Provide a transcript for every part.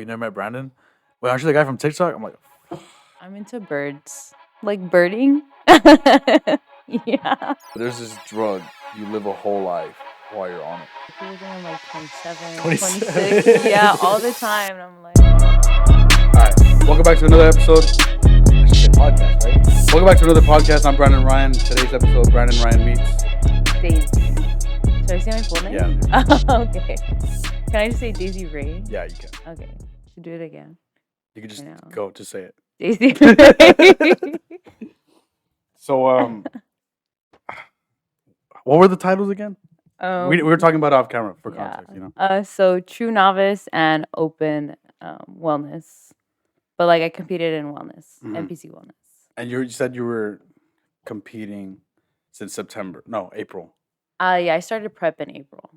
You never met Brandon? Wait, aren't you the guy from TikTok? I'm like, I'm into birds. Like birding? Yeah. there's this drug. You live a whole life while you're on it. He was in like 27, 27. 26. Yeah, all the time. And I'm like, All right, welcome back to another episode. I should say podcast, right? Welcome back to another podcast. I'm Brandon Ryan. Today's episode, Brandon Ryan meets Daisy. Should I say my full name? Yeah. Okay. Can I just say Daisy Ray? Yeah, you can. Okay. Should do it again. You can just I know. go. Just say it. Daisy Ray. So, what were the titles again? We were talking about off camera for context, you know. So true novice and open wellness, but like I competed in wellness, NPC wellness. And you said you were competing since April. Yeah, I started prep in April.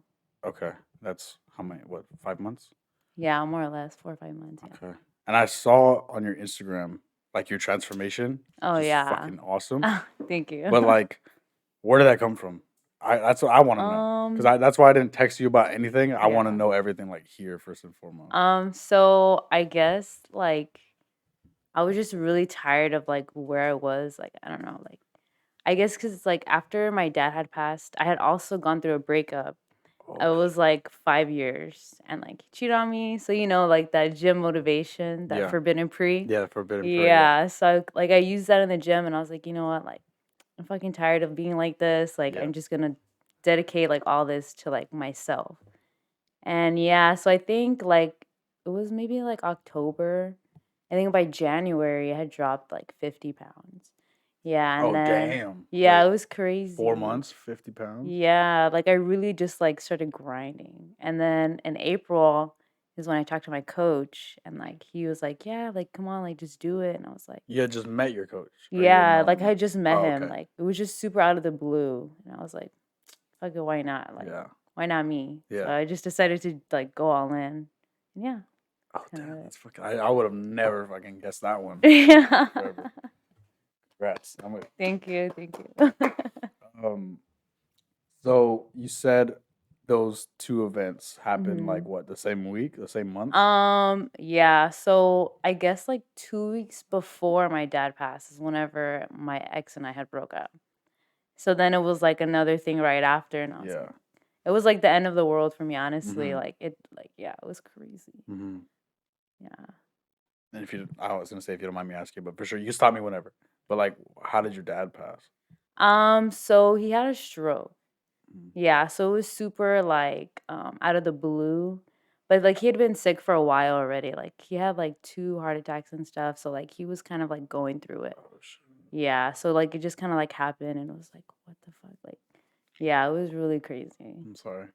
Okay, that's how many? What, 5 months? Yeah, more or less 4 or 5 months. Yeah. Okay, and I saw on your Instagram like your transformation. Oh which is yeah, fucking awesome. Thank you. But like, where did that come from? That's what I want to know because that's why I didn't text you about anything. I want to know everything like here first and foremost. So I guess like I was just really tired of like where I was. Like I don't know, like I guess because like after my dad had passed, I had also gone through a breakup. It was like 5 years, and like he cheated on me. So you know, like that gym motivation, that Yeah. forbidden pre. Yeah, forbidden pre. Yeah. So like I used that in the gym, and I was like, you know what, like I'm fucking tired of being like this. Like I'm just gonna dedicate like all this to like myself. And yeah, so I think like it was maybe like October. I think by January I had dropped like 50 pounds. Yeah, and Oh then damn. yeah, Wait, it was crazy. 4 months, 50 pounds. Yeah, like I really just like started grinding. And then in April is when I talked to my coach, and like he was like, "Yeah, like come on, like just do it." And I was like, You had just met your coach. or you had "Yeah, known like him? I just met Oh, him. okay. Like it was just super out of the blue." And I was like, "Fuck it, why not? Like Yeah. why not me?" So Yeah. I just decided to like go all in. Yeah. Oh kinda damn, it. that's fucking. I would have never fucking guessed that one. Yeah. Forever. Congrats. Thank you. Thank you. So you said those two events happened like Mhm. what, the same week, the same month? Yeah, so I guess like 2 weeks before my dad passed is whenever my ex and I had broke up. So then it was like another thing right after, and I was Yeah. like, it was like the end of the world for me, honestly. Mhm. Like it, like yeah, it was crazy. Mm-hmm. Yeah. And I was gonna say if you don't mind me asking, but for sure you can stop me whenever. But like, how did your dad pass? So he had a stroke. Mhm. Yeah, so it was super like out of the blue. But like he had been sick for a while already. Like he had like 2 heart attacks and stuff. So like he was kind of like going through it. Oh shit. Yeah, so like it just kind of like happened, and it was like, what the fuck? Like, yeah, it was really crazy. I'm sorry.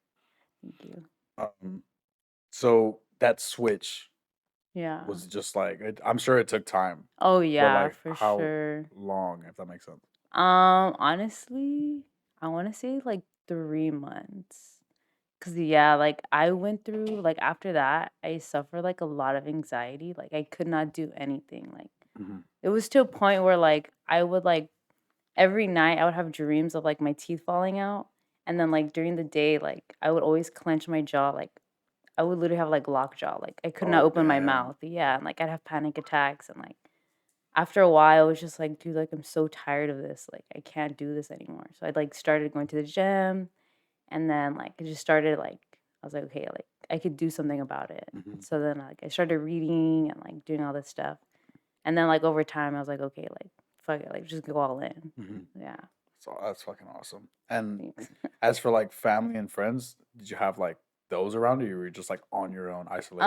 Thank you. So that switch Yeah. was just like I'm sure it took time. Oh But yeah, like for how sure. long, if that makes sense? Honestly, I want to say like 3 months. Cause yeah, like I went through like after that, I suffered like a lot of anxiety. Like I could not do anything. Like Mhm. it was to a point where like I would like every night I would have dreams of like my teeth falling out. And then like during the day, like I would always clench my jaw. Like I would literally have like lockjaw. Like I could not Oh open my damn. mouth. Yeah. And like I'd have panic attacks. And like after a while, I was just like, dude, like I'm so tired of this. Like I can't do this anymore. So I like started going to the gym. And then like it just started like I was like, okay, like I could do something about it. Mhm. So then like I started reading and like doing all this stuff. And then like over time I was like, okay, like fuck it, like just go all in. Mhm. Yeah. So that's fucking awesome. And Thanks. as for like family and friends, did you have like those around you, or were you just like on your own, isolated?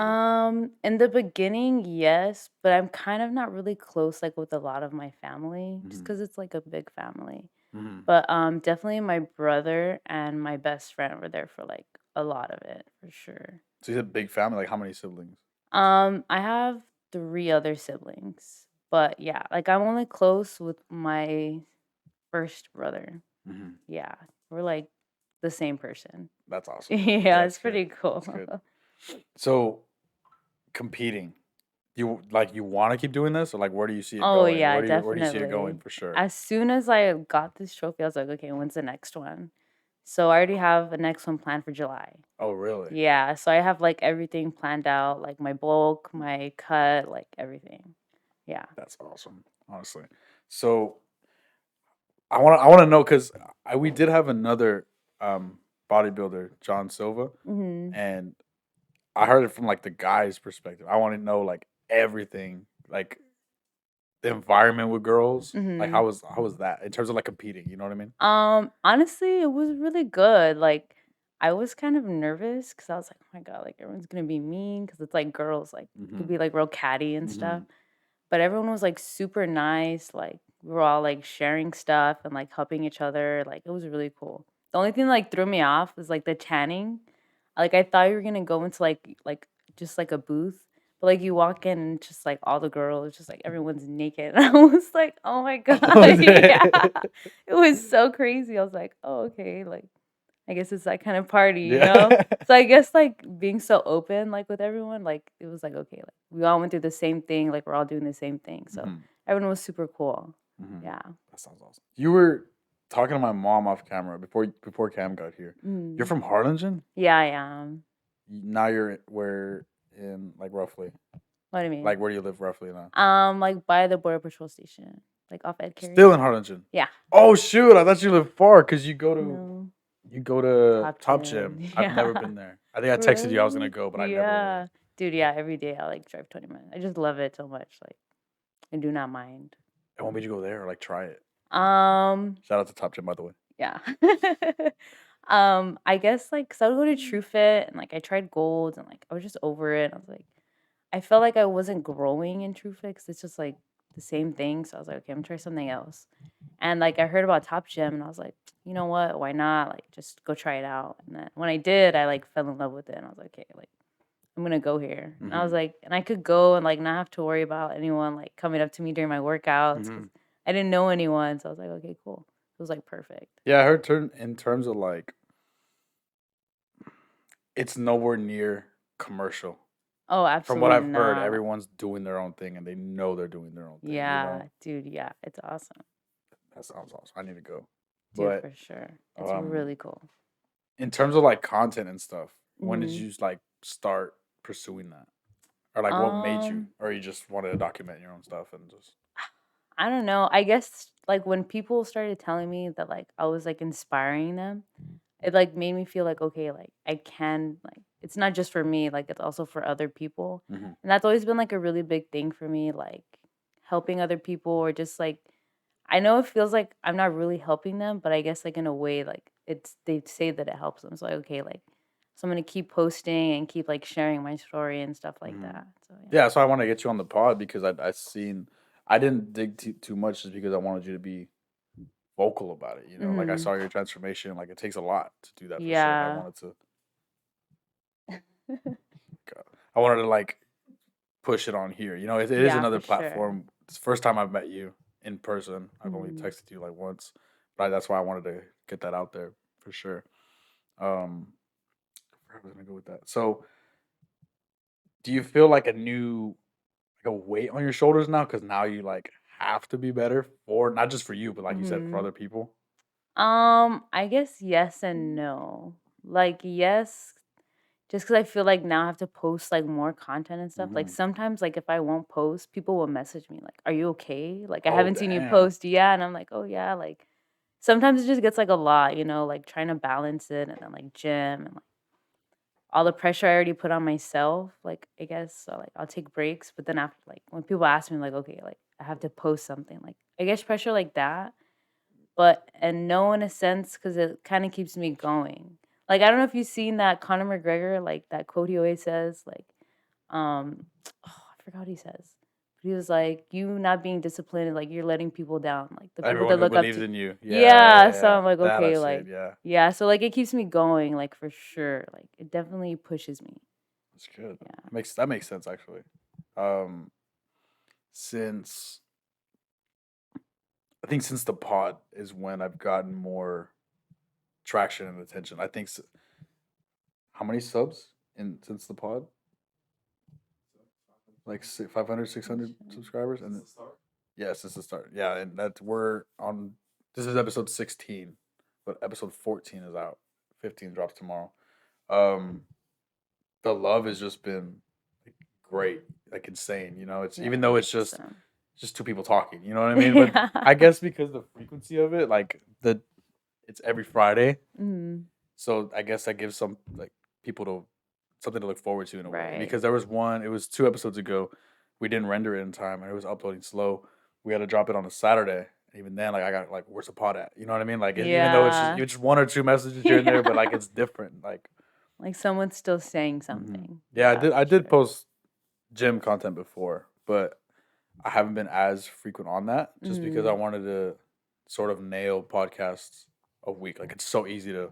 In the beginning, yes, but I'm kind of not really close like with a lot of my family just Mhm. because it's like a big family. Mhm. But definitely my brother and my best friend were there for like a lot of it for sure. So you said big family. Like how many siblings? I have 3 other siblings, but yeah, like I'm only close with my first brother. Mhm. Yeah, we're like the same person. That's awesome. Yeah, That's it's pretty good. cool. That's good. So competing, you want to keep doing this, or like where do you see it Oh going? yeah, Where do you see it going definitely. for sure? As soon as I got this trophy, I was like, okay, when's the next one? So I already have the next one planned for July. Oh, really? Yeah, so I have like everything planned out, like my bulk, my cut, like everything. Yeah. That's awesome, honestly. So I want to know because we did have another um bodybuilder, John Silva, Mhm. and I heard it from like the guy's perspective. I want to know like everything, like the environment with girls. Like Mhm. how was that in terms of like competing? You know what I mean? Honestly, it was really good. Like I was kind of nervous because I was like, oh my God, like everyone's gonna be mean because it's like girls, like could Mm-hmm. be like real catty and Mm-hmm. stuff. But everyone was like super nice. Like we were all like sharing stuff and like helping each other. Like it was really cool. The only thing that, like threw me off was like the tanning. Like I thought you were gonna go into like just like a booth, but like you walk in and just like all the girls, just like everyone's naked. And I was like, oh my God, Was yeah. it? It was so crazy. I was like, oh, okay, like I guess it's that kind of party, you know? Yeah. So I guess like being so open like with everyone, like it was like okay, like we all went through the same thing, like we're all doing the same thing. So Hmm. everyone was super cool. Hmm. Yeah. That sounds awesome. You were talking to my mom off camera before Cam got here. You're Mm. from Harlingen? Yeah, I am. Now you're where in like roughly? What do you mean? Like where do you live roughly now? Like by the border patrol station, like off Ed Carey. Still in Harlingen. Yeah. Oh shoot! I thought you lived far because No. you go to Top Top gym. Gym. I've never Yeah. been there. I think I texted you I was gonna Really? go, but I never went. Yeah. Dude, yeah, every day I like drive 20 minutes. I just love it so much. Like I do not mind. I want me to go there or like try it. Um, Shout out to Top Gym by the way. yeah. I guess like cause I would go to True Fit and like I tried Gold and like I was just over it. I was like, I felt like I wasn't growing in True Fit 'cause it's just like the same thing. So I was like, okay, I'm gonna try something else. And like I heard about Top Gym and I was like, you know what? Why not? Like just go try it out. And then when I did, I like fell in love with it and I was like, okay, like I'm gonna go here. And I was Mm-hmm. like, and I could go and like not have to worry about anyone like coming up to me during my workouts Mm-hmm. because I didn't know anyone. So I was like, okay, cool. It was like perfect. Yeah, I heard in terms of like it's nowhere near commercial. Oh, From what absolutely I've heard, not. everyone's doing their own thing and they know they're doing their own thing, you Yeah, know? dude. Yeah, it's awesome, That sounds awesome. I need to go. dude, But for sure. It's um really cool. in terms of like content and stuff, when did Hmm. you like start pursuing that? Or like what made you? Um, Or you just wanted to document your own stuff and just I don't know. I guess like when people started telling me that like I was like inspiring them, it like made me feel like okay, like I can like it's not just for me, like it's also for other people. Mhm. And that's always been like a really big thing for me, like helping other people or just like I know it feels like I'm not really helping them, but I guess like in a way like it's they say that it helps them. So like okay, like so I'm gonna keep posting and keep like sharing my story and stuff like Mhm. that. So yeah. Yeah, so I want to get you on the pod because I seen I didn't dig too much just because I wanted you to be vocal about it, you know? Like I Mhm. saw your transformation, like it takes a lot to do that for sure. And Yeah. I wanted to like push it on here. You know, it is Yeah, another for sure. platform. It's the first time I've met you in person. I've only Mhm. texted you like once, but that's why I wanted to get that out there for sure. Um, where was I gonna go with that? So, do you feel like a weight on your shoulders now? Because now you like have to be better for not just for you, but like you said, for Mhm. other people. I guess yes and no. Like yes, just because I feel like now I have to post like more content and stuff. Like Hmm. sometimes, like if I won't post, people will message me like, "Are you okay? Like I Oh haven't seen you damn. post." Yeah, and I'm like, "Oh yeah." Like sometimes it just gets like a lot, you know, like trying to balance it and then like gym and like all the pressure I already put on myself. Like I guess so. Like I'll take breaks, but then after like when people ask me like, "Okay, like I have to post something," like I guess pressure like that but and no in a sense because it kind of keeps me going. Like I don't know if you've seen that Conor McGregor like that quote he always says like oh, I forgot what he says. But he was like, "You not being disciplined, like you're letting people down, like the people Everyone that who look up believes to." in you. Yeah, yeah, Yeah, so yeah. I'm like, That I've okay, seen. like Yeah, yeah, so like it keeps me going, like for sure. Like it definitely pushes me. that's good. Yeah. That makes sense actually. Um, since I think since the pod is when I've gotten more traction and attention. I think how many subs in since the pod? Like 500, Not 600 sure. subscribers, and yeah, since the start. Yeah, and that's we're on. This is episode 16, but episode 14 is out. 15 drops tomorrow. Um, the love has just been like, great, like insane. You know, it's Yeah, even though it's awesome. just two people talking. You know what I mean? But I guess because the frequency of it, like it's every Friday, Mhm. so I guess that gives some like people to something to look forward to in a way. Right. Because there was one, it was 2 episodes ago, we didn't render it in time, and it was uploading slow. We had to drop it on a Saturday. Even then, like I got like, where's the pod at? You know what I mean? Like even though Yeah. it's just one or two messages here and there, but like Yeah. it's different. Like Like someone's still saying mhm. something. Yeah, Yeah, I for did sure. post gym content before, but I haven't been as frequent on that just because I Mhm. wanted to sort of nail podcasts a week. Like it's so easy to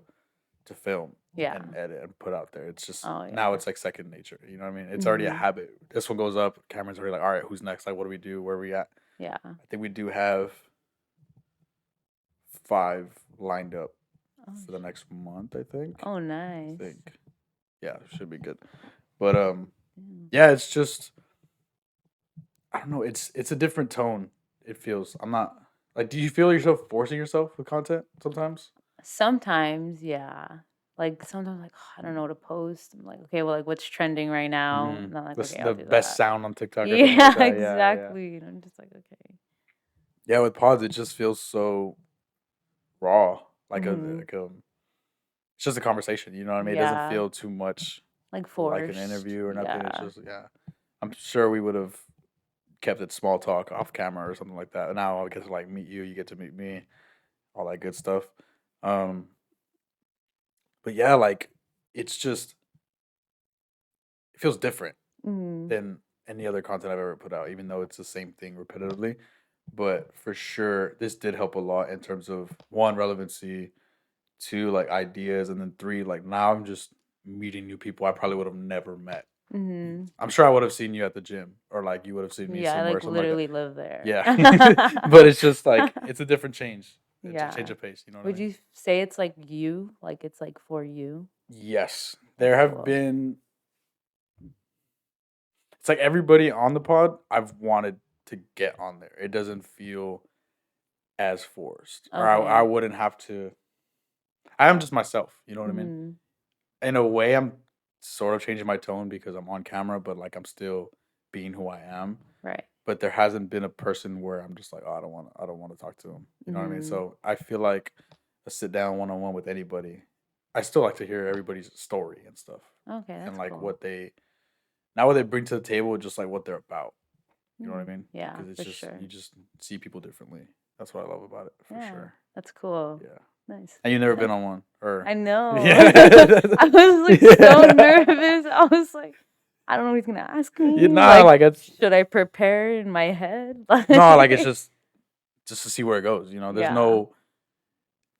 film Yeah. and edit and put out there. It's just Oh, now yeah. it's like second nature. You know what I mean? It's already a Mhm. habit. This one goes up, camera's already like, all right, who's next? Like, what do we do? Where are we at? Yeah. I think we do have 5 lined up Oh, for the next month. I think. oh, nice. I think. Yeah, should be good. But Mm. yeah, it's just I don't know. It's a different tone. It feels. I'm not like. Do you feel yourself forcing yourself with content sometimes? Sometimes, yeah. Like sometimes, like I don't know what to post. I'm like, okay, well, like what's trending right now? Mm-hmm. And I'm like, okay, I'll The do best that. sound on TikTok or something like Yeah, that. Yeah, yeah. exactly. And I'm just like, okay. Yeah, with pods, it just feels so raw. Mhm. It's just a conversation. You know what I mean? It doesn't Yeah, feel too much like like an forced. interview or nothing. It's Yeah. just yeah. I'm sure we would have kept it small talk off camera or something like that. Now I get to like meet you. You get to meet me. All that good stuff. Um, but yeah, like it's just it feels different Mhm. than any other content I've ever put out, even though it's the same thing repetitively. But for sure, this did help a lot in terms of one, relevancy, two, like ideas, and then three, like now I'm just meeting new people I probably would have never met. Mhm. I'm sure I would have seen you at the gym, or like you would have seen me Yeah, I somewhere, like something like that. literally live there. Yeah, but it's just like it's a different change. It's a change Yeah. of pace. You know what I Would mean? you say it's like you? Like it's like for you? Yes, there That's have cool. been. It's like everybody on the pod I've wanted to get on there. It doesn't feel as forced, or I Okay. wouldn't have to. I am just myself. You know what I mean? Mhm. In a way, I'm sort of changing my tone because I'm on camera, but like I'm still being who I am. Right. But there hasn't been a person where I'm just like, oh, I don't want to talk to him. You know what I mean? Mhm. So I feel like a sit down one on one with anybody. I still like to hear everybody's story and stuff, Okay, and that's like cool. what they not what they bring to the table, just like what they're about. You know what I Mhm. mean? Yeah, Because it's for just sure. you just see people differently. That's what I love about it for Yeah, sure. that's cool. Yeah. Nice. And you've never been on one, or I know. yeah, I was like so yeah. nervous. I was like, I don't know what he's gonna ask You me. nah, Like, like it's should I prepare in my head? no, like it's Like, just to see where it goes. You know, yeah,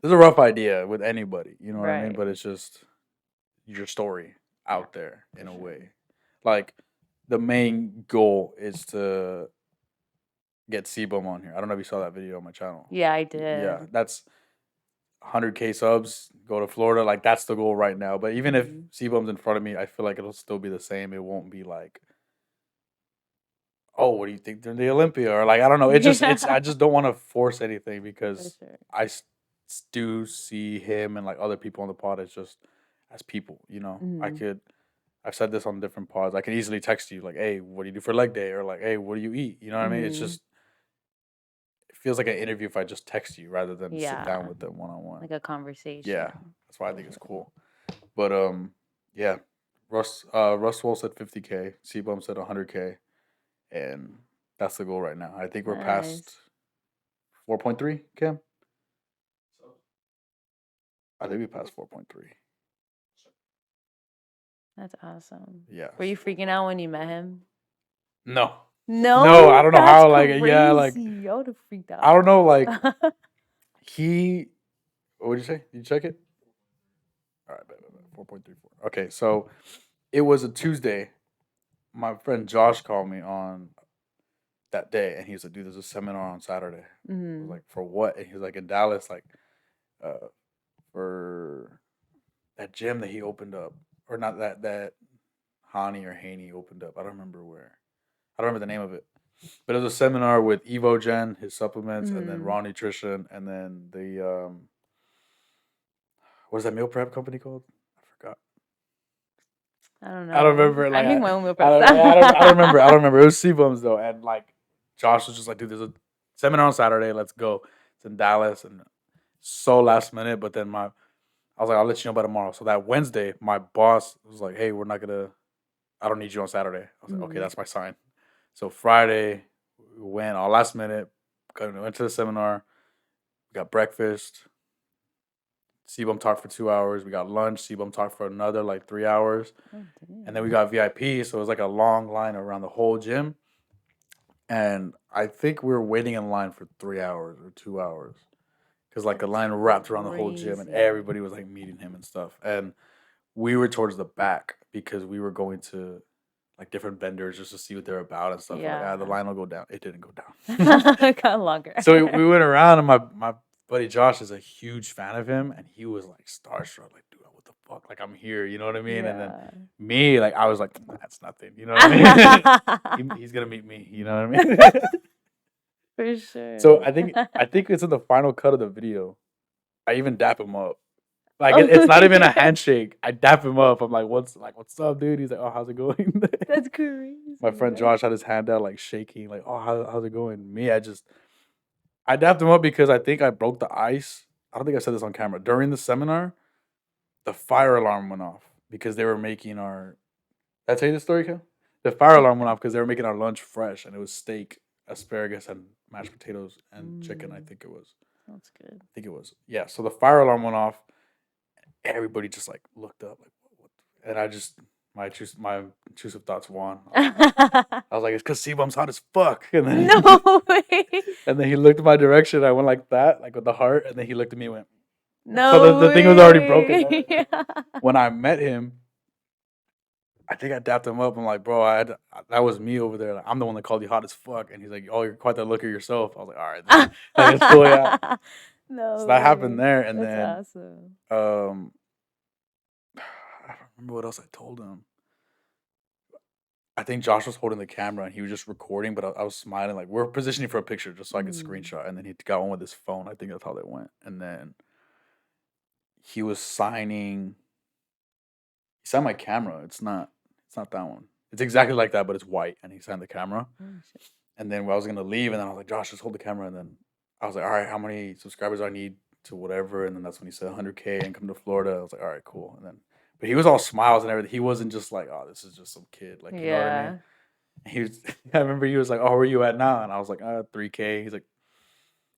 there's a rough idea with anybody. You know what I mean? right. But it's just your story Yeah, out there for in a sure. way. Like the main goal is to get Sebum on here. I don't know if you saw that video on my channel. Yeah, I Yeah, did. that's 100K subs, go to Florida. Like that's the goal right now. But even if Mhm. Sebum's in front of me, I feel like it'll still be the same. It won't be like, oh, what do you think they're in the Olympia? Or like I don't know. It's Yeah, I just don't want to force anything for because sure. I do see him and like other people on the pod as just as people. You know, Mhm. I've said this on different pods. I can easily text you like, hey, what do you do for leg day? Or like, hey, what do you eat? You know what I mean? It's Mhm. just it feels like an interview if I just text you rather than sit down Yeah, with them one on one. like a conversation. Yeah, that's why I For think it's sure. cool. But yeah, Russ Wall said 50K, C-Bum said 100K, and that's the goal right now. I think we're past Nice. 4.3, Cam. I think we passed 4.3. That's awesome. Yeah. Were you freaking out when you met him? No. No, I No, don't know that's how. Like, yeah, like crazy. I would have freaked I don't out. know. Like he, what did you say? Did you check it? All right, 4.34. Okay, so it was a Tuesday. My friend Josh called me on that day, and he was like, "Dude, there's a seminar on Saturday." I was Mhm. like, "For what?" And he was like, "In Dallas, like, uh, for that gym that he opened up, or not that Hani or Haney opened up. I don't remember where. I don't remember the name of it, but it was a seminar with Evogen, his supplements, and then Mhm. Raw Nutrition, and then the What is that meal prep company called? I forgot. I don't I don't know. remember. I Like make my own meal I prep don't, stuff. I don't remember. I don't remember. It was C-Bums though, and like Josh was just like, dude, there's a seminar on Saturday. Let's go. It's in Dallas, and so last minute. But then I was like, I'll let you know by tomorrow. So that Wednesday, my boss was like, hey, we're not gonna. I don't need you on Saturday. I was like, okay, Mhm. that's my sign. So Friday, we went all last minute. Went to the seminar. We got breakfast. C-Bum talked for 2 hours. We got lunch. C-Bum talked for another like 3 hours. Oh, And then we damn. got VIP. So it was like a long line around the whole gym. And I think we were waiting in line for 3 hours or 2 hours. Because like the That's line wrapped around the whole gym and crazy. everybody was like meeting him and stuff. And we were towards the back because we were going to like different vendors just to see what they're about and stuff. We're like, the Yeah. line will go down. It didn't go down. Got longer. So we went around, and my buddy Josh is a huge fan of him, and he was like starstruck, like, dude, what the fuck? Like, I'm here, you know what I mean? And then Yeah. me, like, I was like, that's nothing, you know what I mean? He's gonna meet me, you know what I mean? For So sure. I think it's in the final cut of the video. I even dap him up. Like Oh, it's not even a yeah. handshake. I dap him up. I'm like, what's up, dude? He's like, oh, how's it going? That's crazy. My friend That's Josh had his hand out, like shaking, like, oh, how's it going? Me, I dapped him up because I think I broke the ice. I don't think I said this on camera. During the seminar, the fire alarm went off because they were making our. Did I tell you the story, Kel? The fire alarm went off because they were making our lunch fresh, and it was steak, asparagus, and mashed potatoes and chicken. I think it was. That's good. I think it was. Yeah. So the fire alarm went off. Everybody just like looked up, like, what? And I just my intrusive thoughts won. I was like, it's because C-Bum's hot as fuck. And then No way. and then he looked in my direction. I went like that, like with the heart, and then he looked at me and went. So No the thing was already broken. way. When I met him, I think I dapped him up. I'm like, bro, that was me over there. Like, I'm the one that called you hot as fuck. And he's like, oh, you're quite the looker yourself. I was like, all right, like, it's cool, yeah. So No that happened way. there, and That's then awesome. I don't remember what else I told him. I think Josh was holding the camera and he was just recording, but I was smiling. Like, we're positioning for a picture just so I could screenshot. And then he got one with his phone. I think that's how they went. And then he was signing. He signed my camera. It's not that one. It's exactly like that, but it's white. And he signed the camera. Oh, shit. And then I was gonna leave, and then I was like, Josh, just hold the camera. And then I was like, all right, how many subscribers do I need to whatever? And then that's when he said 100K and come to Florida. I was like, all right, cool. And then, but he was all smiles and everything. He wasn't just like, oh, this is just some kid, like, you know what I mean? Yeah. He was. I remember he was like, oh, where you at now? And I was like, 3K. He's like,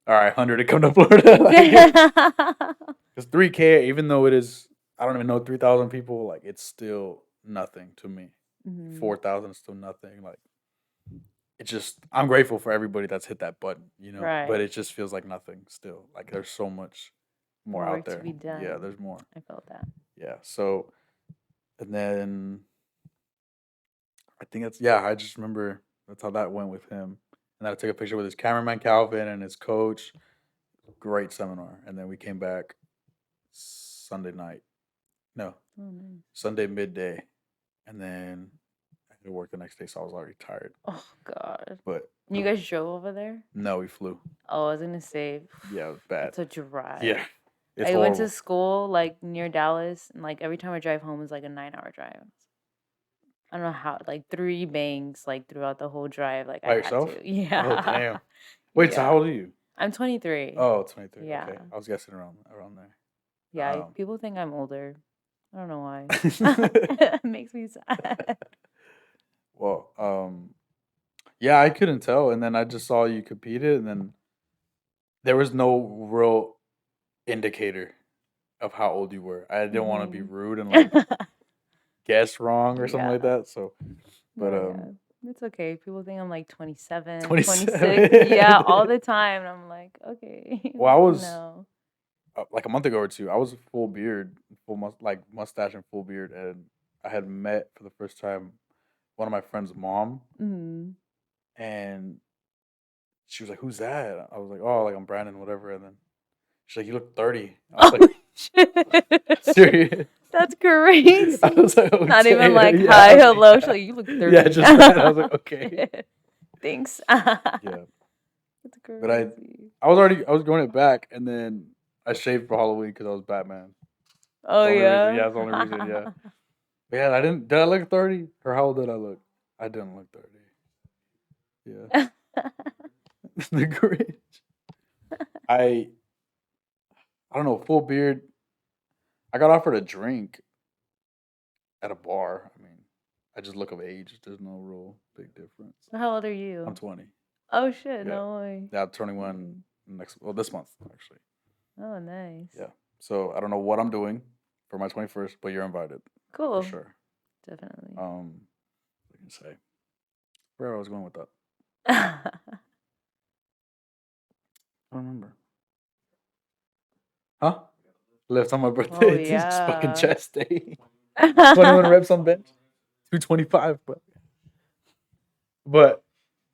all right, 100 to come to Florida. Because 3K, even though it is, I don't even know 3,000 people, like it's still nothing to me. Mhm. 4,000 is still nothing. Like, it's just, I'm grateful for everybody that's hit that button, you know. But Right. it just feels like nothing still. Like there's so much more More out work to there. be Yeah, done. there's more. I felt that. Yeah. So, and then I think that's, yeah, I just remember that's how that went with him. And then I took a picture with his cameraman Calvin and his coach. Great seminar. And then we came back Sunday night. No, Oh, nice. Sunday midday. And then I had to work the next day, so I was already tired. Oh, God. But You guys drove over there? no, we flew. Oh, I was gonna say, Yeah, it was bad. it's a drive. Yeah. It's I went to horrible. school like near Dallas, and like every time I drive home is like a 9-hour drive. I don't know how, like 3 bangs like throughout the whole drive. Like I By had yourself? to. Oh, Yeah. damn. Wait, so how Yeah. old are you? I'm 23. Oh, 23. Yeah. Okay. I was guessing around there. Yeah. People think I'm older. I don't know why. Um, It makes me sad. well, yeah, I couldn't tell. And then I just saw you competed, and then there was no real indicator of how old you were. I didn't want to be rude and like guess wrong or something like Yeah. that. So, but No, yeah. It's okay. People think I'm like 27, 27. 26. Yeah, all the time. And I'm like, okay. Well, I was No. like a month ago or two. I was full beard, like mustache and full beard, and I had met for the first time one of my friend's mom, Mm. and she was like, "Who's that?" I was like, "Oh, like I'm Brandon, whatever." And then she's like, "You look 30." I was Oh, like, shit. "Serious?" That's crazy. I was like, "Oh, Not even damn." like, Yeah, hi, I was hello. like, She's like, you look 30. yeah, just that. I was like, "Okay." Thanks. Yeah, That's but I crazy. was going it back, and then I shaved for Halloween because I was Batman. Oh, The only reason. Yeah, yeah? that's the only reason. Yeah. But yeah, I didn't. Did I look 30? Or how old did I look? I didn't look 30. Yeah. The Grinch. I I don't know. Full beard. I got offered a drink at a bar. I mean, I just look of age. There's no real big difference. How old are I'm you? 20. Oh, shit, Yeah. no way. Yeah, I'm 21 this month, actually. Oh, nice. Yeah. So I don't know what I'm doing for my 21st, but you're invited. Cool. For sure. Definitely. What can I say? Where I was going with that? I don't remember. Huh? Lift on my birthday. Oh, It's just fucking yeah. chest day. 21 reps on bench. 225, but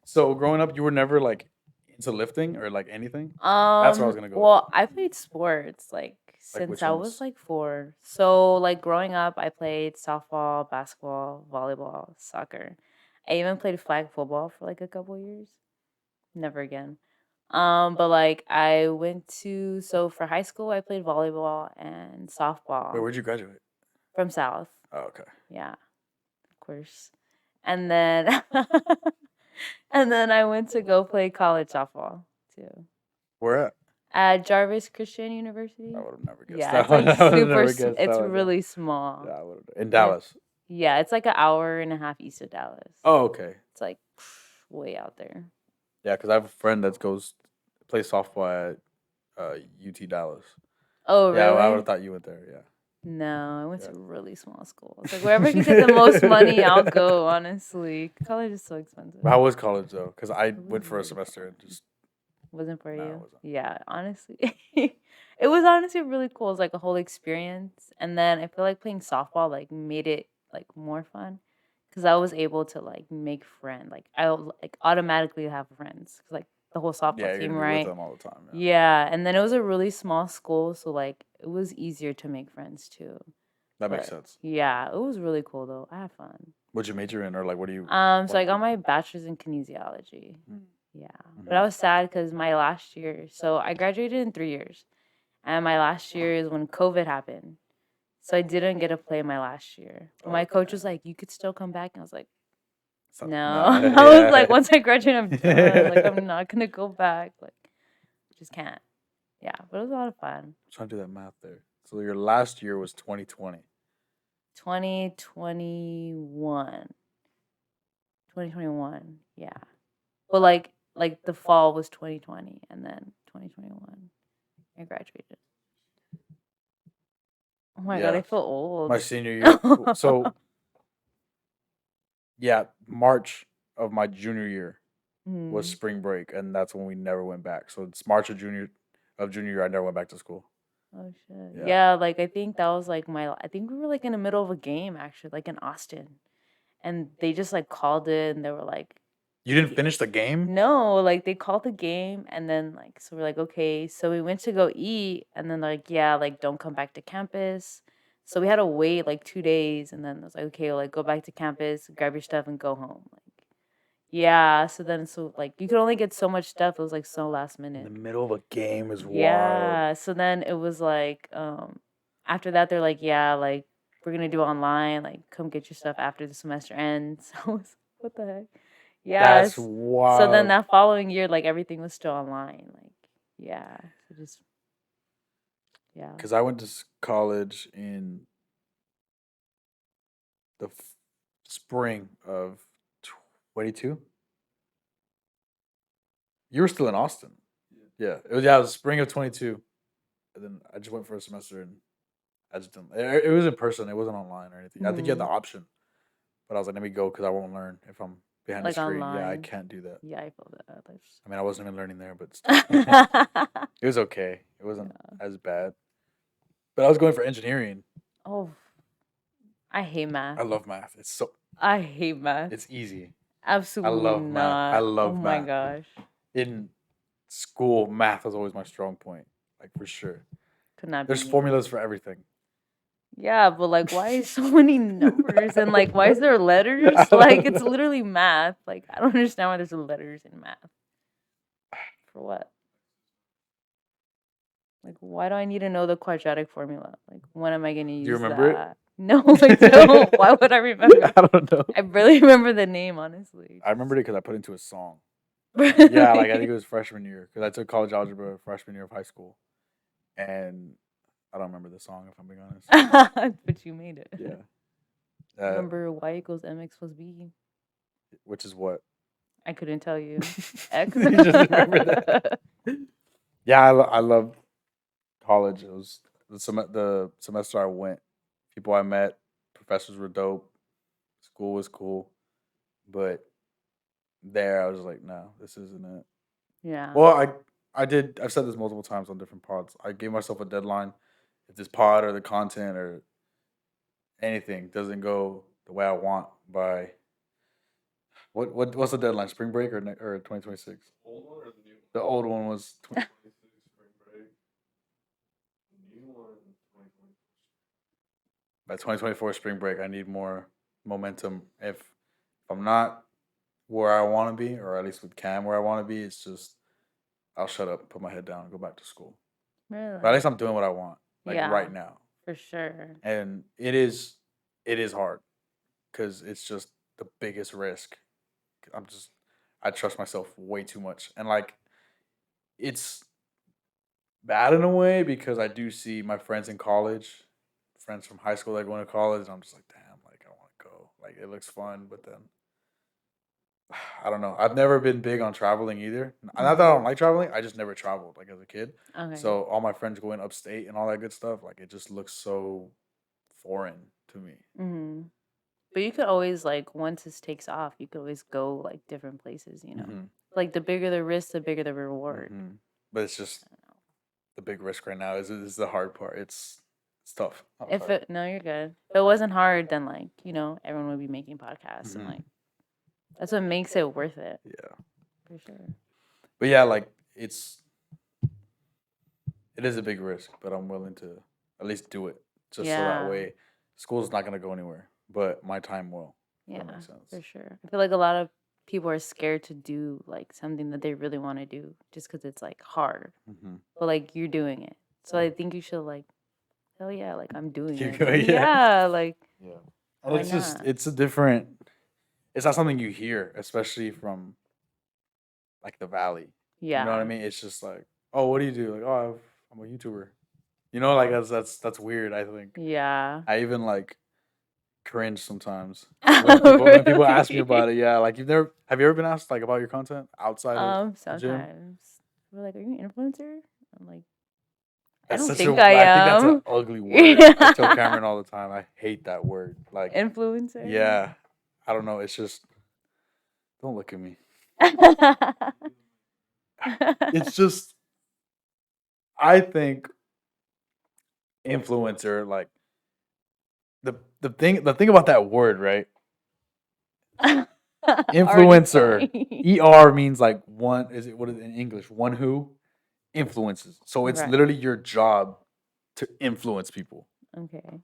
so growing up, you were never like into lifting or like anything. That's what I was gonna go with. Well, I played sports like Like since which I was ones? like 4. So like growing up, I played softball, basketball, volleyball, soccer. I even played flag football for like a couple years. Never again. But like I went to so for high school, I played volleyball and Wait, softball where'd you graduate? from South. Oh, okay. Yeah, of course. And then and then I went to go play college softball too. Where at? At Jarvis Christian University. I would have never guessed Yeah, that it's one. like I would have super never guessed that it's one. really small. Yeah, I would have. In And Dallas. yeah, it's like an hour and a half east of Dallas. Oh, okay. It's like way out there. Yeah, because I have a friend that plays softball at UT Dallas. Oh, Yeah, I would really? have thought you went there. Yeah. No, I went Yeah. to a really small school. It's like wherever I can get the most money, I'll go, honestly. College is so expensive. How was college though? Because I It was went for a really semester fun. and just Wasn't for no, it you? wasn't. Yeah, honestly. It was honestly really cool. It was like a whole experience. And then I feel like playing softball like made it like more fun because I was able to like make friends. Like like automatically have friends 'cause, like the whole Yeah, softball you're team, gonna be with right? them all the time. Yeah. Yeah, and then it was a really small school, so like it was easier to make friends too. That makes But sense. yeah, it was really cool though. I had fun. What'd you major in, or like what do you? So I want to got do? my bachelor's in kinesiology. Mm. Yeah, but I Mhm. was sad because my last year. So I graduated in 3 years, and my last year is when COVID happened. So I didn't get to play my last year. But my coach was like, "You could still come back," and I was like, So, "No." no, I was like, yeah. "Once I graduate, I'm done. Like I'm not gonna go back. Like just can't." Yeah, but it was a lot of fun. Trying to do that math there. So your last year was 2020. 2021. 2021. Yeah. But like the fall was 2020 and then 2021 I graduated. Oh my god, Yeah, I feel old. my senior year. So yeah, March of my junior year was Mm. spring break, and that's when we never went back. So it's March of junior year. I never went back to school. Oh shit. Yeah. Yeah, like I think that was like I think we were like in the middle of a game actually, like in Austin. And they just like called it and they were like, You didn't finish the game? no, like they called the game and then like so we're like, okay. So we went to go eat and then like, yeah, like don't come back to campus. So we had to wait like 2 days and then it was like, okay, well, like go back to campus, grab your stuff and go home. Like yeah. So like you could only get so much stuff. It was like so last In the minute. middle of a game is wild. Yeah. So then it was like, after that they're like, yeah, like we're gonna do online, like come get your stuff after the semester ends. So I was what the heck? That's Yes. So then wild. that following year, like everything was still online. Like, yeah. So just yeah. Because I went to college in the spring of 22. You were still in Austin. Yeah, it was the spring of 22, and then I just went for a semester and I just didn't. It was in person. It wasn't online or anything. I think you had the Mhm. option, but I was like, let me go because I won't learn if I'm behind the Like screen. Yeah, I online. can't do that. Yeah, I feel that. I mean, I wasn't even learning there, but still. It was okay. It wasn't as bad. But I was going for engineering. Oh, I hate I math. love math. I hate math. It's easy. Absolutely love math. I not. Oh love my math. gosh. In school, math was always my strong point, like for sure. Could not be There's me. formulas for everything. Yeah, but like why is so many numbers and like why is there letters? Like it's literally math. Like I don't understand why there's letters in math. For what? Like, why do I need to know the quadratic formula? Like, when am I going to Do you use remember it? that? No, I don't. Why would I remember? I don't know. I barely remember the name, honestly. I remembered it because I put it into a song. Really? Yeah, like I think it was freshman year because I took college algebra freshman year of high school, and I don't remember the song if I'm being honest. But you made it. Yeah, Remember y equals mx plus b? which is what I couldn't tell you. X. you just remember that. Yeah, I love college. It was the semester I went. People I met, professors were dope. School was cool, but there I was like, no, this isn't it. Yeah. Well, I've said this multiple times on different pods. I gave myself a deadline. If this pod or the content or anything doesn't go the way I want by what's the deadline? Spring break or 2026? Old one or the new one? The old one was 2026 spring break. The new one, 2020. by 2024 spring break. I need more momentum. If I'm not where I want to be, or at least with Cam where I want to be, it's just I'll shut up, put my head down, and go back to school. Really? But at least I'm doing what I want, like Yeah. right now. For sure. And it is hard because it's just the biggest risk. I trust myself way too much, and like it's bad in a way because I do see my friends in college, friends from high school that are going to college, and I'm just like, damn, like I want to go. Like it looks fun, but then I don't know. I've never been big on traveling either. Not that I don't like traveling. I just never traveled like as a kid. Okay. So all my friends going upstate and all that good stuff, like it just looks so foreign to me. Mm-hmm. But you could always, like, once this takes off, you could always go, like, different places, you know? Mhm. Like, the bigger the risk, the bigger the reward. But it's just the big risk right now is the hard part. It's tough. No, you're good. If it wasn't hard, then, like, you know, everyone would be making podcasts and, like, that's what makes it worth it. Yeah. For sure. But yeah, like it is a big risk, but I'm willing to at least do it just so that way school's not gonna go anywhere, but my time will. Yeah, that makes sense. for sure. I feel like a lot of people are scared to do like something that they really want to do just because it's like hard. But like you're doing it, so I think you should like, hell yeah, like I'm doing Keep it. going, yeah. Like Yeah. And why it's just not? it's a different it's not something you hear, especially from like the valley. You know what I Yeah, mean? It's just like, oh, what do you do? Like, oh, I'm a YouTuber. You know, like that's weird, I think. yeah. I even like cringe sometimes when people ask me about it. Yeah, like have you ever been asked like about your content outside of the gym? Sometimes we're like, are you an influencer? I'm like, I That's don't such think a I I think that's an am. ugly word. I tell Cameron all the time. I hate that word. Like Influencer. yeah, I don't know. It's just don't look at me. It's just I think influencer like the thing about that word, right? Influencer. ER means like one is it what is it in English? One who influences. So it's Right. literally your job to influence people. Okay.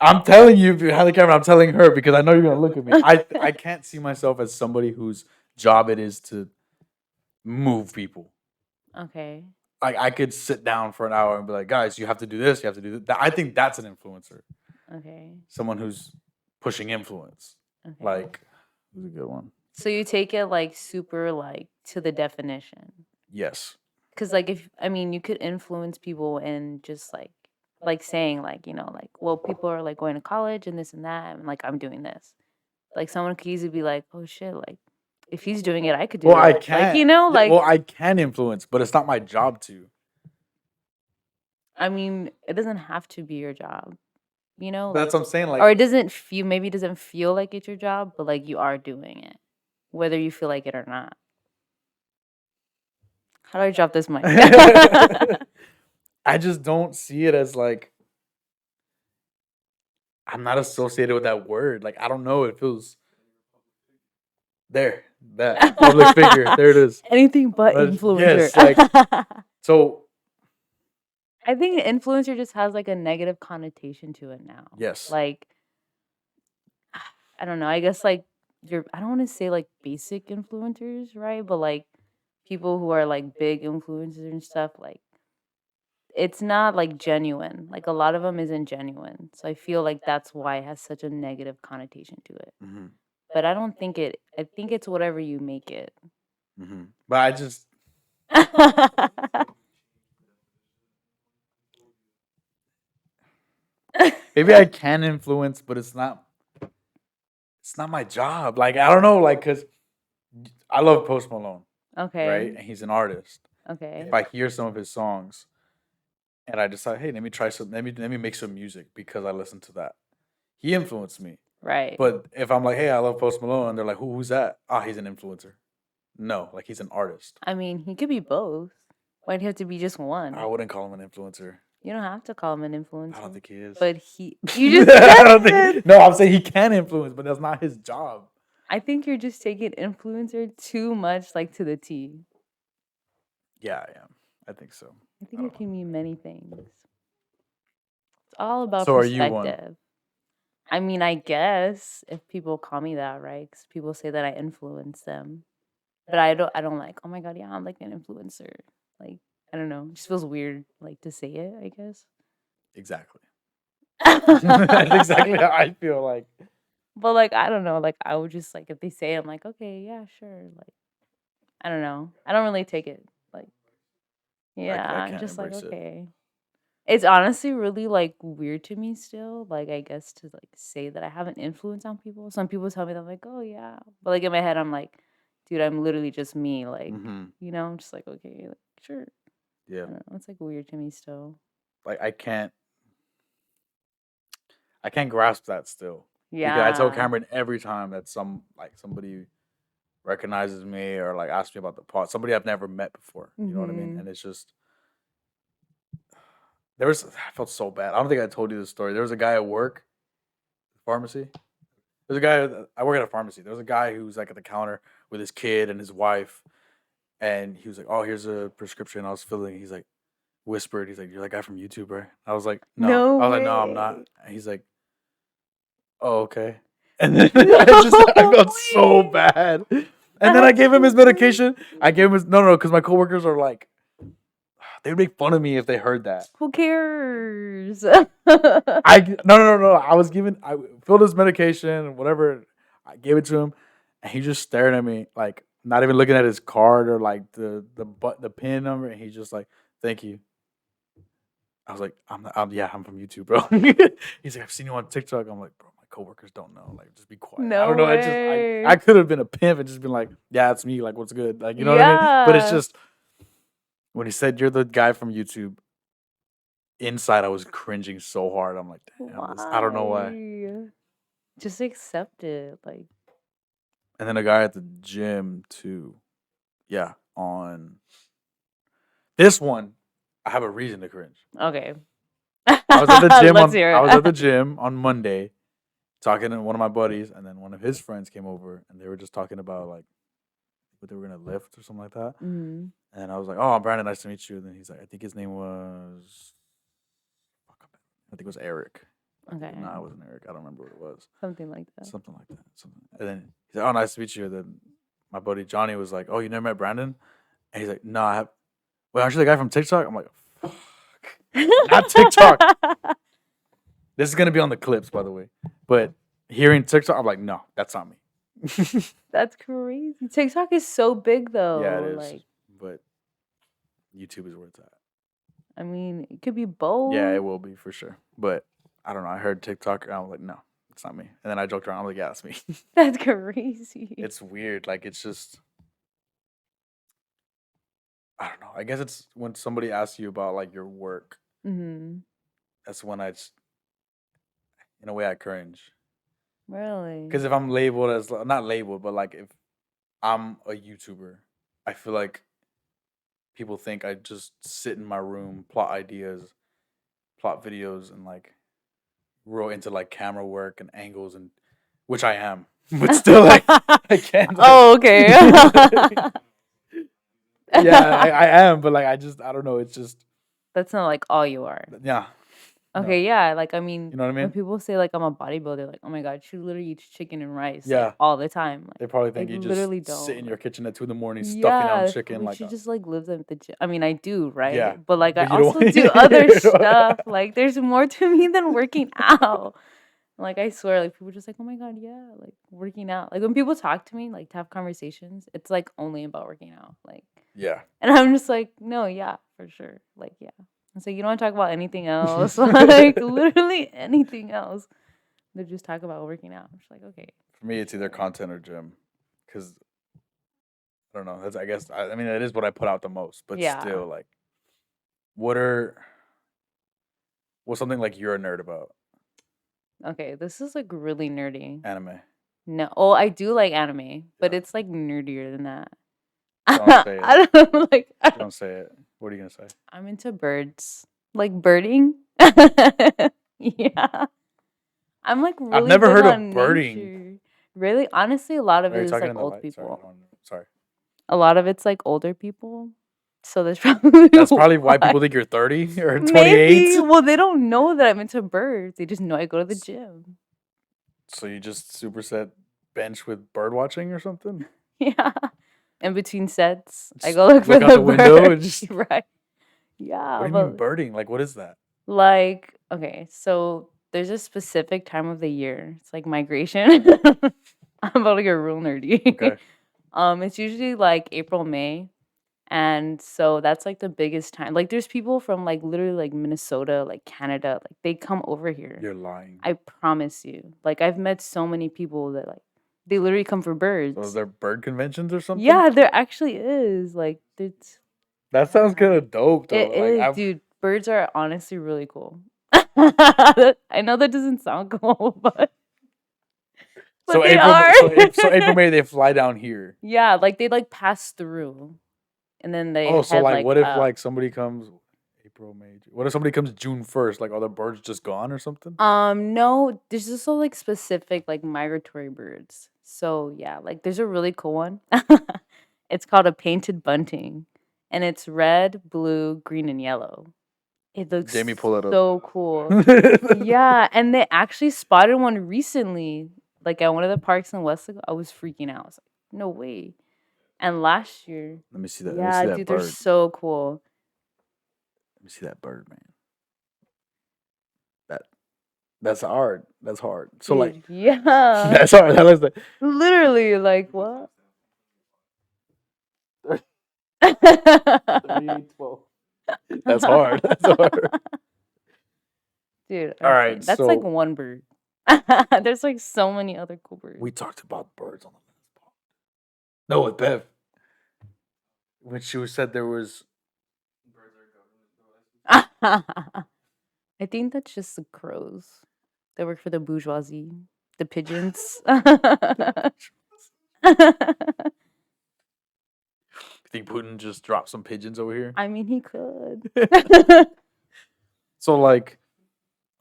I'm telling you behind the camera, I'm telling her because I know you're gonna look at me. I can't see myself as somebody whose job it is to move people. Okay. Like I could sit down for an hour and be like, guys, you have to do this, you have to do that. I think that's an influencer. Okay. Someone who's pushing influence. Okay. Like, who's a good one? So you take it like super like to the definition. Yes. Cause like if I mean you could influence people and just like saying like, you know, like, well, people are like going to college and this and that and like I'm doing this. Like someone could easily be like, oh shit, like if he's doing it, I could do Well, it. I can't. Like, you know, like well, I can influence, but it's not my job to. I mean, it doesn't have to be your job. You know? That's what I'm saying. Like, Or it doesn't feel maybe it doesn't feel like it's your job, but like you are doing it. Whether you feel like it or not. How do I drop this mic? I just don't see it as like I'm not associated with that word. Like I don't know. It feels there. That public figure. There it is. Anything but influencer. Yes. Like so. I think influencer just has like a negative connotation to it now. Yes. Like I don't know. I guess like I don't want to say like basic influencers, right? But like people who are like big influencers and stuff, like it's not like genuine. Like a lot of them isn't genuine. So I feel like that's why it has such a negative connotation to it. Mm-hmm. But I don't think it. I think it's whatever you make it. Mm-hmm. But I just maybe I can influence, but it's not my job. Like I don't know, like because I love Post Malone, right? Okay. And he's an artist. Okay. If I hear some of his songs and I decide, hey, let me try some, let me make some music because I listened to that. He influenced me. Right. But if I'm like, hey, I love Post Malone, and they're like, who's that? Ah, he's an influencer. No, like he's an artist. I mean, he could be both. Why'd he have to be just one? I wouldn't call him an influencer. You don't have to call him an influencer. I don't think he is. But he, you just I don't said think, no, I'm saying he can influence, but that's not his job. I think you're just taking influencer too much, like to the T. Yeah, I am. I think so. I think it can mean many things. It's all about So are you perspective. one? I mean, I guess if people call me that, right? Because people say that I influence them, but I don't. I don't like. Oh my god, yeah, I'm like an influencer. Like I don't know. It just feels weird, like to say it. I guess. Exactly. That's exactly how I feel like. But like I don't know. Like I would just like if they say it, I'm like okay, yeah, sure. Like I don't know. I don't really take it. Like yeah, I I'm can't just like embrace it. okay. It's honestly really like weird to me still. Like I guess to like say that I have an influence on people. Some people tell me that I'm like, oh yeah. But like in my head I'm like, dude, I'm literally just me. Like, Mm-hmm. you know, I'm just like, okay, like, sure. I Yeah. don't know. It's like weird to me still. Like I can't grasp that still. Because I tell Yeah. Cameron every time that somebody recognizes me or like asks me about the pot, somebody I've never met before. You know what I mean? Mhm. And it's just I felt so bad. I don't think I told you this story. There was a guy at work, pharmacy. There's a guy I work at a pharmacy. There was a guy who was like at the counter with his kid and his wife, and he was like, "Oh, here's a prescription." I was filling. He's like, whispered. He's like, "You're that guy from YouTube, right?" I was like, "No." No I was like, "No, I'm not." way. And he's like, "Oh, okay." And then I felt so way. bad. And then I gave him his medication. I gave him his no, because my coworkers are like, they would make fun of me if they heard that. Who cares? No. I filled his medication and whatever. I gave it to him, and he just stared at me like not even looking at his card or like the pin number. And he's just like, "Thank you." I was like, I'm from YouTube, bro. He's like, I've seen you on TikTok. I'm like, bro, my coworkers don't know. Like, just be quiet. I don't No know. I way. could have been a pimp and just been like, yeah, it's me. Like, what's good? Like, you know what I mean? But it's Yeah. just when he said you're the guy from YouTube, inside I was cringing so hard. I'm like, damn, I don't know why. Why? Just accept it. Like, And then a guy at the gym too. Yeah, on this one, I have a reason to cringe. okay. I was at the gym Let's hear it. I was at the gym on Monday talking to one of my buddies, and then one of his friends came over, and they were just talking about like what they were gonna lift or something like that. Mhm. And I was like, "Oh, Brandon, nice to meet you." And then he's like, "I think his name was, I think it was Eric." Okay. No, it wasn't Eric. I don't remember what it was. Something like that. Something like that. Something. And then he's like, "Oh, nice to meet you." And then my buddy Johnny was like, "Oh, you never met Brandon?" And he's like, "No, I have." Wait, aren't you the guy from TikTok? I'm like, "Fuck, not TikTok." This is gonna be on the clips, by the way. But hearing TikTok, I'm like, no, that's not me. That's crazy. TikTok is so big though. Yeah, it is. Like, But YouTube is where it's at. I mean, it could be both. Yeah, it will be for sure. But I don't know. I heard TikTok, and I was like, no, it's not me. And then I joked around. I'm like, yeah, it's me. That's crazy. It's weird. Like, it's just, I don't know. I guess it's when somebody asks you about like your work. Mm-hmm. That's when in a way, I cringe. Really? Because if I'm labeled as not labeled, but like if I'm a YouTuber, I feel like people think I just sit in my room, plot ideas, plot videos, and like grow into like camera work and angles, and which I am, but still like I can't. Like, Oh, okay. yeah, I am, but like I don't know. It's just That's not like all you are. yeah. Okay, yeah. Like, I mean, You know what I when mean? people say like I'm a bodybuilder, like, oh my god, she literally eats chicken and rice like Yeah. all the time. They Like, probably I think you just literally sit in don't. your Like, kitchen at 2 in the morning stuffing out yeah, chicken like like she a just like lives at the gym. I mean, I do, right? yeah, But like I but you don't. also do other stuff. Like, there's more to me than working out. Like, I swear, like people just like, oh my god, yeah, like working out. Like when people talk to me, like to have conversations, it's like only about working out. Like, Yeah. and I'm just like, no, yeah, for sure. Like, yeah. It's like you don't want to talk about anything else. Like literally anything else. They just talk about working out. I'm just like, okay. For me, it's either content or gym, because I don't know. That's I guess I mean that is what I put out the most, but Yeah. still, like, what what's something like you're a nerd about? Okay, this is like really nerdy. Anime. No, oh, I do like anime, but Yeah. it's like nerdier than that. Don't say it. I don't know, like Don't say it. What are you gonna say? I'm into birds, like birding. Yeah, I'm like I've really never big heard of on birding. nature. Really, honestly, a lot of Are it you is talking like in the old light? Sorry, I people. don't know. Sorry. A lot of it's like older people. So that's probably That's probably why why. people think you're 30 or Maybe. 28. Well, they don't know that I'm into birds. They just know I go to the gym. So you just superset bench with bird watching or something? Yeah. In between sets, I Just go look for look out the the window and birds. just. Right. What Yeah, do you mean but birding? Like, what is that? like, okay, so there's a specific time of the year. It's like migration. I'm about to get real nerdy. Okay. It's usually like April, May. And so that's like the biggest time. Like there's people from like literally like Minnesota, like Canada, like they come over here. You're lying. I promise you. Like I've met so many people that like they literally come for So is birds. there bird conventions or something? Yeah, there actually is. Like it's That sounds yeah. kind of dope though. It Like is, I've dude. Birds are honestly really cool. I know that doesn't sound cool, but so they April are. so April May they fly down here. Yeah, like they like pass through and then they Oh, so head like like what if up. like somebody comes April, May? What if somebody comes June 1st? Like are the birds just gone or something? No, there's also like specific like migratory birds. So yeah, like there's a really cool one. It's called a painted bunting, and it's red, blue, green, and yellow. It looks Jamie, pull it up. so cool. Yeah, and they actually spotted one recently, like at one of the parks in Westlake. I was freaking out. I was like, no way. And last year, Let me see that. Let me yeah, see that dude, they're bird. so cool. Let me see that bird, man. That's hard. That's hard. So like Dude, yeah. that's hard. That looks like Literally, like what? 312. That's hard. That's hard. Dude, All right, honestly, that's like so one bird. There's like so many other cool birds. we talked about birds on the last pod. No, with Bev. When she said there was Birds are government devices. I think that's just the crows that work for the bourgeoisie, the pigeons. you think Putin just dropped some pigeons over here? I mean, he could. So like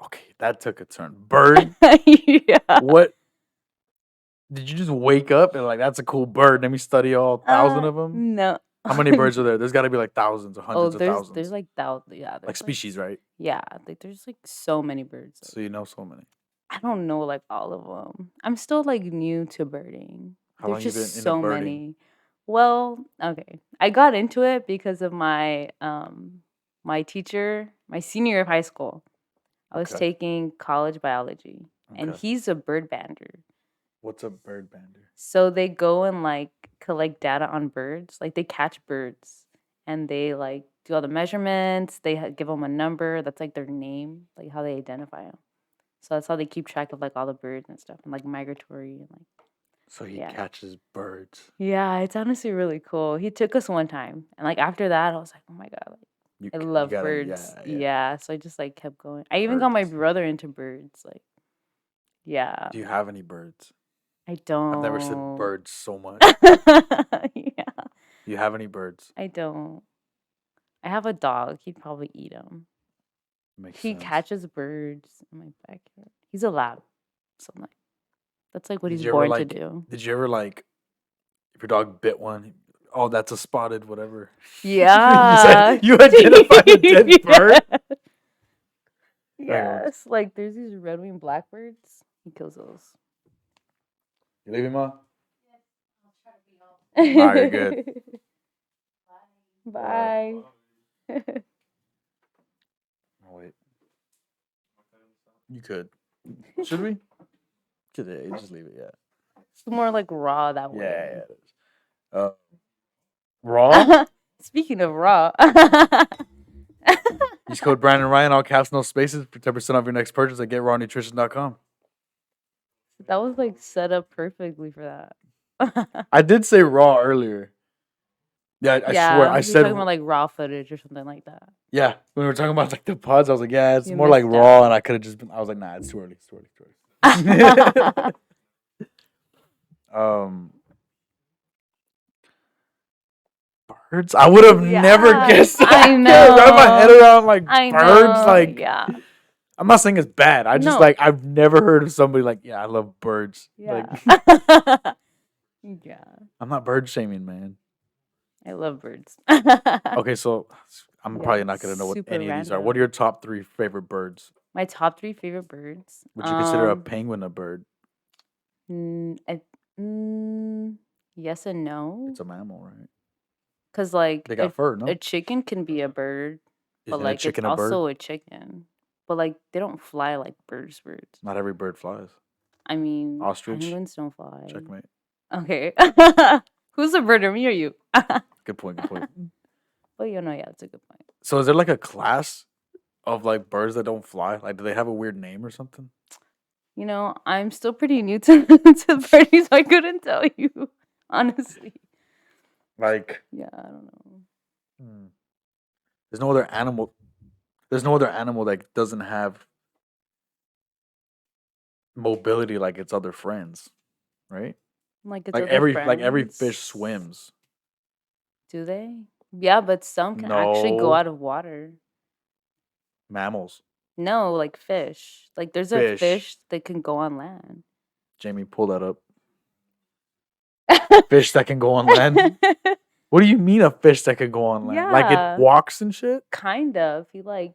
okay, that took a turn. Bird? Yeah. What did you just wake up and like that's a cool bird? Let me study all 1,000 of them. No. How many birds are there? There's got to be like thousands or Oh, hundreds of there's thousands. like thousands. Yeah, Like there's species, right? yeah, like there's like so many birds. So you know so many. I don't know like all of them. I'm still like new to birding. How There's long you just been into so birding? many. Well, okay. I got into it because of my my teacher, my senior year of high school. I was Okay. taking college biology and Okay. he's a bird bander. What's a bird bander? So they go and like collect data on birds. Like they catch birds and they like do all the measurements. They give them a number. That's like their name, like how they identify them. So that's how they keep track of like all the birds and stuff and like migratory and like So he yeah. catches birds. Yeah, it's honestly really cool. He took us one time and like after that I was like, oh my god, like I love birds. Yeah, so I just like kept going. I even got my Birds. brother into birds. Like yeah. Do you have any birds? I don't. I've never said birds so much. Yeah. Do you have any birds? I don't. I have a dog. He'd probably eat them. Makes He sense. catches birds in my backyard. He's a lab. So like, that's like what Did he's you ever, born like- to do. Did you ever like if your dog bit one? Oh, that's a spotted whatever. Yeah. You identified a dead bird? Yes, like there's these red-winged blackbirds. He kills those. You leaving, Ma? Nah, you're good. Bye. Oh, wait. You could. Should we? Could just leave it, yeah. It's more like raw that way. Yeah, it is. Raw? Speaking of raw. Use code Brandon Ryan, all caps, no spaces, for 10% off your next purchase at getrawnutrition.com. That was like set up perfectly for that. I did say raw earlier. Yeah, I swear. I you're said talking about like raw footage or something like that. yeah. When we were talking about like the pods, I was like, yeah, it's You more like missed raw, out. and I could have just been. I was like, nah, it's too early. It's too early. It's too early. Birds. I would have never guessed that. I can't wrap my head know. around like I birds. know, Like, yeah. I'm not saying it's bad. I just No. like I've never heard of somebody like, yeah, I love birds. Yeah. Like, Yeah. I'm not bird shaming, man. I love birds. Okay, so I'm Yeah, probably not gonna know what super any of these are. What are your random. top 3 favorite birds? My top 3 favorite birds. Would you consider a penguin a bird? I, yes and no. It's a mammal, right? Because like They got fur, no? a chicken can be a bird, but Isn't a like chicken it's a bird? also a chicken. But like they don't fly like birds. Not every bird flies. I mean, Ostrich. penguins don't fly. Checkmate. Okay. Who's a birder, me or you? Good point. Good point. Well, you know, yeah, that's a good point. So is there like a class of like birds that don't fly? Like, do they have a weird name or something? You know, I'm still pretty new to to birding, so I couldn't tell you honestly. Like, Yeah, I don't know. there's no other animal. There's no other animal that doesn't have mobility like its other friends, right? Like it's Like other every fish friends. swims. Do they? Yeah, but some can actually go No. out of water. Mammals. No, like fish. Like there's a Fish. fish that can go on land. Jamie, pull that up. Fish that can go on land. What do you mean a fish that can go on land? Like Yeah. it walks and shit? Kind of. He like,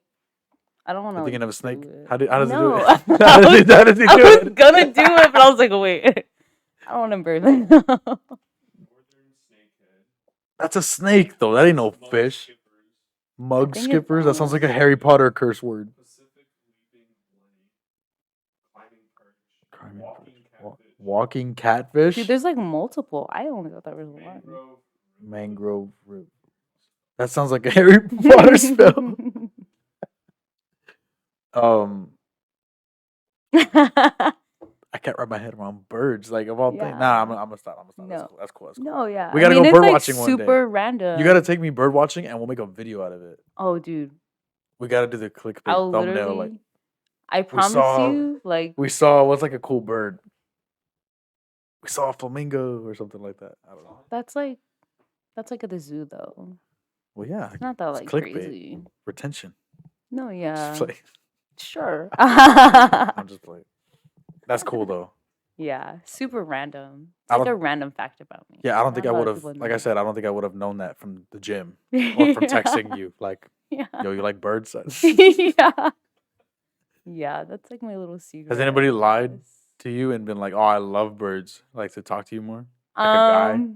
I don't want to. You're thinking of a do snake? it. How does No. it do it? How does it I do was it? gonna do it, but I was like, wait, I don't want to burn them. Northern snakehead. That's a snake though. That ain't no Mud fish. skippers, Mug think it's skippers? That sounds like a Harry Potter curse word. Pacific leaping blade, climbing perch, Climbing walking perch. catfish, Walking catfish? Dude, there's like multiple. I only thought there was one. mangrove, Mangrove root. That sounds like a Harry Potter spell. I can't wrap my head around birds. Like of all things. Nah, Yeah. I'm gonna stop. I'm gonna stop. No. That's cool. That's cool. No, yeah. We gotta I mean, go it's bird like watching one day. super random. You gotta take me bird watching and we'll make a video out of it. Oh, dude. We gotta do the clickbait I'll thumbnail. literally. Like I promise saw- you, like. we saw what's like a cool bird. We saw a flamingo or something like that. I don't know. That's like at the zoo though. Well, yeah. It's not that It's like clickbait. crazy. Retention. No, yeah. Just play. Sure. I'm just playing. That's cool though. Yeah, super random. It's I like a don't- random fact about me. Yeah, I don't think I Not a lot would of have. people Like I know. said, I don't think I would have known that from the gym or from texting you. Like, Yeah. yo, you like birds? Yeah. Yeah, that's like my little secret. anybody I lied guess. to you and been like, "Oh, I love birds." Like to talk to you more. Like a guy?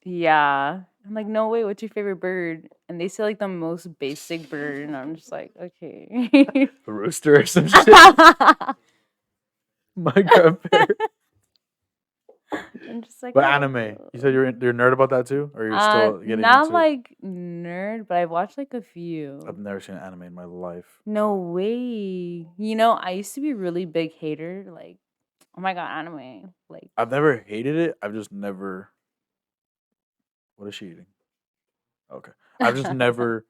Yeah. I'm like, no way, what's your favorite bird? And they say like the most basic bird, and I'm just like, okay. A rooster or some shit. My grandparents. I'm just like, But "Oh." anime. You said you're a nerd about that too, or you're still getting not into it? like nerd, but I've watched like a few. I've never seen an anime in my life. No way. You know, I used to be a really big hater. Like, oh my god, anime. Like, I've never hated it. I've just never. What is she eating? Okay. I've just never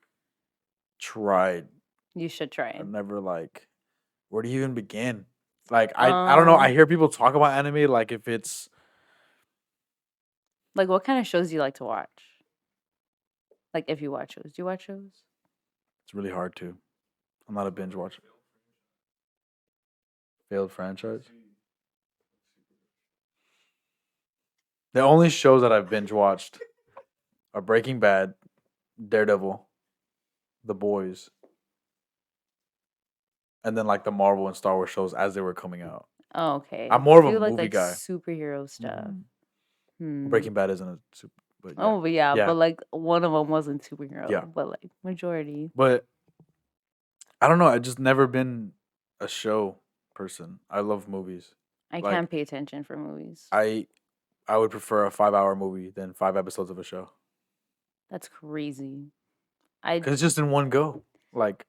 tried. you should try it. I've never like. Where do you even begin? Like I don't know. I hear people talk about anime like if it's Like, what kind of shows do you like to watch? Like, if you watch shows, do you watch shows? it's really hard to. I'm not a binge watcher. Failed franchise. The only shows that I've binge watched are Breaking Bad, Daredevil, The Boys. and then like the Marvel and Star Wars shows as they were coming out. Oh, okay. I'm more of So a you movie guy. superhero stuff. Mhm. Breaking Bad isn't a super, but yeah, Oh, but yeah, yeah, but like one of them wasn't superhero, yeah. but like majority. But I don't know. I just never been a show person. I love movies. I Like can't pay attention for movies. I would prefer a 5 hour movie than 5 episodes of a show That's crazy. because it's just in one go. Like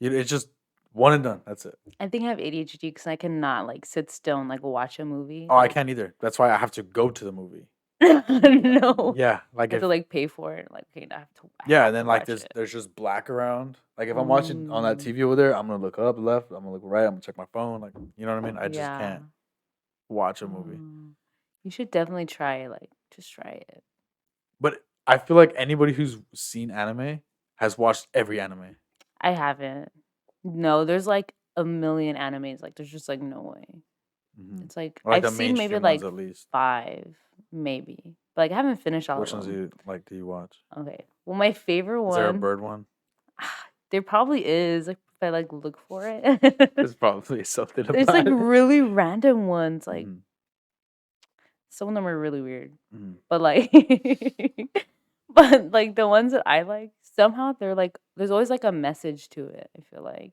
it's just one and done. That's it. I think I have ADHD because I cannot like sit still and like watch a movie. Oh, I Like, can't either. That's why I have to go to the movie. no, Yeah, like I have if to like pay for it. Like, okay, I have to. I yeah, have and to then like watch it. there's just black around. Like if I'm watching on that Mm, TV over there, I'm gonna look up, left. I'm gonna look right. I'm gonna check my phone. Like you know what I mean? I just yeah. can't watch a movie. You should definitely try it. Like, just try it. But I feel like anybody who's seen anime has watched every anime. I haven't. No, there's like a million animes. Like, there's just like no way. It's like Or like the I've seen maybe mainstream like ones at least. 5, maybe. But like I haven't finished all Which of ones them. do you watch? Okay. Well, my favorite Is there a one, bird one? there probably is. Like if I like look for it, There's probably something there's about like it. really random ones. Like Mhm, some of them are really weird, mhm. but like, but like the ones that I like, somehow they're like there's always like a message to it. I feel like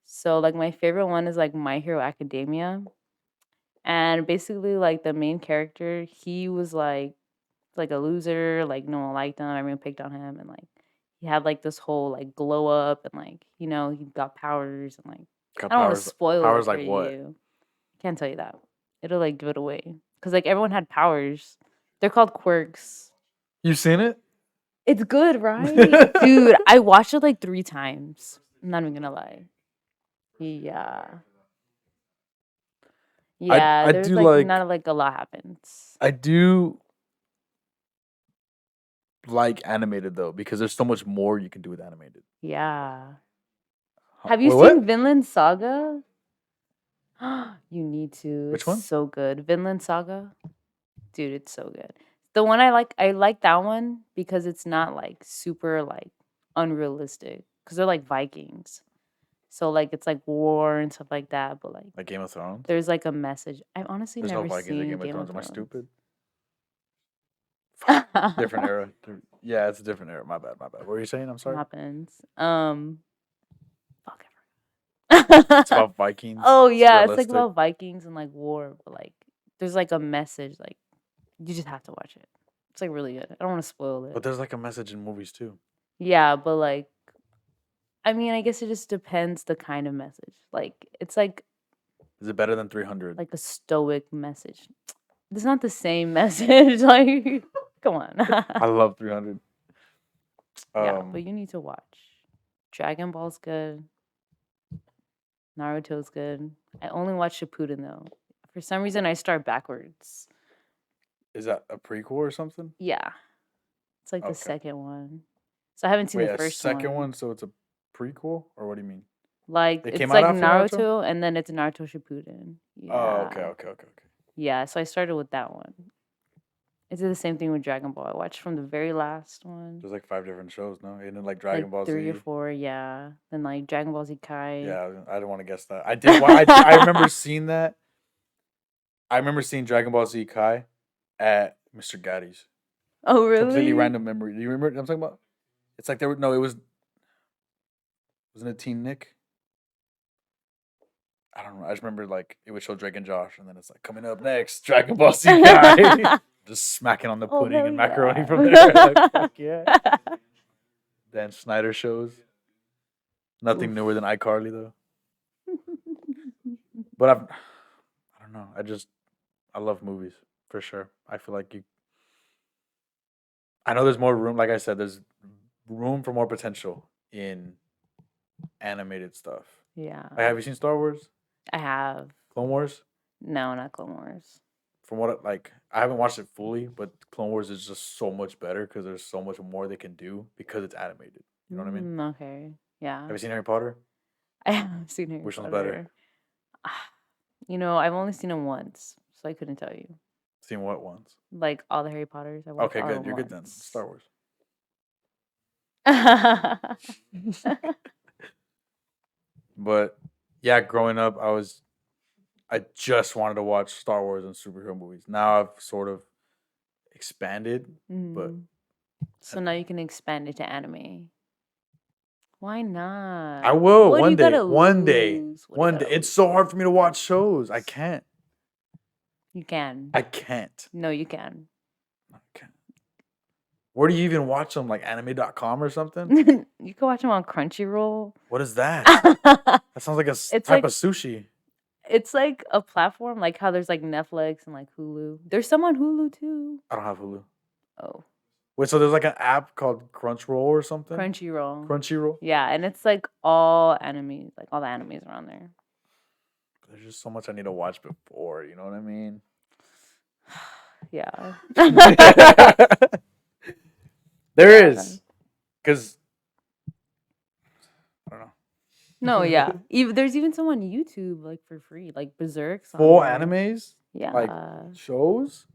so like my favorite one is like My Hero Academia. And basically, like the main character, he was like a loser, like no one liked him, everyone picked on him, and like he had like this whole like glow up, and like he got powers, and like Got I don't want to powers. spoil it Powers for like what? you. Can't tell you that. It'll like give it away because like everyone had powers. They're called quirks. You seen it? It's good, right, dude? I watched it like 3 times. I'm not even gonna lie. Yeah, yeah. I There's do like like not like a lot happens. I do like animated though because there's so much more you can do with animated. Yeah. Huh, Have you wait, seen what? Vinland Saga? You need to. Which It's one? so good. Vinland Saga? Dude, it's so good. The one I like that one because it's not like super like unrealistic because they're like Vikings. So like it's like war and stuff like that, but like Like Game of Thrones? there's like a message. I've honestly There's no never Vikings in seen Game of Game of Thrones. Am I Thrones. stupid? Different era. Yeah, it's a different era. My bad. What were you saying? I'm sorry. Happens. Fuck. It's about Vikings. Oh It's yeah, it's like realistic. about Vikings and like war, but like there's like a message. Like you just have to watch it. It's like really good. I don't want to spoil But it. there's like a message in movies too. Yeah, but like I mean, I guess it just depends the kind of message. Like it's Is it better than 300? like a stoic message. It's not the same message. Like come on. I love 300. Yeah, but you need to watch. Dragon Ball's good. Naruto's good. I only watch Shippuden though. For some reason, I start backwards. Is that a prequel or something? Yeah, it's like the Okay. second one. So I haven't seen Wait, the a first second one. one, so it's a prequel, or what do you mean? Like It it's came out like after Naruto? and then it's Naruto Shippuden. Oh, Yeah, okay. yeah. So I started with that one. I did the same thing with Dragon Ball. I watched from the very last one, There's like 5 different shows, no? Isn't it like like Dragon Ball 3 or Z? 4. Yeah, then like Dragon Ball Z Kai. Yeah, I don't want to guess that. I did. I remember seeing that. I remember seeing Dragon Ball Z Kai at Mr. Gaddy's. Oh Completely really? random memory. Do you remember what I'm talking about? It's like there were no. It wasn't it Teen Nick? I don't know. I just remember like it would show Drake and Josh, and then it's like coming up next, Dragon Ball Z Kai. Just smacking on the Oh pudding hell and macaroni yeah! from there. Like fuck yeah. Dan Snyder shows. Nothing Oof. newer than iCarly though. But I don't know. I love movies for sure. I feel like I know there's more room. Like I said, there's room for more potential in animated stuff. Yeah, Like, have you seen Star Wars? I have. Clone Wars? No, not Clone Wars. From I haven't watched it fully, but Clone Wars is just so much better because there's so much more they can do because it's animated. You know what I mean? Okay. Yeah. Have you seen Harry Potter? I have seen Harry Which one's Potter. better? I've only seen him once, so I couldn't tell you. Seen what once? Like all the Harry Potters, I watched Okay, all good. of You're them good then. once. Star Wars. But yeah, growing up, I just wanted to watch Star Wars and superhero movies. Now I've sort of expanded, but So now you can expand it to anime. Why I not? will What do one you day. gotta One day. lose? What do you One day. gotta It's so hard for me to watch lose? shows. I can't. You can. I can't. No, you can. I can't. Where do you even watch them? Like anime.com or something? You can watch them on Crunchyroll. What is that? That sounds like a It's type like of sushi. it's like a platform, like how there's like Netflix and like Hulu. There's some on Hulu too. I don't have Hulu. Oh, Wait, so there's like an app called Crunchyroll or something? Crunchyroll. Crunchyroll? Yeah, and it's like all animes, like all the animes are on there. There's just so much I need to watch before, you know what I mean? Yeah. There Yeah. is. Because, I don't know. No, yeah. There's even some on YouTube like for free, like Berserk's on Full there. animes? Yeah. Like shows?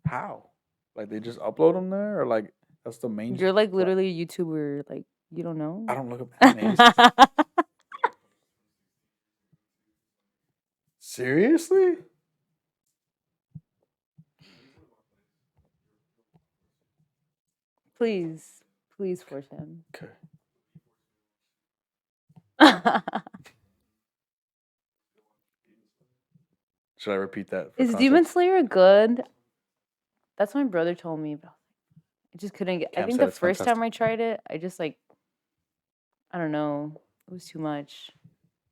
How? Like they just upload them there? Or like that's the main. You're like literally a YouTuber, like you don't know? I don't look up animes. Seriously? Please force him. Okay. Should I repeat that? For Is context? Demon Slayer good? That's what my brother told me, but I just couldn't get. I Cam think said the it's first time I fantastic. tried it, I just like, I don't know, it was too much.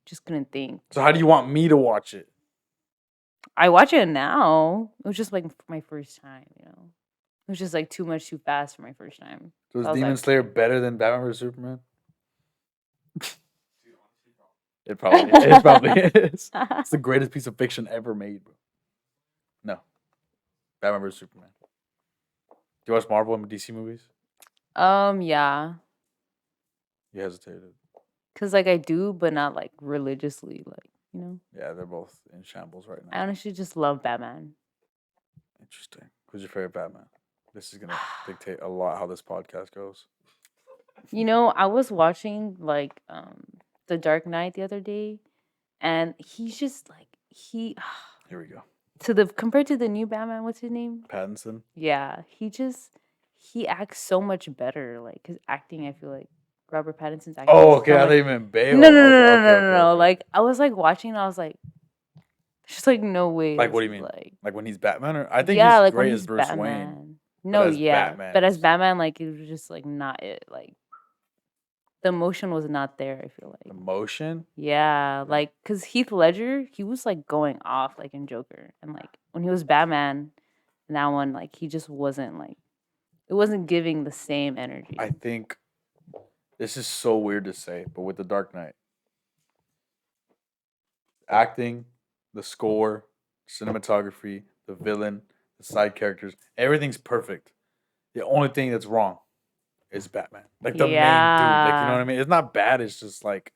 Just couldn't think. So how do you want me to watch it? I watch it now. It was just like my first time, you know. It was just like too much, too fast for my first time. So is I was Demon like- Slayer better than Batman vs Superman? It probably is. It's the greatest piece of fiction ever made, bro. No. Batman vs Superman. Do you watch Marvel and DC movies? Yeah, You hesitated. cause like I do, but not like religiously, like you know. Yeah, they're both in shambles right I now. honestly just love Batman. Interesting. Who's your favorite Batman? This is gonna dictate a lot how this podcast goes. You know, I was watching like The Dark Knight the other day, and he's just like he Here we go. compared to the new Batman, what's his name? Pattinson. Yeah, he acts so much better. Like his acting, I feel like Robert Pattinson's acting. Oh, is okay. so I much- thought you meant Bale. No, I was like, no. okay. Like I was like watching, and I was like, there's just like no way. Like, what this do you is, mean? Like, Like when he's Batman, or I think yeah, he's like great when as he's Bruce Batman. Wayne. No, as yeah, Batman, but as it's- Batman, like it was just like not it. Like the emotion was not there. I feel like. Emotion. Yeah, like cause Heath Ledger, he was like going off like in Joker, and like when he was Batman, in that one like he just wasn't like, it wasn't giving the same energy. I think this is so weird to say, but with the Dark Knight, acting, the score, cinematography, the villain, the side characters, everything's perfect. The only thing that's wrong is Batman. Like the main dude. Like you know what I mean? It's not bad. It's just like,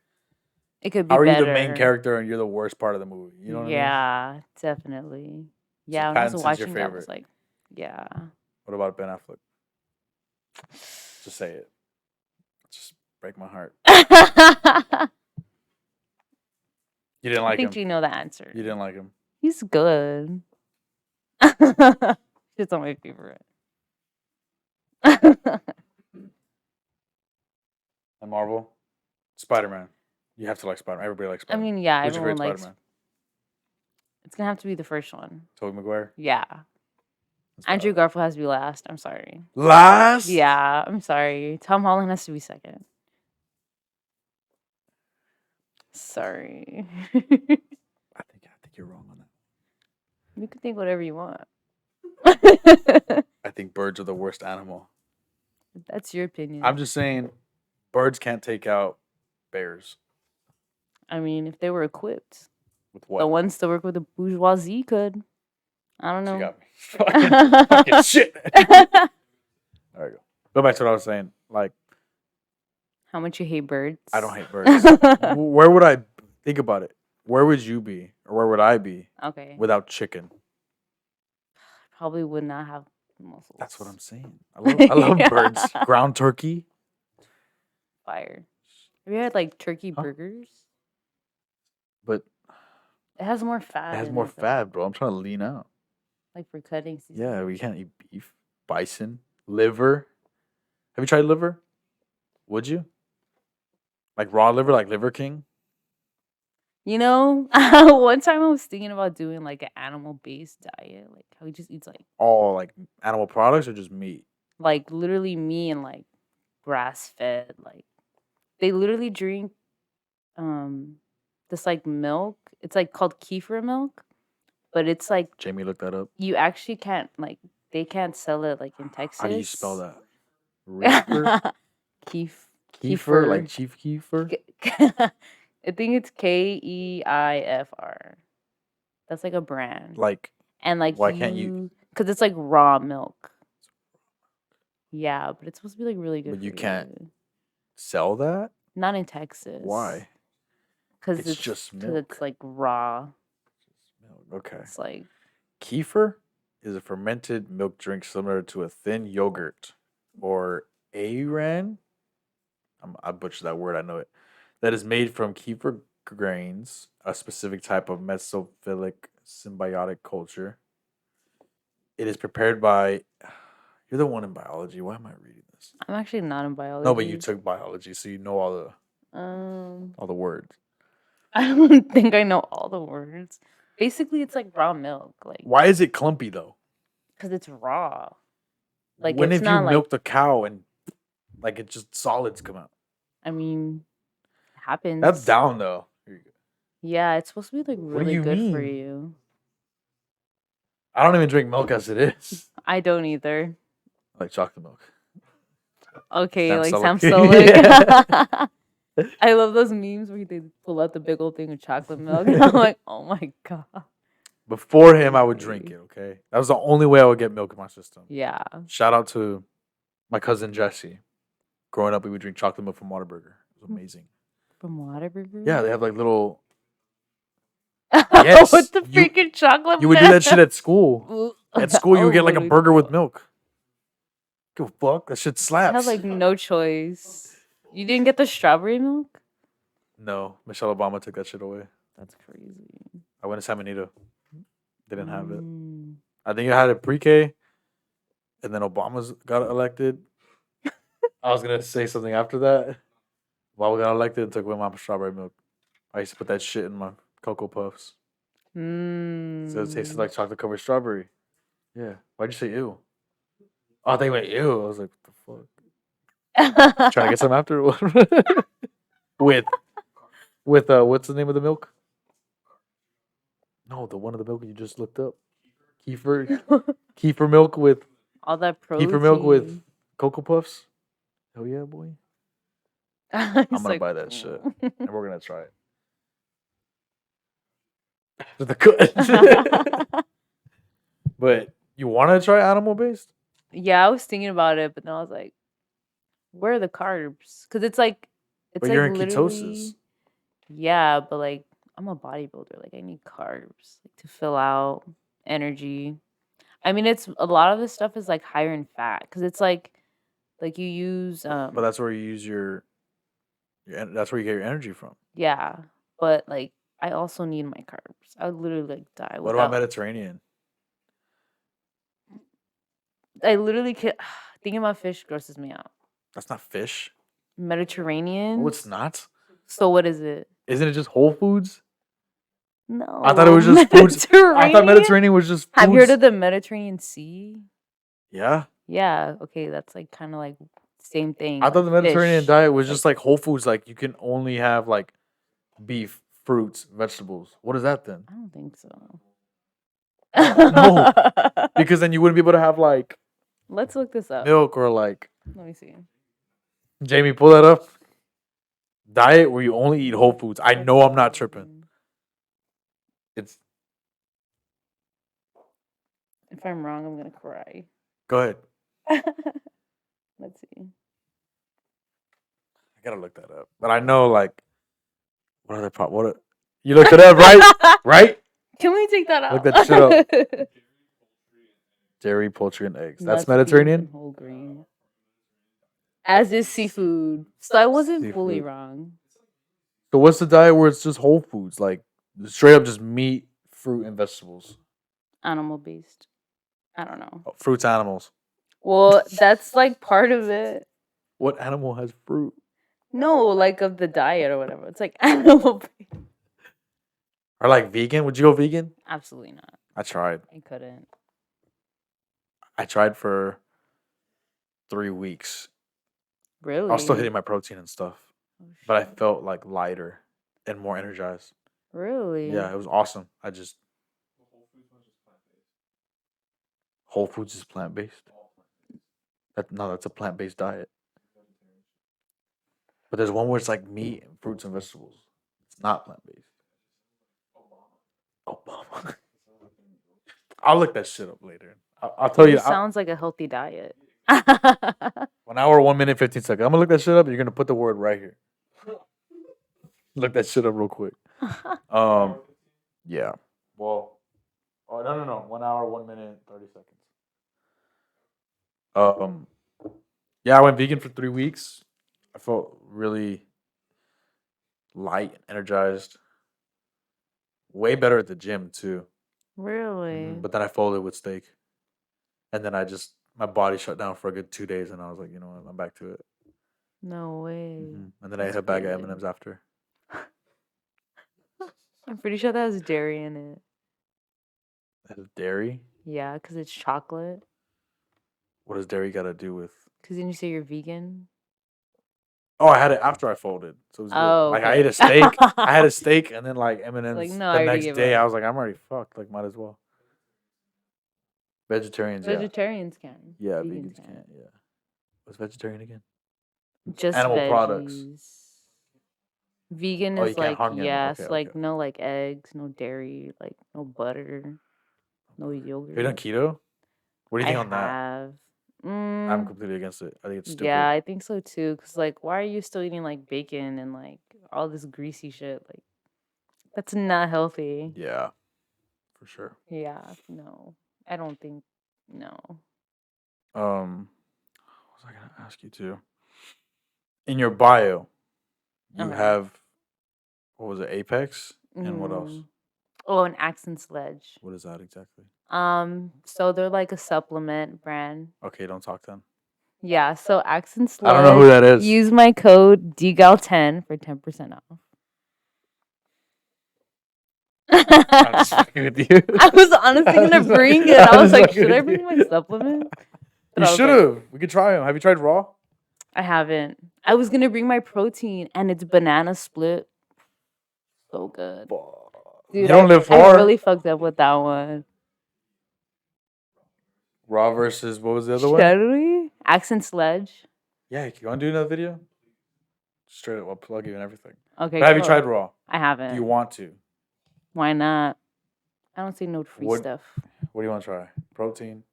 It could be how are better. you the main character and you're the worst part of the movie? You know what I mean? Yeah, definitely. Yeah, when I was Pattinson's watching your it, I was favorite. like, yeah. What about Ben Affleck? Just say it. Just break my heart. I You didn't like think him. you know the answer. You didn't like him. He's good. He's not my favorite. And Marvel, Spider-Man. You have to like Spider-Man. Everybody likes I Spider-Man. mean, yeah, Who's your everyone favorite likes. Spider-Man? It's gonna have to be the first one. Tobey Maguire. Yeah, That's Andrew valid. Garfield has to be last. I'm sorry. Last. Yeah, I'm sorry. Tom Holland has to be second. Sorry. I think you're wrong on that. You can think whatever you want. I think birds are the worst animal. That's your opinion. I'm just saying, birds can't take out bears. I mean, if they were equipped, With the what? ones that work with the bourgeoisie could. I don't She know. got me. Fucking shit. There we go. Go back to what I was saying. Like, How much you hate birds? I don't hate birds. Where would I think about it? Where would you be, or where would I be Okay. without chicken? Probably would not have muscles. That's what I'm saying. I love birds. Ground turkey. Fire. Have you had like turkey Huh? burgers? But It has more it fat has in more it, though. fat, bro. I'm trying to lean out. Like for cutting Yeah, season. we can't eat beef, bison, liver. Have you tried liver? Would you like raw liver, like Liver King? You know, one time I was thinking about doing like an animal based diet, like how he just eats All like animal products or just meat? like literally me and like grass fed, like they literally drink um this like milk. It's like called kefir milk, but it's like Jamie, look that up. you actually can't like they can't sell it like in Texas. How do you spell that? Reefer, Keef kefir, like kefir. Chief Kefir. I think it's Keifr. That's like a brand. Like, And like why can't you? because it's like raw milk. Yeah, but it's supposed to be like really good But for you can't you. sell that. Not in Texas. Why? Because It's just because milk. it's like raw. Okay. It's like Kefir is a fermented milk drink similar to a thin yogurt or ayran. I butchered that word. I know it. That is made from kefir grains, a specific type of mesophilic symbiotic culture. It is prepared by. You're the one in biology. Why am I reading this? I'm actually not in biology. No, but you took biology, so you know all the words. I don't think I know all the words. Basically, it's like raw milk, like Why is it clumpy though? because it's raw. Like When it's if you not like milked a cow and like it just solids come out? I mean, it happens. That's down though. Here you go. Yeah, it's supposed to be like What do really you good for mean? you. I don't even drink milk as it is. I don't either. I like chocolate milk. Okay, Sam like Sulek. Sam Sulek. I love those memes where they pull out the big old thing of chocolate milk. And I'm like, oh my god. Before him, I would drink Crazy. it. Okay, that was the only way I would get milk in my system. Yeah. Shout out to my cousin Jesse. Growing up, we would drink chocolate milk from Whataburger. It was amazing. From Whataburger? Yeah, they have like little. Yes, With the freaking chocolate You would do that shit at school. milk. At school, you would get like a literally burger with throw up. milk. Give a fuck. That shit I slaps. had like no choice. You didn't get the strawberry milk? No, Michelle Obama took that shit away. That's crazy. I went to San Benito. They didn't have it. Mm. I think it had it pre-K, and then Obama's got elected. I was gonna say something after that. Obama got elected and took away my strawberry milk. I used to put that shit in my Cocoa Puffs. So it tasted like chocolate covered strawberry. Yeah. Why'd you say ew? Oh, they went ew. I was like, what the fuck? Trying to get some after? with what's the name of the milk? No, the one of the milk you just looked up. Kefir milk with all that protein. kefir milk with Cocoa Puffs. Hell yeah, boy. I'm He's gonna like, buy that shit. And we're gonna try it. After the cut. But you wanna try animal based? Yeah, I was thinking about it, but then I was like, where are the carbs? Because it's like But like you're in literally ketosis. Yeah, but like I'm a bodybuilder. Like I need carbs like, to fill out energy. I mean, it's a lot of this stuff is like higher in fat because it's like you use But that's where you use that's where you get your energy from. yeah, but like I also need my carbs. I would literally like die What about without. Mediterranean? I literally can't. Thinking about fish grosses me out. That's not fish. Mediterranean. Oh, it's not. So what is it? Isn't it just Whole Foods? No, I thought it was just foods. I thought Mediterranean was just foods. Have you heard of the Mediterranean Sea? Yeah. Yeah. Okay, that's like kind of like same thing. I thought the like Mediterranean fish. diet was just like Whole Foods. Like you can only have like beef, fruits, vegetables. What is that then? I don't think so. No, because then you wouldn't be able to have like Let's look this up. milk or like. Let me see. Jamie, pull that up. Diet where you only eat Whole Foods. I know I'm not tripping. It's. If I'm wrong, I'm gonna cry. Go ahead. Let's see. I gotta look that up, but I know like. What other what? You looked it up, right? Right? Can we take that out? Look that shit up. Dairy, poultry, and eggs. That's Nuts, beans, Mediterranean? and whole grain. As is seafood. So I wasn't fully Seafood. wrong. So what's the diet where it's just whole foods, like straight up just meat, fruit, and vegetables? Animal based. I don't know. Oh, fruits, animals. Well, that's like part of it. What animal has fruit? No, like of the diet or whatever. It's like animal based. Or like vegan? Would you go vegan? Absolutely not. I tried. I couldn't. I tried for 3 weeks. I was still Really? hitting my protein and stuff, Oh, but I shit. felt like lighter and more energized. Really? Yeah, it was awesome. The Whole Foods one is just plant-based. Whole Foods is plant based. All plant-based. That's a plant based diet. Vegetarian. But there's one where it's like meat and fruits and vegetables. It's not plant based. Obama. Obama. It sounds like an I'll look that shit up later. I'll tell It you. sounds like a healthy diet. 1 hour, 1 minute, 15 seconds. I'm gonna look that shit up. You're gonna put the word right here. Look that shit up real quick. Yeah. Well, oh no. 1 hour, 1 minute, 30 seconds. Yeah, I went vegan for 3 weeks. I felt really light, energized. Way better at the gym too. Really? But then I folded with steak, and then my body shut down for a good 2 days, and I was like, you know what, I'm back to it. No way. And then I ate That's a bag of crazy. M&Ms after. I'm pretty sure that has dairy in it. That is dairy. Yeah, because it's chocolate. What does dairy got to do with? Because then you say you're vegan. Oh, I had it after I folded, so it was good. Oh, Like I okay. ate a steak. I had a steak, and then like M&Ms. Like, no, the I already next gave day, up. I was like, I'm already fucked. Like, might as well. Vegetarians, yeah. Vegetarians can. Yeah, Vegans vegans can't. Yeah. What's vegetarian again? Just Animal veggies. products. Vegan Oh, you is can't like, harm the animal. yes, Okay, like okay. no like eggs, no dairy, like no butter, no Have you done yogurt. keto? What do you I think on that? have. I'm completely against it. I think it's stupid. Yeah, I think so too. Cause like, why are you still eating like bacon and like all this greasy shit? Like, that's not healthy. Yeah, for sure. Yeah, no, I don't think. No. What was I gonna ask you too? In your bio, you Okay. have what was it? Apex and what else? Oh, an accent sledge. What is that exactly? So they're like a supplement brand. Okay, don't talk then. Yeah, so accent I don't know who sledge. that is. Use my code DGAL10 for 10% off. I'm just fucking with you. I was honestly gonna bring it. I was like, should I bring my supplement? But You I was should like, have. We could try them. Have you tried raw? I haven't. I was gonna bring my protein, and it's banana split. So good, You dude. don't live I far. really fucked up with that one. Raw versus what was the other one? Should we? Accent sledge. Yeah, you want to do another video? Straight up, I'll plug you and everything. Okay. But have you cool. tried raw? I haven't. Do you want to? Why not? I don't see no free What- stuff. What do you want to try? Protein.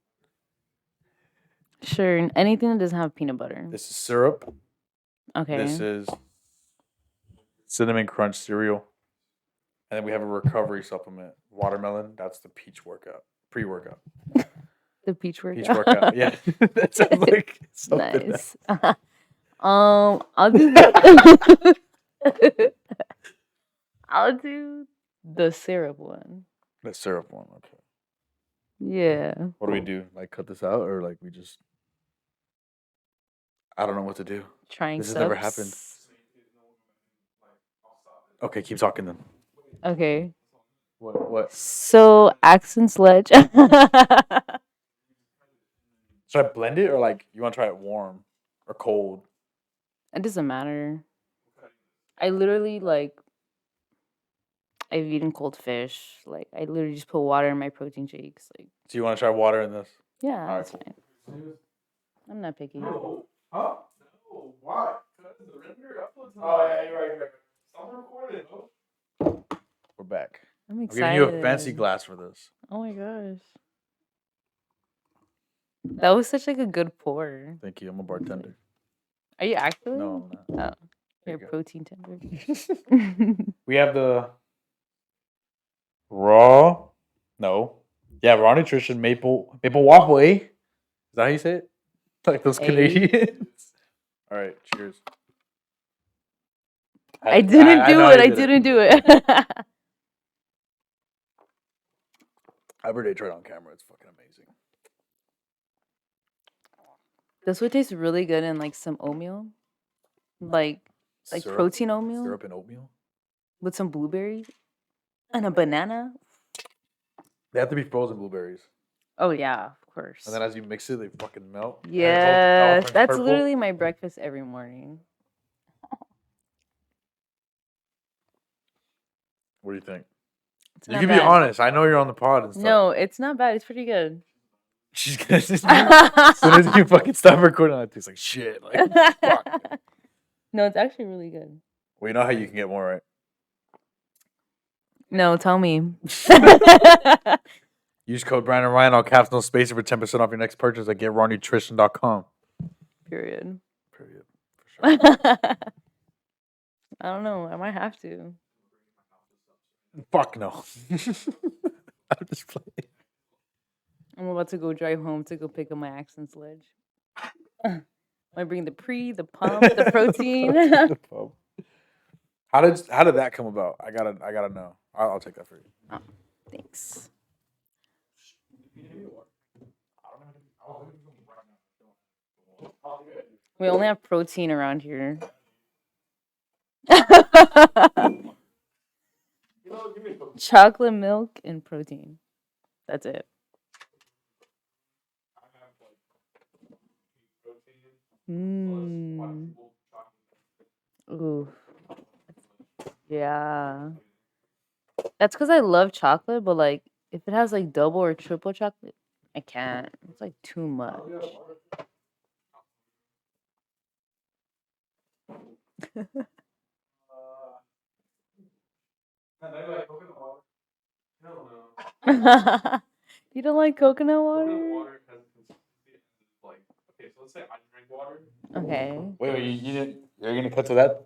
Sure, anything that doesn't have peanut butter. This is syrup. Okay. This is cinnamon crunch cereal. And then we have a recovery supplement. Watermelon. That's the peach workout. Pre-workout. The peach workout. Peach workout. Yeah. That sounds like something. Nice. I'll do the I'll do the syrup one. The syrup one. Okay. Yeah. What do we do? Like cut this out or like we just I don't know what to do. Trying This has never happened. Okay, keep talking then. Okay. What? So accent sledge. Should I blend it or like you want to try it warm or cold? It doesn't matter. I literally like I've eaten cold fish. Like I literally just put water in my protein shakes. Like So you want to try water in this? yeah, All right, that's cool. fine. I'm not picky. No. Huh? No. Why? Because the render upload time. Oh yeah, you're right. Stop recording, bro. We're back. I'm I'm excited. giving you a fancy glass for this. Oh my gosh. That was such like a good pour. Thank you. I'm a bartender. Are you actually? No, I'm not. Oh, There you're you go. protein tender. We have the raw. No. Yeah, raw nutrition maple waffle, eh? Is that how you say it? Like those Eh. Canadians. All right, cheers. I didn't do know it. you I didn't. didn't do it. I every day try it on camera. It's fucking amazing. This would taste really good in like some oatmeal, like Syrup, protein oatmeal syrup and oatmeal. with some blueberries and a banana. They have to be frozen blueberries, Oh yeah, of course. and then as you mix it, they fucking melt. and it all Yes, turns that's purple. literally my breakfast every morning. What do you think? It's You not can be bad. honest. I know you're on the pod and stuff. No, it's not bad. It's pretty good. She's gonna as soon as you fucking stop recording, it tastes like shit. Like fuck. No, it's actually really good. Well, you know how you can get more, right? No, tell me. Use code Brandon Ryan, all caps, no space, for 10% off your next purchase at getrawnutrition.com. Period. Period. For sure. I don't know. I might have to. Fuck no. I'm just playing. I'm about to go drive home to go pick up my accent sledge. I bring the pump, the protein. The pump. How did that come about? I gotta know. I'll take that for you. Oh, thanks. We only have protein around here. Chocolate milk and protein. That's it. Mmm. Ooh. Yeah. That's because I love chocolate, but like if it has like double or triple chocolate, I can't. It's like too much. You don't like coconut water? Coconut water has consistency like, okay, so let's say I drink water. Okay. Wait, you didn't? You're gonna cut to that?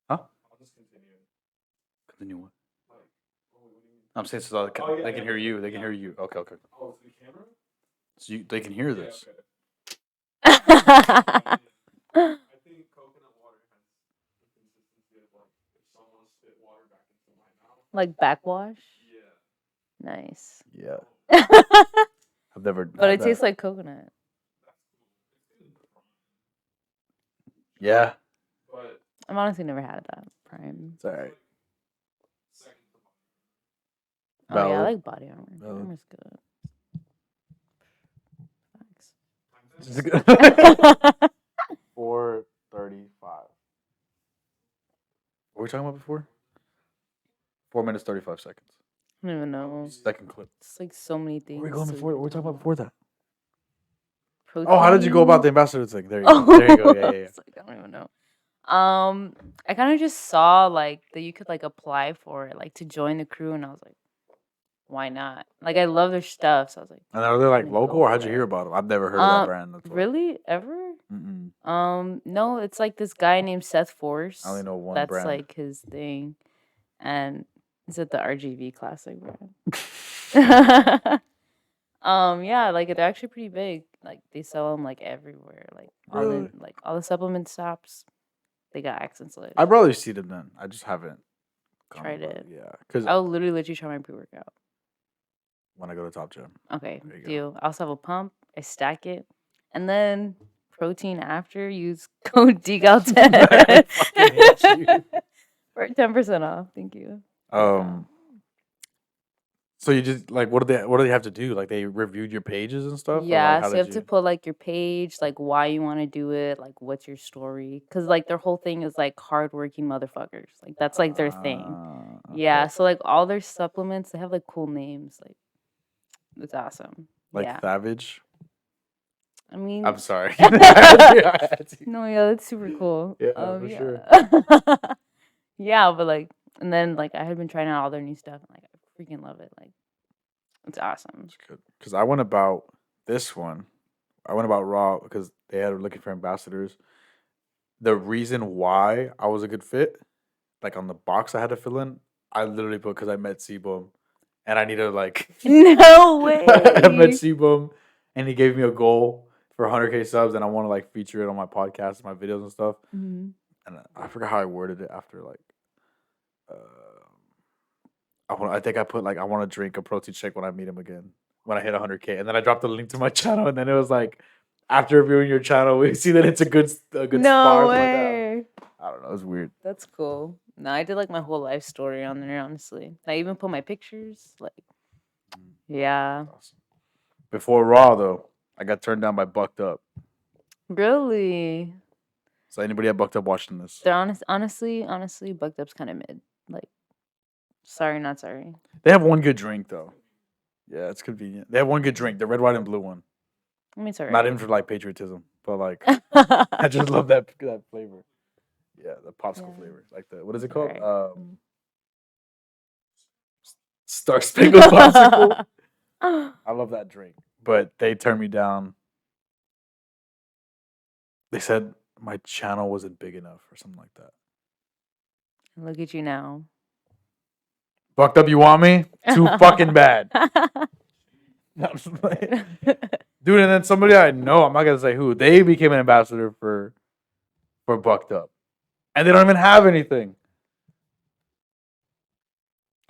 Huh? I'll just continue. Continue what? Like, what do you mean? I'm saying so yeah, they can hear you. They can hear you. Okay. Oh, it's the camera? So they can hear Yeah, this. okay. I think coconut water has the consistency of like if someone spit water back into my mouth. Like backwash? Yeah. Nice. Yeah. I've never. But had it that. tastes like coconut. Yeah. But I've honestly never had that prime. It's alright. second to Oh yeah, I Valid. like body armor. Body Valid. armor's good. This is good. Facts. 4:35. What were we talking about before? 4 minutes 35 seconds. I don't even know. Second clip. It's like so many things. Where were we going to before? What were we talking about before that? protein. Oh, how did you go about the ambassador thing? There you go. Oh, There you go. Yeah. it's like, I don't even know. I kind of just saw like that you could like apply for it, like to join the crew, and I was like, why not? Like I love their stuff, so I was like, And are they like gonna go local or how'd for you it. hear about them? I've never heard of that brand. That's why. Really? Ever? Mm-mm. No, it's like this guy named Seth Force. I only know one That's brand. like his thing, and is it the RGV Classic brand? Yeah, like they're actually pretty big. Like they sell them like everywhere. Like Really? all the supplement shops, they got accent sledge. I'd rather see them then. I just haven't Tried it. Yeah, because I'll literally let you try my pre-workout. when I go to Top Gym. Okay, There you go. deal. I also have a pump. I stack it, and then protein after. Use code DGAL10 I fucking hate you. for 10% off. Thank you. So you just like what do they have to do? Like they reviewed your pages and stuff? Or, Yeah, like, how so you did have to put like your page, like why you want to do it, like what's your story, because like their whole thing is like hardworking motherfuckers. Like that's like their thing. Yeah, so like all their supplements, they have like cool names. Like it's awesome. Like yeah, Savage. I mean, I'm sorry. no, yeah, that's super cool. Yeah, for sure. Yeah, but like, and then like I had been trying out all their new stuff, and like I freaking love it. Like it's awesome. Because I went about this one. I went about Raw because they had looking for ambassadors. The reason why I was a good fit, like on the box I had to fill in, I literally put because I met Seaboom, and I needed like No way. I met Seaboom, and he gave me a goal for 100K subs, and I want to like feature it on my podcast, my videos and stuff. Mm-hmm. and I forgot how I worded it after like. Uh, I think I put like I want to drink a protein shake when I meet him again when I hit 100K, and then I dropped the link to my channel, and then it was like after reviewing your channel, we see that it's a good spot. No or something like that. way. I don't know. It was weird. That's cool. No, I did like my whole life story on there, honestly. I even put my pictures. Like, yeah. Awesome. Before Raw though, I got turned down by Bucked Up. Really? So anybody at Bucked Up watching this? They're honestly, Bucked Up's kind of mid. Like, sorry, not sorry. They have one good drink though. Yeah, it's convenient. They have one good drink, the red, white, and blue one. I mean, sorry. Not even for like patriotism, but like I just love that flavor. Yeah, the popsicle flavor, like the what is it called? Right. Star Spangled Popsicle. I love that drink, but they turned me down. They said my channel wasn't big enough or something like that. Look at you now. Bucked Up, you want me? Too fucking bad. Dude, and then somebody I know, I'm not gonna say who, they became an ambassador for Bucked Up. And they don't even have anything.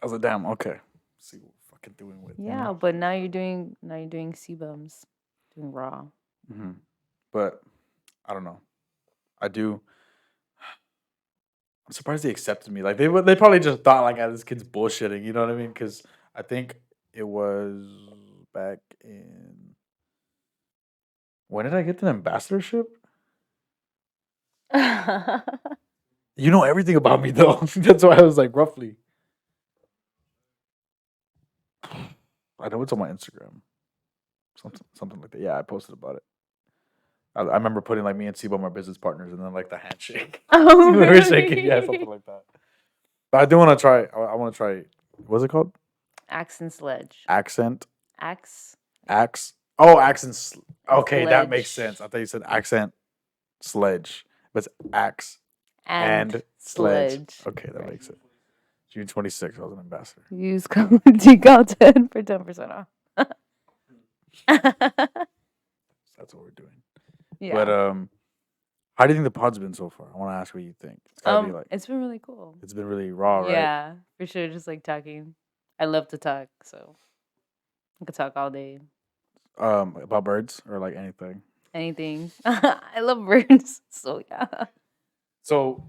I was like, damn, okay. See what we're fucking doing with Yeah, but now you're doing C-bums. Doing raw. Mm-hmm. But I don't know. I'm surprised they accepted me. Like they probably just thought like, this kid's bullshitting. You know what I mean? Because I think it was back in. When did I get the ambassadorship? You know everything about me though. That's why I was like roughly. I know it's on my Instagram. Something like that. Yeah, I posted about it. I remember putting like me and Sibo, my business partners, and then like the handshake. Oh, We were shaking, yeah, something like that. But I do want to try. I want to try. What's it called? Accent sledge. Accent. Axe. Oh, accent. Okay, that makes Sledge. sense. I thought you said accent sledge, but it's axe And sledge. sledge. Okay, that Right. makes it. June 26th, I was an ambassador. Use code DCAL10 for 10% off. That's what we're doing. Yeah. But how do you think the pod's been so far? I want to ask what you think. It's gotta be like. It's been really cool. It's been really raw, right? Yeah, for sure. Just like talking. I love to talk, so I could talk all day. About birds or like anything. Anything. I love birds, so yeah. So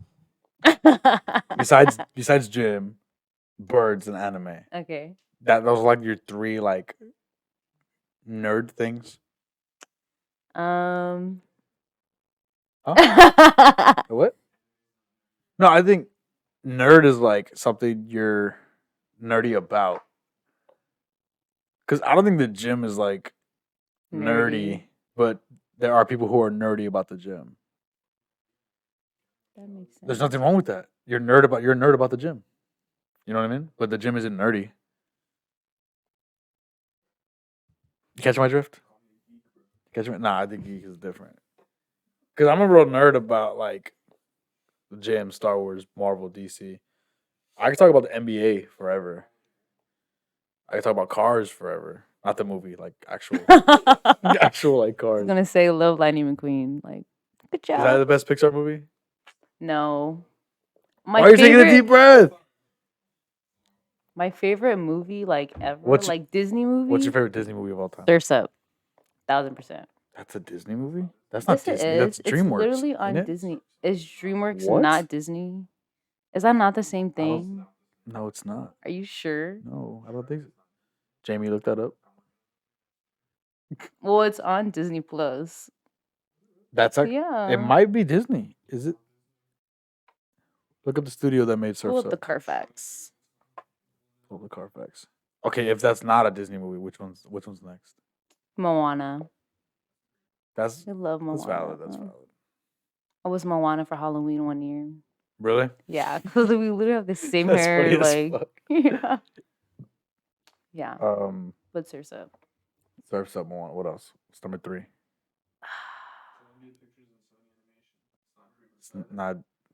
besides gym, birds, and anime, Okay. those are like your three like nerd things. Um. What? No, I think nerd is like something you're nerdy about. Because I don't think the gym is like nerdy, but there are people who are nerdy about the gym. That makes sense. There's nothing wrong with that. You're a nerd about the gym. You know what I mean? But the gym isn't nerdy. You catch my drift? Catch me? Nah, I think geek is different. Because I'm a real nerd about like the gym, Star Wars, Marvel, DC. I can talk about the NBA forever. I can talk about cars forever. Not the movie, like actual like I cars. was gonna say Love Lightning McQueen. Like, good job. Is that the best Pixar movie? No. Why are you taking a deep breath? My favorite movie, like ever, like Disney movie. What's your favorite Disney movie of all time? Surf's Up. 1000%. That's a Disney movie? That's not Yes, Disney. it is. That's DreamWorks. It's literally on isn't it? Disney. Is DreamWorks What? not Disney? Is that not the same thing? No, it's not. Are you sure? No, I don't think so. Jamie, look that up. Well, it's on Disney Plus. That's like Yeah. it might be Disney. Is it? Look up the studio that made Pull Surf's up the Up. Carfax. Pull the Carfax. Okay, if that's not a Disney movie, which one's next? Moana. That's I love Moana. that's valid. That's valid. I was Moana for Halloween one year. Really? Yeah, because we literally have the same That's hair. funny as Like, fuck. yeah. Yeah. But Surf's Up. Surf's Up. What else? It's number 3.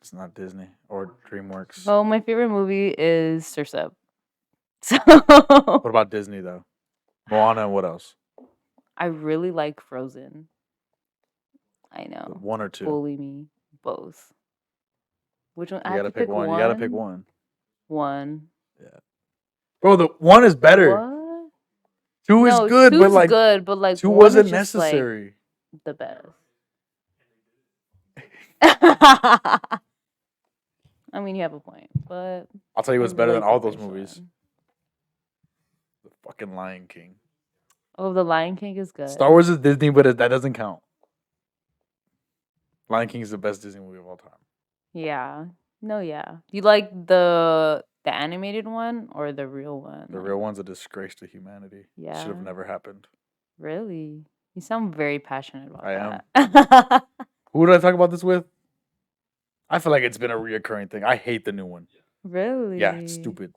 It's not Disney or DreamWorks. Well, my favorite movie is Surf's Up. So What about Disney though? Moana and what else? I really like Frozen. I know. 1 or 2? Bully me. Both. Which one? I You have gotta to pick pick one. You gotta pick one. One. Bro, the one is better. What? Two is No, good, but two's like good, but like two one wasn't is just like necessary. the best. I mean, you have a point, but I'll tell you I what's better than like all the those first movies. one. The fucking Lion King. Oh, The Lion King is good. Star Wars is Disney, but that doesn't count. Lion King is the best Disney movie of all time. Yeah. No, yeah. You like the animated one or the real one? The real one's a disgrace to humanity. It should have Yeah. never happened. Really? You sound very passionate about I am. that. Who did I talk about this with? I feel like it's been a reoccurring thing. I hate the new one. Really? Yeah, it's stupid.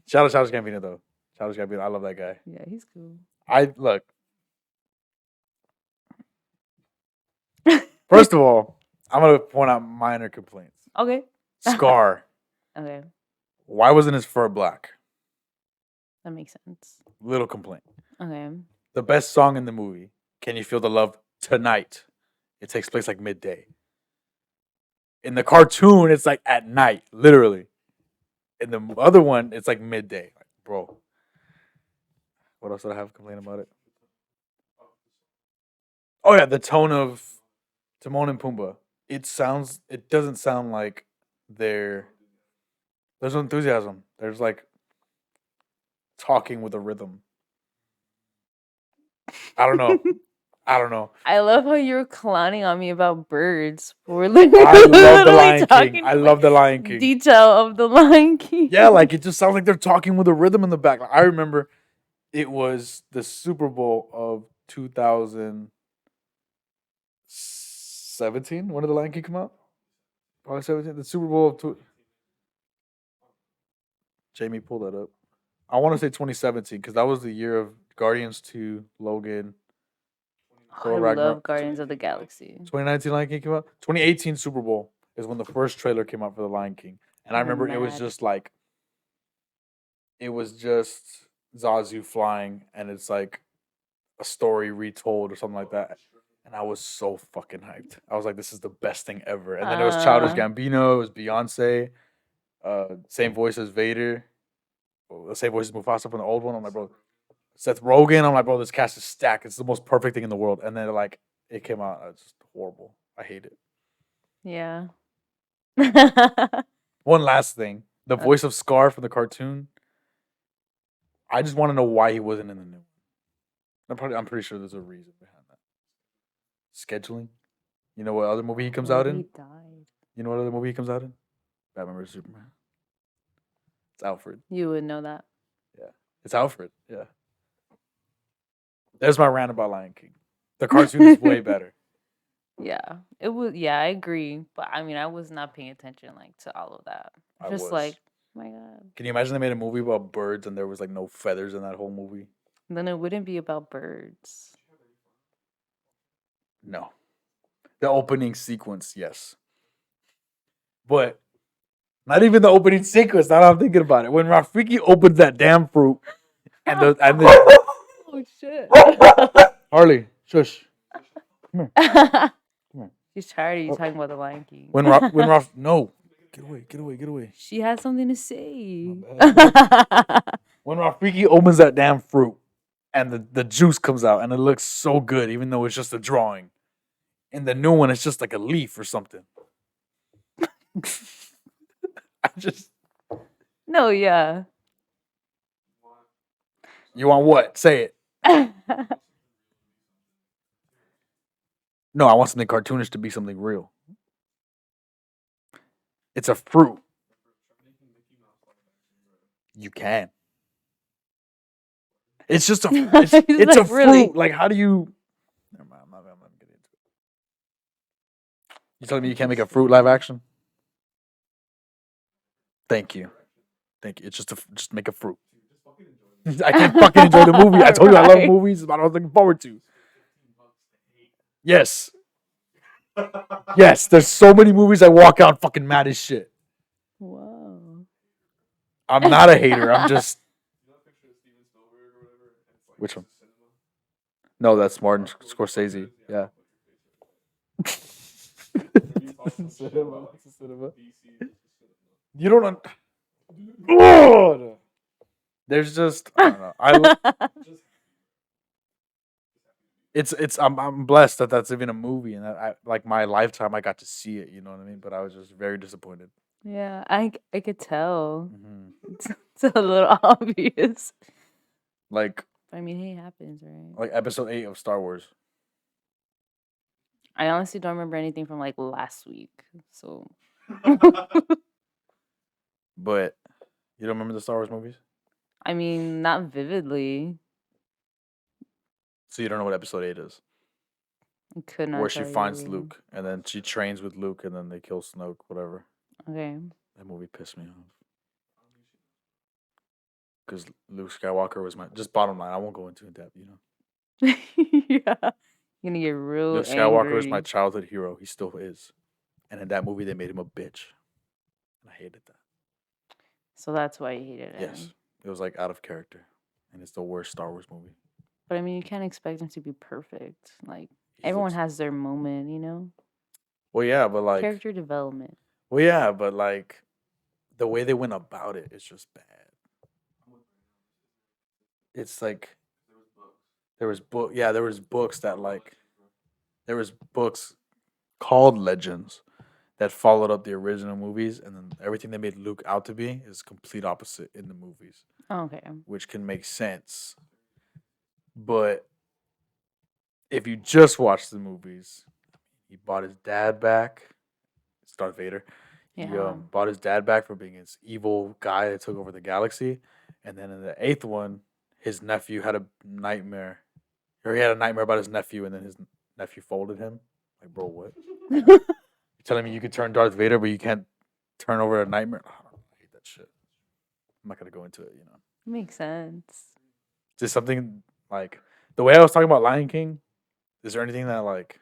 Shout out Gambino though. Shout out Gambino. I love that guy. Yeah, he's cool. Look. First of all, I'm gonna point out minor complaints. Okay. Scar. Okay. Why wasn't his fur black? That makes sense. Little complaint. Okay. The best song in the movie, Can You Feel the Love Tonight? It takes place like midday. In the cartoon, it's like at night, literally. In the other one, it's like midday. Like, bro. What else did I have to complain about it? Oh yeah, the tone of Timon and Pumbaa. It doesn't sound like there's no enthusiasm. There's like talking with a rhythm. I don't know. I love how you're clowning on me about birds. We're I literally love the Lion talking King. I love the Lion King. detail of the Lion King. Yeah, like it just sounds like they're talking with a rhythm in the back. Like, I remember it was the Super Bowl of 2017. When did the Lion King come out? Probably 17. The Super Bowl of Jamie, pull that up. I want to say 2017 because that was the year of Guardians 2, Logan. I love Guardians of the Galaxy. 2019 Lion King came out. 2018 Super Bowl is when the first trailer came out for the Lion King, and I remember it was just Zazu flying, and it's like a story retold or something like that. And I was so fucking hyped. I was like, "This is the best thing ever." And then it was Childish Gambino, it was Beyonce, same voice as Vader, the same voice as Mufasa from the old one. I'm like, bro, Seth Rogen. I'm like, bro, this cast is stacked. It's the most perfect thing in the world. And then like it came out, it's just horrible. I hate it. Yeah. One last thing, the voice of Scar from the cartoon. I just want to know why he wasn't in the new one. I'm pretty sure there's a reason behind that. Scheduling. You know what other movie he comes out in? He died. You know what other movie he comes out in? Batman vs Superman. It's Alfred. You would know that. Yeah, it's Alfred. Yeah. There's my rant about Lion King. The cartoon is way better. Yeah, it was. Yeah, I agree. But I mean, I was not paying attention like to all of that. I Just was. like, oh my God. Can you imagine they made a movie about birds and there was like no feathers in that whole movie? Then it wouldn't be about birds. No. The opening sequence, yes. But not even the opening sequence. Now that I'm thinking about it. When Rafiki opens that damn fruit and the Oh shit. Harley, shush. Come here. She's tired of you talking about the Lion King. No. Get away. She has something to say. When Rafiki opens that damn fruit and the juice comes out and it looks so good, even though it's just a drawing. In the new one, it's just like a leaf or something. No, yeah. You want what? Say it. No, I want something cartoonish to be something real. It's a fruit. You can. It's just a. It's like, a fruit. really? Like, how do you? Never mind. I'm not gonna get into it. You telling me you can't make a fruit live action? Thank you. It's just make a fruit. I can't fucking enjoy the movie. I told you I love movies. It's what I was looking forward to. Yes. Yes, there's so many movies I walk out fucking mad as shit. Whoa. I'm not a hater. I'm just. Which one? No, that's Martin Scorsese. Yeah. Cinema. It's a cinema. DC is a cinema. You don't. God. There's just I don't know. Just It's I'm blessed that that's even a movie and that I like my lifetime I got to see it. You know what I mean? But I was just very disappointed. Yeah, I could tell. Hmm. It's a little obvious. Like I mean, hey, it happens, right? episode 8 of Star Wars. I honestly don't remember anything from like last week. So But you don't remember the Star Wars movies, I mean, not vividly. so you don't know what episode 8 is, I could not where she tell finds you. Luke and then she trains with Luke and then they kill Snoke. Whatever. Okay. That movie pissed me off because Luke Skywalker was my just bottom line. I won't go into in depth. You know, Yeah. You're gonna get real Luke Skywalker is my angry. childhood hero. He still is, and in that movie they made him a bitch, and I hated that. So that's why you hated it. Yes, it was like out of character, and it's the worst Star Wars movie. But I mean, you can't expect him to be perfect. Like He everyone looks- has their moment, you know? Well, yeah, but like, Character development. well, yeah, but like, the way they went about it is just bad. It's like there was books that like there was books called Legends that followed up the original movies, and then everything they made Luke out to be is complete opposite in the movies, Oh, okay. which can make sense. But if you just watch the movies, he bought his dad back. It's Darth Vader. He Yeah. bought his dad back for being this evil guy that took over the galaxy, and then in the 8th one, his nephew had a nightmare, or he had a nightmare about his nephew, and then his nephew folded him. Like, bro, what? You're telling me you could turn Darth Vader, but you can't turn over a nightmare? I hate that shit. I'm not gonna go into it. You know, Makes sense. just something like the way I was talking about Lion King. Is there anything that like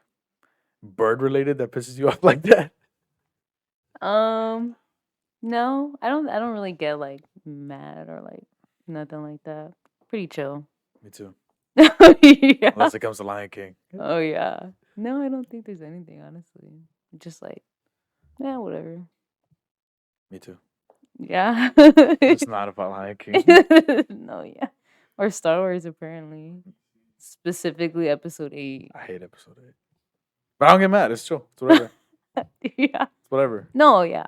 bird related that pisses you off like that? No, I don't really get like mad or like nothing like that. Pretty chill. Me too. Yeah. Unless it comes to Lion King. Oh yeah. No, I don't think there's anything, honestly. Just like, yeah, whatever. Me too. Yeah. It's not about Lion King. No, yeah. Or Star Wars, apparently. Specifically episode 8. I hate episode 8. But I don't get mad. It's chill. It's whatever. Yeah. It's whatever. No, yeah.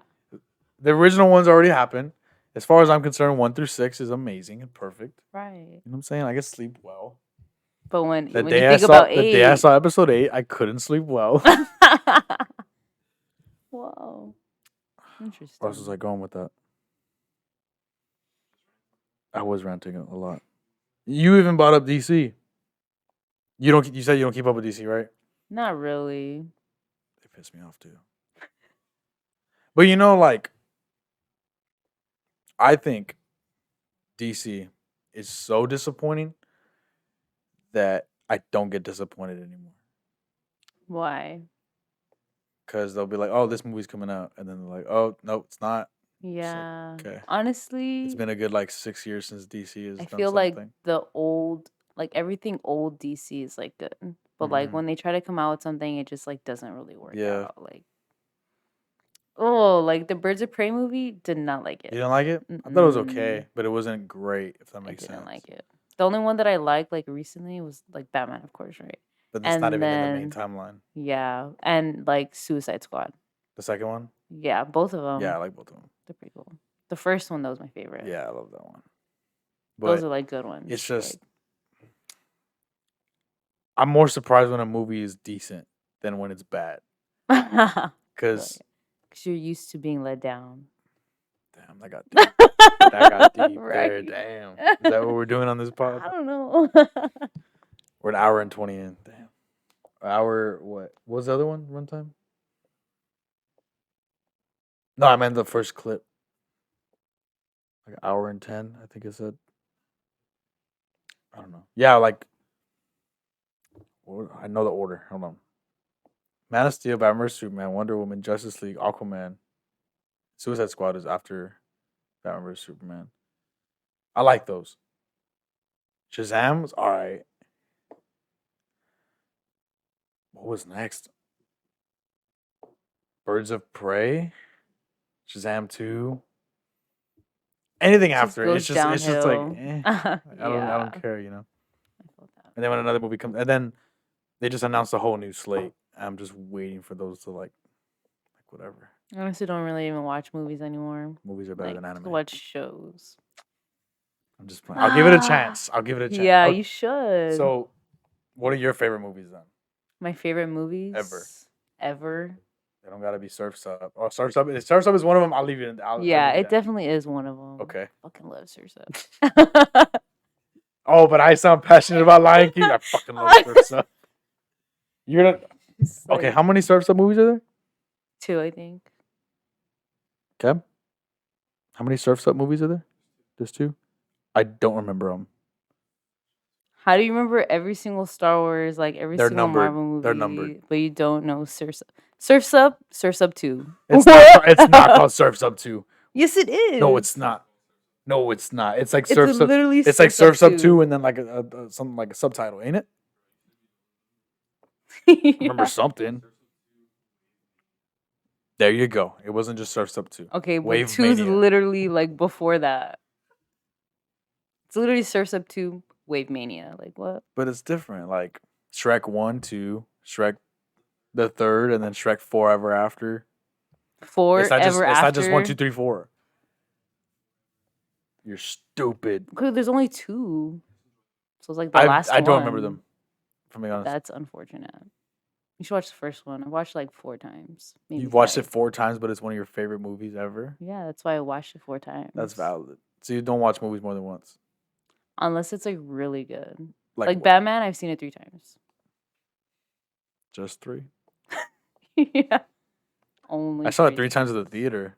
The original ones already happened. As far as I'm concerned, 1 through 6 is amazing and perfect. Right. You know what I'm saying? I can sleep well. But when The you day I think saw about the day I 8. saw episode 8, I couldn't sleep well. Whoa. Interesting. Where else was I going with that? I was ranting a lot. You even brought up DC. You said you don't keep up with DC, right? Not really. They piss me off too. But you know, like, I think DC is so disappointing that I don't get disappointed anymore. Why? Because they'll be like, "Oh, this movie's coming out," and then they're like, "Oh, no, it's not." Yeah. okay. Honestly, It's been a good like 6 years since DC has I done feel like something. the old, like everything old DC is like good, but like Mhm. when they try to come out with something, it just like doesn't really work Yeah. out. Like, oh, like the Birds of Prey movie, did not like You it. didn't like it? I thought it was Mm-mm. okay, but it wasn't great. If that I makes didn't sense. like it. The only one that I liked like recently was like Batman, of course, right? But that's not And even in the main then timeline. yeah, and like Suicide Squad. The second one? Yeah, both of them. Yeah, I like both of them. They're pretty cool. The first one, that was my favorite. Yeah, I love that one. Those But are like good ones. it's just I'm more surprised when a movie is decent than when it's bad. Like, Because because you're used to being let down. damn, that got deep. That got deep there. Right. Damn. Is that what we're doing on this pod? I don't know. We're an hour and 20 in. Damn. Hour what? What was the other one? Runtime? No, I meant the first clip. Like an hour and 10, I think it said. I don't know. Yeah, like I know the order. Hold on. Man of Steel, Batman vs Superman, Wonder Woman, Justice League, Aquaman, Suicide Squad is after Batman vs Superman. I like those. Shazam was alright. What was next? Birds of Prey, Shazam 2. Anything It just after it, goes it's just like downhill. I Yeah. don't care, you know. I felt that. And then when another movie comes, and then they just announced a whole new slate. I'm just waiting for those to like whatever. I honestly don't really even watch movies anymore. Movies are better Like, than just anime. watch shows. I'm just playing. I'll give it a chance. I'll give it a chance. Yeah, Okay, you should. so, what are your favorite movies then? My favorite movies ever. They don't gotta be Surf's Up. Oh, Surf's Up. If Surf's Up is one of them, I'll leave you. I'll Yeah, give you it that. definitely is one of them. Okay. Fucking love Sursa. Oh, but I sound passionate about Lion King. I fucking love Surf's Up. You're not It's okay. like How many Surf's Up movies are there? 2, I think. Okay. How many Surf's Up movies are there? Just 2. I don't remember them. How do you remember every single Star Wars, like every They're single numbered. Marvel movie, They're numbered. but you don't know Surf's Up? Surf's Up, Surf's Up 2. It's not. It's not called Surf's Up 2. Yes, it is. No, it's not. No, it's not. It's like It's Surf's Up. literally It's like Surf's Surf's Up Up 2 and then like something like a subtitle, ain't it? I remember something. There you go. It wasn't just Surf's Up 2. Okay, but Wave 2's Mania. literally like before that. It's literally Surf's Up 2, Wave Mania. Like what? But it's different. Like Shrek 1, 2, Shrek the third, and then Shrek 4 Ever After. Four It's not just, ever it's after. not just 1, 2, 3, 4. You're stupid. Okay, there's only 2. So it's like the last one. I don't remember them. If I'm being honest. That's unfortunate. You should watch the first one. I watched it like 4 times. Maybe You've watched it 5. 4 times, but it's one of your favorite movies ever. Yeah, that's why I watched it 4 times. That's valid. So you don't watch movies more than once. Unless it's like really good. Like what? Batman, I've seen it 3 times. Just 3. Yeah. Only. I saw it 3 times at the theater.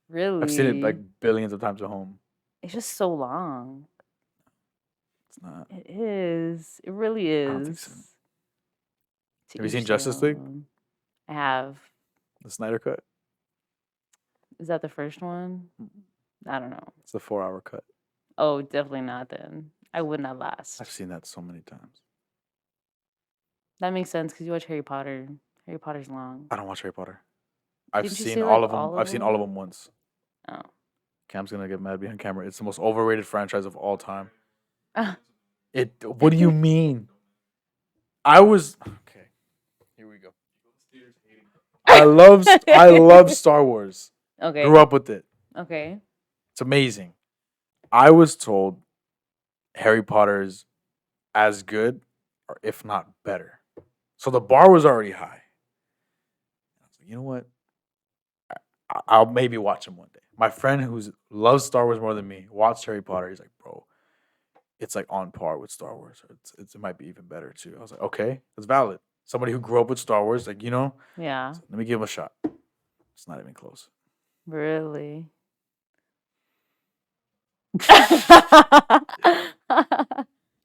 Really? I've seen it like billions of times at home. It's just so long. It's not. It is. It really is. I don't think so. To Have you seen each their Justice League? own. I have. The Snyder Cut. Is that the first one? I don't know. It's the 4-hour cut. Oh, definitely not then. I would not last. I've seen that so many times. That makes sense because you watch Harry Potter. Harry Potter's long. I don't watch Harry Potter. I've Didn't you seen say, all like, of them. all of I've seen all of them? them once. Oh. Cam's gonna get mad behind camera. It's the most overrated franchise of all time. Ah. It. What do you mean? I was okay. Here we go. I love Star Wars. Okay. Grew up with it. Okay. It's amazing. I was told Harry Potter is as good, or if not better. So the bar was already high. I was like, you know what? I'll maybe watch him one day. My friend who loves Star Wars more than me watched Harry Potter. He's like, bro, it's like on par with Star Wars. It might be even better too. I was like, okay, that's valid. Somebody who grew up with Star Wars, like, Yeah. let me give him a shot. It's not even close. Really?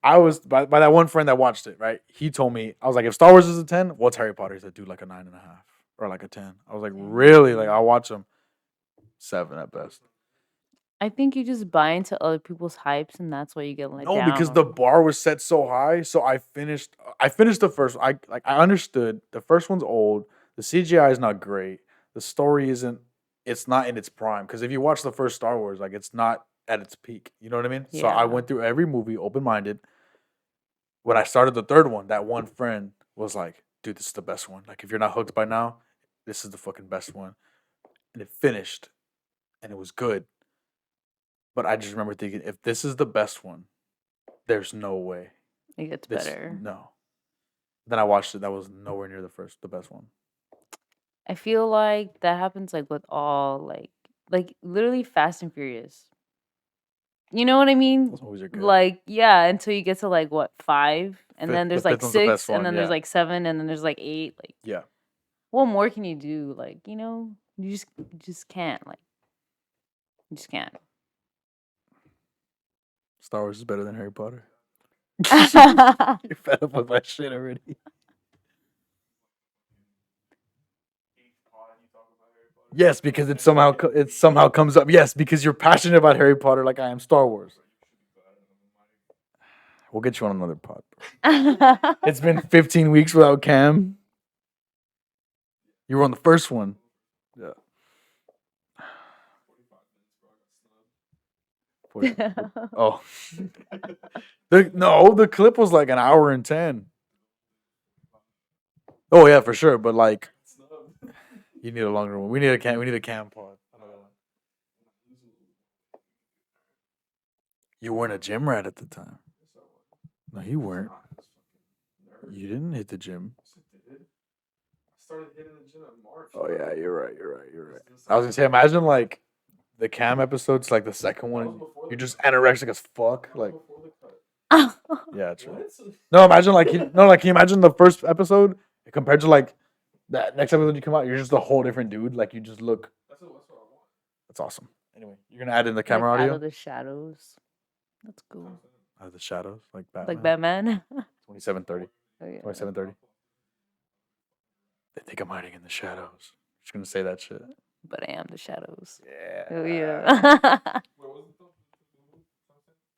I was by that one friend that watched it, right? He told me, I was like, if Star Wars is a 10, what's Harry Potter? He said, dude, like a 9.5 or like a 10. I was like, really? Like, I'll watch them 7 at best. I think you just buy into other people's hypes, and that's why you get let down. No, because the bar was set so high. So I finished the first. I understood the first one's old. The CGI is not great. The story isn't. It's not in its prime. Because if you watch the first Star Wars, like it's not at its peak. You know what I mean? So I Yeah. went through every movie open minded. When I started the third one, that one friend was like, "Dude, this is the best one. Like if you're not hooked by now, this is the fucking best one." And it finished, and it was good. But I just remember thinking, if this is the best one, there's no way. It gets This, better. no. Then I watched it. That was nowhere near the best one. I feel like that happens like with all like literally Fast and Furious. You know what I mean? Those movies are good. Like, yeah, until you get to like what, 5? And Fifth- then there's the like fifth one's the best 6, and one, then there's yeah. like 7, and then there's like 8. Like, Yeah. what more can you do? Like, you just can't. Like, you just can't. Star Wars is better than Harry Potter. You're fed up with my shit already. Yes, because it somehow comes up. Yes, because you're passionate about Harry Potter like I am Star Wars. We'll get you on another pod. It's been 15 weeks without Cam. You were on the first one. Oh, the clip was like an hour and 10. Oh yeah, for sure. But like, you need a longer one. We need a cam. We need a cam pod. You weren't a gym rat at the time. No, you weren't. You didn't hit the gym. Started hitting the gym in March. Oh yeah, you're right. I was gonna say, imagine like the cam episodes, like the second one, you're just anorexic as fuck. Like, yeah, true. No, imagine like can you imagine the first episode compared to like that next episode you come out, you're just a whole different dude. Like you just look. That's what I want. That's awesome. Anyway, you're gonna add in the Like camera out audio. of the shadows. That's cool. Out of the shadows, like Batman. Like Batman. 2730. Oh, yeah. 2730. They think I'm hiding in the shadows. Just gonna say that shit. But I am the shadows. Yeah. Oh yeah. What was it though?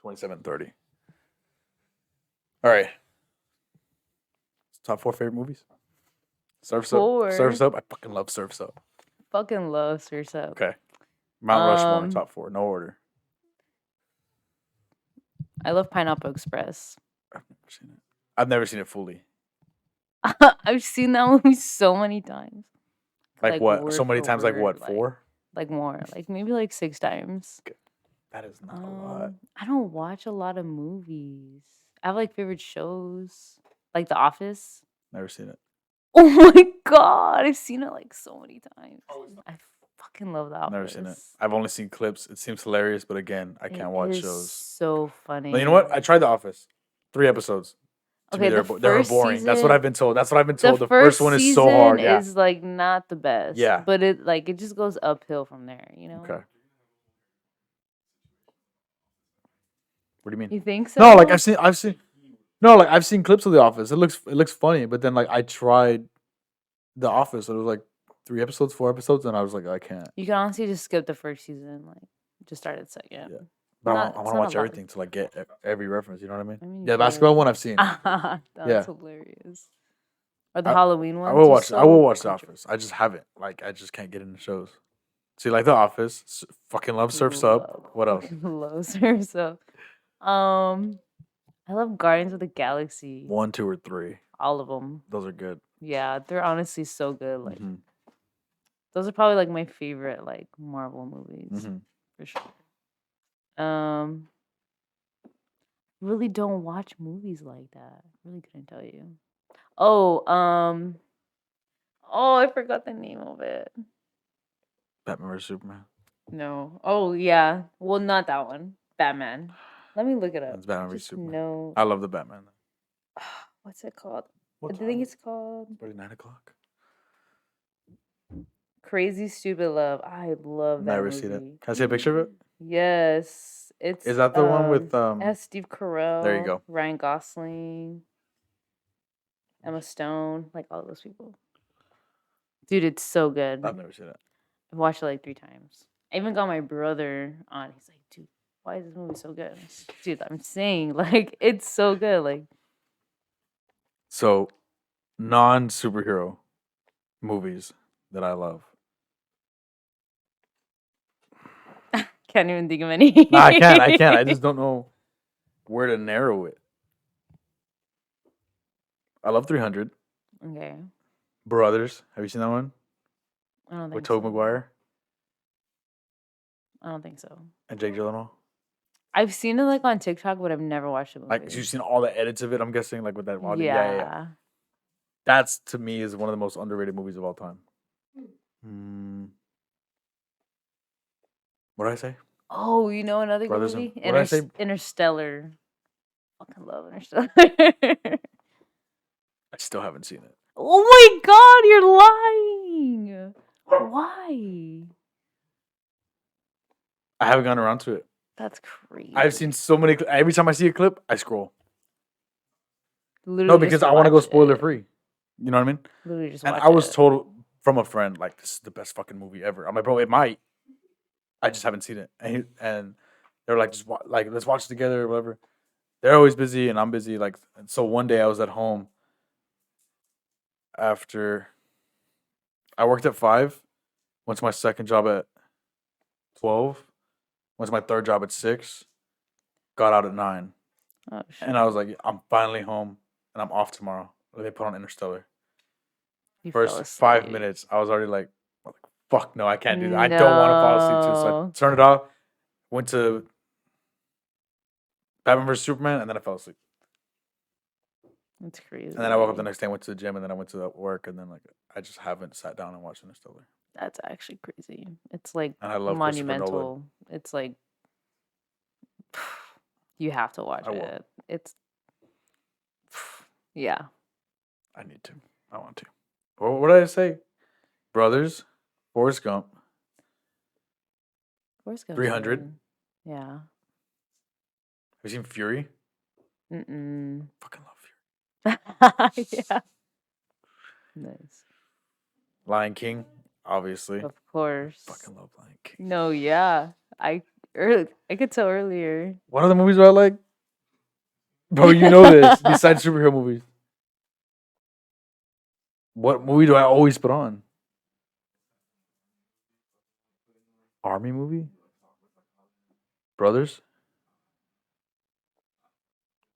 2730. All right. Top 4 favorite movies. Surf's Up. Four. Surf's Up. I fucking love Surf's Up. Fucking love Surf's Up. Okay. Mount Rushmore. Top 4. No order. I love Pineapple Express. I've never seen it. I've never seen it fully. I've seen that movie so many times. Like what? word So many for times. Like what? word, 4? Like more. Like maybe like 6 times. That is not a lot. I don't watch a lot of movies. I have like favorite shows. Like The Office. Never seen it. Oh my god. I've seen it like so many times. I fucking love The Office. Never seen it. I've only seen clips. It seems hilarious, but again, I can't watch It is shows. so funny. But you know what? I tried The Office. 3 episodes. To me, Okay, they were boring. That's what I've been told. The The first one is so hard. Yeah. is like not the best. Yeah. But it just goes uphill from there, you know? Okay. What do you mean? You think so? No, like I've seen no, like I've seen clips of The Office. It looks funny, but then like I tried The Office. And it was like 3 episodes, 4 episodes, and I was like, I can't. You can honestly just skip the first season, like just start at second. Yeah. But Not- I it's want to not watch a lot. everything to like get every reference. You know what I mean? I mean, you Yeah, the basketball could. one I've seen. That's Yeah. hilarious. Or the Halloween one. I will watch The Office. I just haven't. Like I just can't get into shows. See, like The Office. Fucking love Surf's Up. What else? Love Surf's Up. I love Guardians of the Galaxy. 1, 2, or 3. All of them. Those are good. Yeah, they're honestly so good. Like Mhm. those are probably like my favorite like Marvel movies Mhm. for sure. Really don't watch movies like that. Really couldn't tell you. Oh, I forgot the name of it. Batman vs Superman. No. Oh yeah. Well, not that one. Batman. Let me look it up. That's Batman vs Just Superman. know I love the Batman. what's it called? What I think it's called It's already 9 o'clock. Crazy Stupid Love. I love that Never movie. seen it. Can I see a picture of it? Yes, it's. Is that the one with it has Steve Carell. There you go. Ryan Gosling, Emma Stone, like all those people. Dude, it's so good. I've never seen it. I've watched it like 3 times. I even got my brother on. He's like, dude, why is this movie so good? Dude, I'm saying, like, it's so good. Like, So, non-superhero movies that I love. can't even think of any. No, I can't. I just don't know where to narrow it. I love 300. Okay. Brothers. Have you seen that one? I don't think With so. Tobey Maguire I don't think so. and Jake Gyllenhaal? I've seen it like on TikTok, but I've never watched the movie. Like, you've seen all the edits of it, I'm guessing, like with that audio. Yeah. That's, to me, is one of the most underrated movies of all time. What did I say? Oh, you know another good Brothers and- movie? what did I say? Interstellar. Fucking love Interstellar. I still haven't seen it. Oh my god, you're lying. Why? I haven't gotten around to it. That's crazy. I've seen so many. Every time I see a clip, I scroll. Literally No, just because I want to go watch spoiler it. free. You know what I mean? Literally just And watch I was it. told from a friend, like, this is the best fucking movie ever. I'm like, bro, it might. I just haven't seen it. And they were like, like, let's watch it together or whatever. They're always busy and I'm busy. Like, and so one day I was at home after I worked at 5. Went to my second job at 12. Went to my third job at 6. Got out at 9. Oh shit. And I was like, I'm finally home and I'm off tomorrow. They put on Interstellar. You fell First 5 asleep. minutes, I was already like, fuck no, I can't do that. I don't want to fall asleep too. So I No. turned it off, went to Batman vs. Superman, and then I fell asleep. That's crazy. And then I woke up the next day, went to the gym, and then I went to work, and then like I just haven't sat down and watched Interstellar. That's actually crazy. It's like And I love Christopher Nolan. monumental. It's like you have to watch I will. it. It's yeah. I need to. I want to. What did I say? Brothers, Forrest Gump, Forrest Gump's 300. good. Yeah. Have you seen Fury? Mm-mm. Fucking love Fury. Yeah. Nice. Lion King, obviously. Of course. Fucking love Lion King. No, yeah. I could tell earlier. One of the movies I like? Bro, you know this. Besides superhero movies. What movie do I always put on? Army movie? Brothers?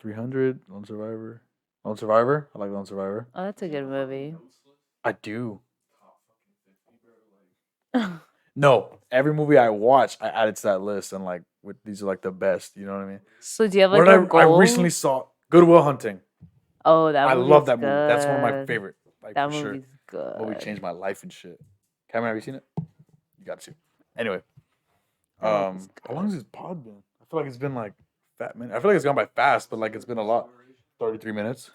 300? Lone Survivor? Lone Survivor? I like Lone Survivor. Oh, that's a good movie. I do. No, every movie I watch, I add it to that list, and like, these are like the best. You know what I mean? So do you have like What a did I goal? recently saw Good Will Hunting. Oh, that I movie's love that movie. That's one of my good. favorite. Like, That for sure. movie's good. Movie changed my life and shit. Cameron, have you seen it? You got to. Anyway, That movie's how long has this pod been? I feel like it's been like fat minute. I feel like it's gone by fast, but like it's been a lot. 33 minutes.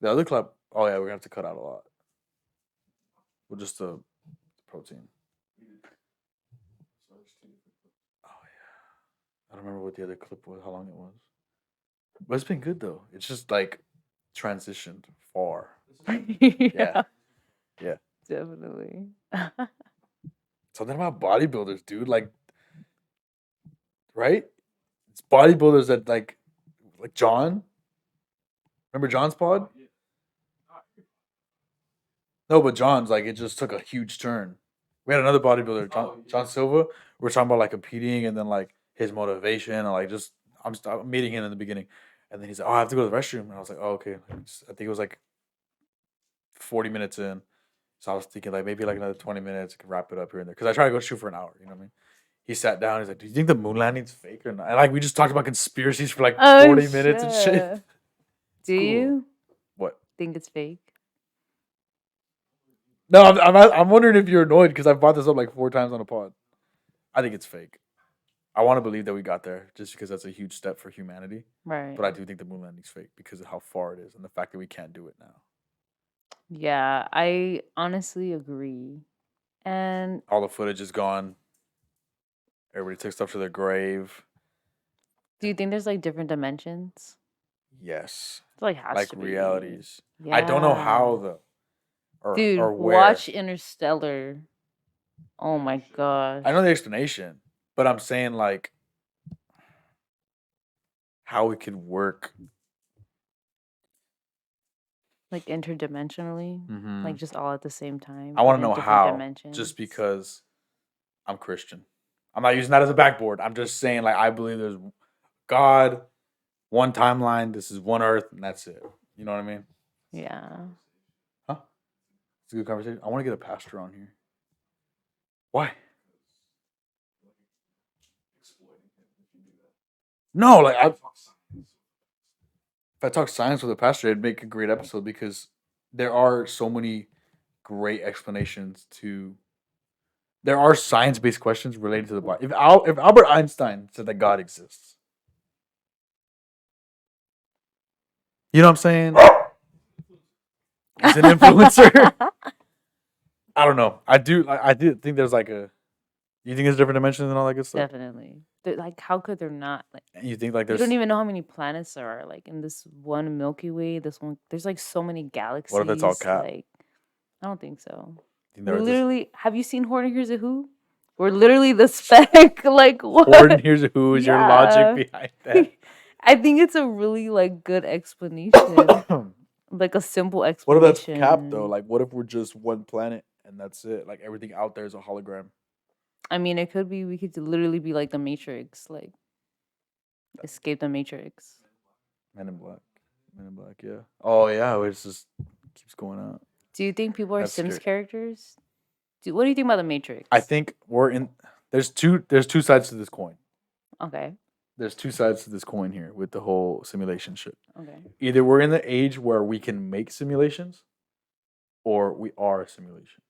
The other club. Oh yeah, we're gonna have to cut out a lot. Well, just the protein. Oh yeah, I don't remember what the other clip was. How long it was. But it's been good though. It's just like transitioned far. Yeah. Yeah. Definitely. Something about bodybuilders, dude. Like, right? It's bodybuilders that like John. Remember John's pod? No, but John's like it just took a huge turn. We had another bodybuilder, John Silva. We are talking about like competing and then like his motivation and like just I'm meeting him in the beginning, and then he's like, "Oh, I have to go to the restroom," and I was like, "Oh, okay." I think it was like 40 minutes in, so I was thinking like maybe like another 20 minutes, I can wrap it up here and there because I try to go shoot for an hour. You know what I mean? He sat down. He's like, "Do you think the moon landing's fake or not?" And like we just talked about conspiracies for like 40 minutes and shit. Do cool. you What? think it's fake? No, I'm wondering if you're annoyed because I brought this up like 4 times on a pod. I think it's fake. I want to believe that we got there just because that's a huge step for humanity. Right. But I do think the moon landing's fake because of how far it is and the fact that we can't do it now. Yeah, I honestly agree. And all the footage is gone. Everybody took stuff to their grave. do you think there's like different dimensions? Yes. It's like has like to be. realities. Yeah. I don't know how though. Dude, or where. watch Interstellar. Oh my gosh. I know the explanation, but I'm saying like how it could work. Like interdimensionally, Mhm. like just all at the same time. I want but to in know different how. dimensions. Just because I'm Christian. I'm not using that as a backboard. I'm just saying like I believe there's God, one timeline, this is one earth, and that's it. You know what I mean? Yeah. Huh? It's a good conversation. I want to get a pastor on here. Why? No, like if I talk science with a pastor, it'd make a great episode because there are so many great explanations to. There are science-based questions related to the body. If Albert Einstein said that God exists, you know what I'm saying? He's an influencer. I don't know. I do think there's like a. You think there's different dimensions and all that good stuff? Definitely. Like, how could there not? Like, You think like you there's. don't even know how many planets there are. Like in this one Milky Way, this one. There's like so many galaxies. What if it's all cap? Like, I don't think so. Think We're there are literally. Have you seen Horton Hears a Who? We're literally the speck. Like what? Horton Hears a Who is your Yeah. logic behind that? I think it's a really like good explanation. Like a simple What if that's explanation. cap though? Like, what if we're just one planet and that's it. Like everything out there is a hologram. I mean, it could be. We could literally be like the Matrix, like escape the Matrix. Men in Black. Men in Black. Yeah. Oh yeah, it just keeps going out. Do you think people are That's Sims scary. characters? What do you think about the Matrix? I think we're in. There's two sides to this coin. Okay. There's two sides to this coin here with the whole simulation shit. Okay. Either we're in the age where we can make simulations, or we are a simulation.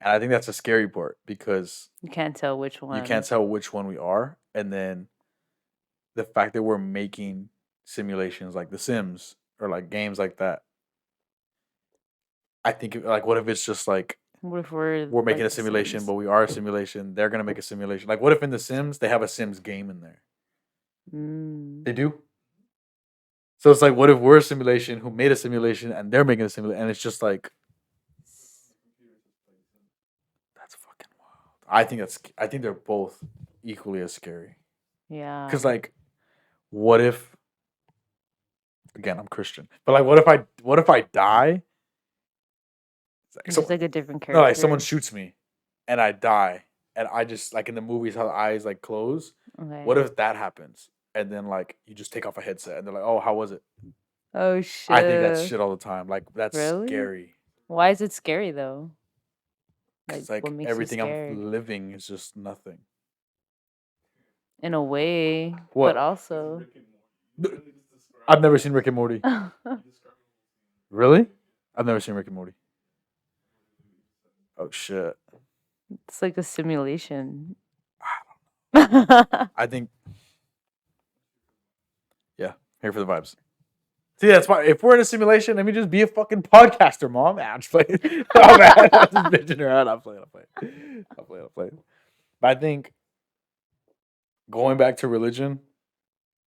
And I think that's a scary part because You can't tell which one. you can't tell which one we are, and then the fact that we're making simulations like The Sims or like games like that. I think like, what if it's just like What if we're making like a simulation, Sims? but we are a simulation. They're gonna make a simulation. Like, what if in The Sims they have a Sims game in there? They do. So it's like, what if we're a simulation who made a simulation and they're making a simulation, and it's just like, that's fucking wild. I think they're both equally as scary. Yeah. Because like, what if? Again, I'm Christian, but like, what if I die? It's just like a different No, character. like someone shoots me, and I die, and I just like in the movies how the eyes like close. Okay. What if that happens, and then like you just take off a headset, and they're like, "Oh, how was it?" Oh shit. I think that's shit all the time. Like that's Really? scary. Why is it scary though? Because Like, like what makes everything you scared? I'm living is just nothing. In a way, What? but also. I've never seen Rick and Morty. Really? I've never seen Rick and Morty. Oh shit. It's like a simulation. I think. Yeah, here for the vibes. See, that's why if we're in a simulation, let me just be a fucking podcaster, mom. I'm just playing. Oh man, I'm just bitching around. I'm playing. But I think going back to religion,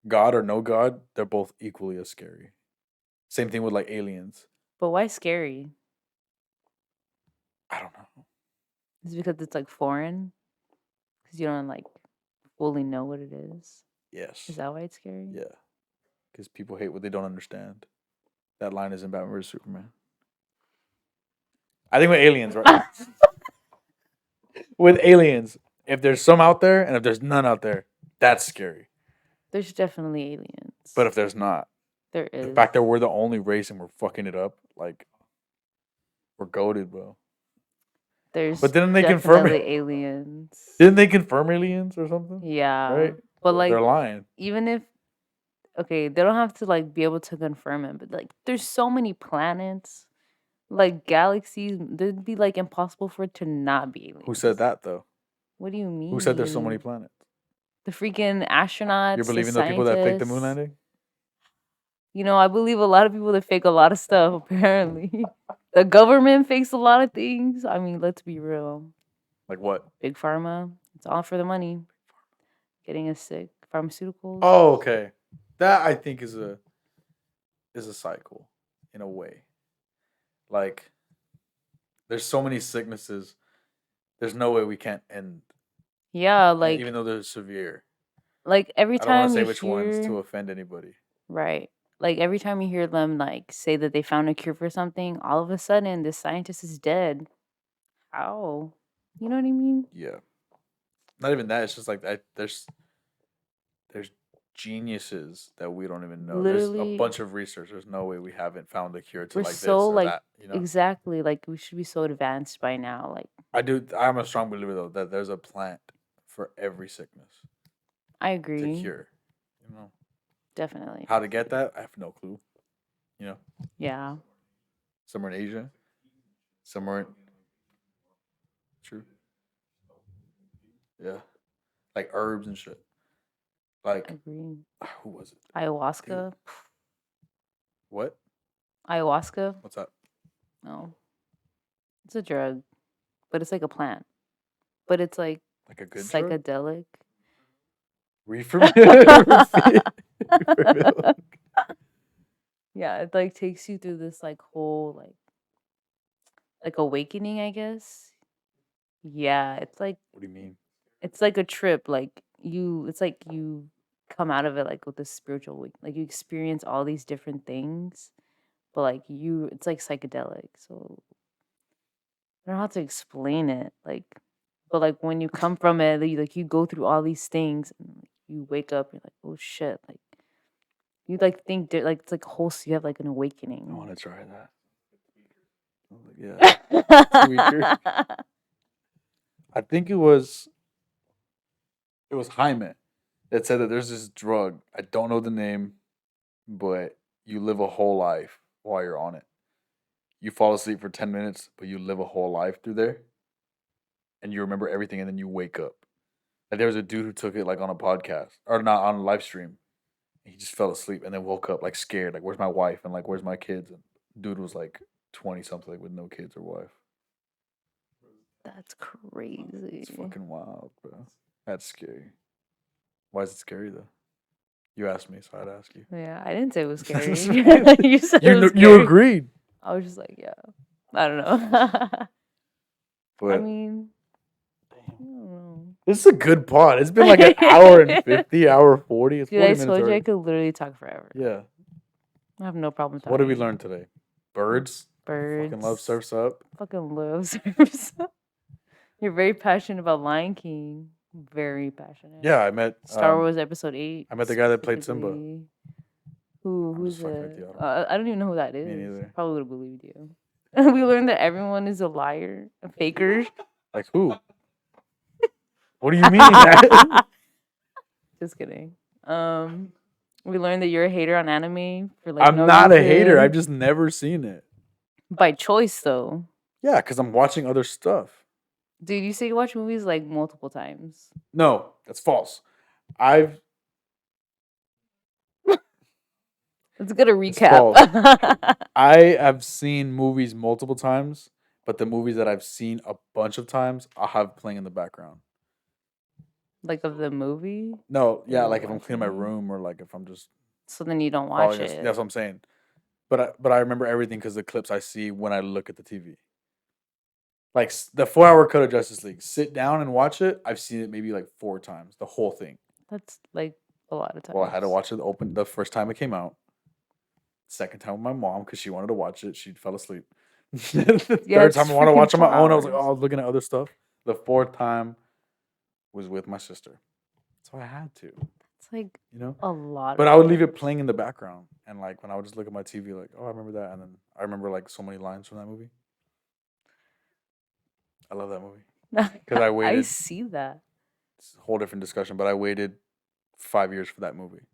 God or no God, they're both equally as scary. Same thing with like aliens. But why scary? I don't know. Is it because it's like foreign? Because you don't like fully know what it is? Yes. Is that why it's scary? Yeah. Because people hate what they don't understand. That line is in Batman vs Superman. I think with aliens, right? With aliens, if there's some out there and if there's none out there, that's scary. There's definitely aliens. But if there's not, there is. the fact that we're the only race and we're fucking it up, like we're goated, bro. There's but didn't they confirm it? aliens. Didn't they confirm aliens or something? Yeah. Right? But like they're lying. Even if okay, they don't have to like be able to confirm it, but like there's so many planets, like galaxies, it'd be like impossible for it to not be aliens. Who said that though? What do you mean? Who said there's so many planets? The freaking astronauts. You're believing the people that faked the moon landing? You know, I believe a lot of people that fake a lot of stuff, apparently. The government fakes a lot of things. I mean, let's be real. Like what? Big pharma. It's all for the money. Getting us sick. Pharmaceuticals. Oh, okay. That I think is a cycle in a way. Like there's so many sicknesses. There's no way we can't end. Yeah, like even though they're severe. Like every time I don't want to say which ones to offend anybody. Right. Like every time you hear them like say that they found a cure for something, all of a sudden this scientist is dead. How? You know what I mean? Yeah. Not even that. It's just like there's geniuses that we don't even know. Literally, there's a bunch of research. There's no way we haven't found a cure to like this or that. You know? Exactly. Like we should be so advanced by now. Like I'm a strong believer though that there's a plant for every sickness. I agree. To cure. You know. Definitely. How to get that? I have no clue. You know? Yeah. Somewhere in Asia. Somewhere in True. Yeah. Like herbs and shit. Like agree. Who was it? Ayahuasca. Dude. What? Ayahuasca. What's that? No. It's a drug. But it's like a plant. But it's like a good psychedelic. Reefer. Yeah, it like takes you through this like whole like awakening, I guess. Yeah, it's like what do you mean? It's like a trip. Like it's like you come out of it like with a spiritual week. Like you experience all these different things, but like it's like psychedelic. So I don't know how to explain it. Like, but like when you come from it, you go through all these things, and you wake up, you're like, oh shit, like you like think like it's like a whole, you have like an I awakening. want to try that. I was like, yeah, tweaker. I think it was Jaime that said that there's this drug. I don't know the name, but you live a whole life while you're on it. You fall asleep for 10 minutes, but you live a whole life through there, and you remember everything, and then you wake up. Like there was a dude who took it like on a podcast or not on a live stream. He just fell asleep and then woke up like scared, like where's my wife and like where's my kids? And dude was like 20 something like, with no kids or wife. That's crazy. It's fucking wild, bro. That's scary. Why is it scary though? You asked me, so I'd ask you. Yeah, I didn't say it was scary. you You said it was you scary. agreed. I was just like, yeah, I don't know. But I mean, I don't know. this is a good pod. It's been like an hour and 50, hour 40. It's Dude, 40 I minutes told you I already. could literally talk forever. Yeah. I have no problem So what did we talking. learn today? Birds. Birds. Fucking love Surfs Up. Fucking love Surfs Up. You're very passionate about Lion King. Very passionate. Yeah, I met Star Wars Episode 8. I met the guy that played Simba. specifically. I'm Who's just fucking it? with you. I don't even know who that is. neither. Probably would have believed you. We learned that everyone is a liar, a faker. Like who? What do you mean? Just kidding. We learned that you're a hater on anime for like I'm no not a hater. reason. I've just never seen it. By choice though. Yeah, because I'm watching other stuff. Dude, you say you watch movies like multiple times. No, that's false. I've Let's get a false. recap. I have seen movies multiple times, but the movies that I've seen a bunch of times, I'll have playing in the background. Like of the movie? No, yeah, you're like if I'm cleaning my watching? room or like if I'm just So then you don't watch falling it. That's what I'm saying. But I remember everything because the clips I see when I look at the TV. Like the 4-hour cut of Justice League, sit down and watch it. I've seen it maybe like 4 times, the whole thing. That's like a lot of times. Well, I had to watch it the first time it came out. Second time with my mom because she wanted to watch it. She fell asleep. The Yeah, third it's time I wanted to freaking watch on my 4 own. I was like, hours. oh, I was looking at other stuff. The 4th time was with my sister. So I had to, It's like you know. a lot. But of I would leave it times. playing in the background, and like when I would just look at my TV, like, oh, I remember that, and then I remember like so many lines from that movie. I love that movie because I I waited. see that. It's a whole different discussion, but I waited 5 years for that movie.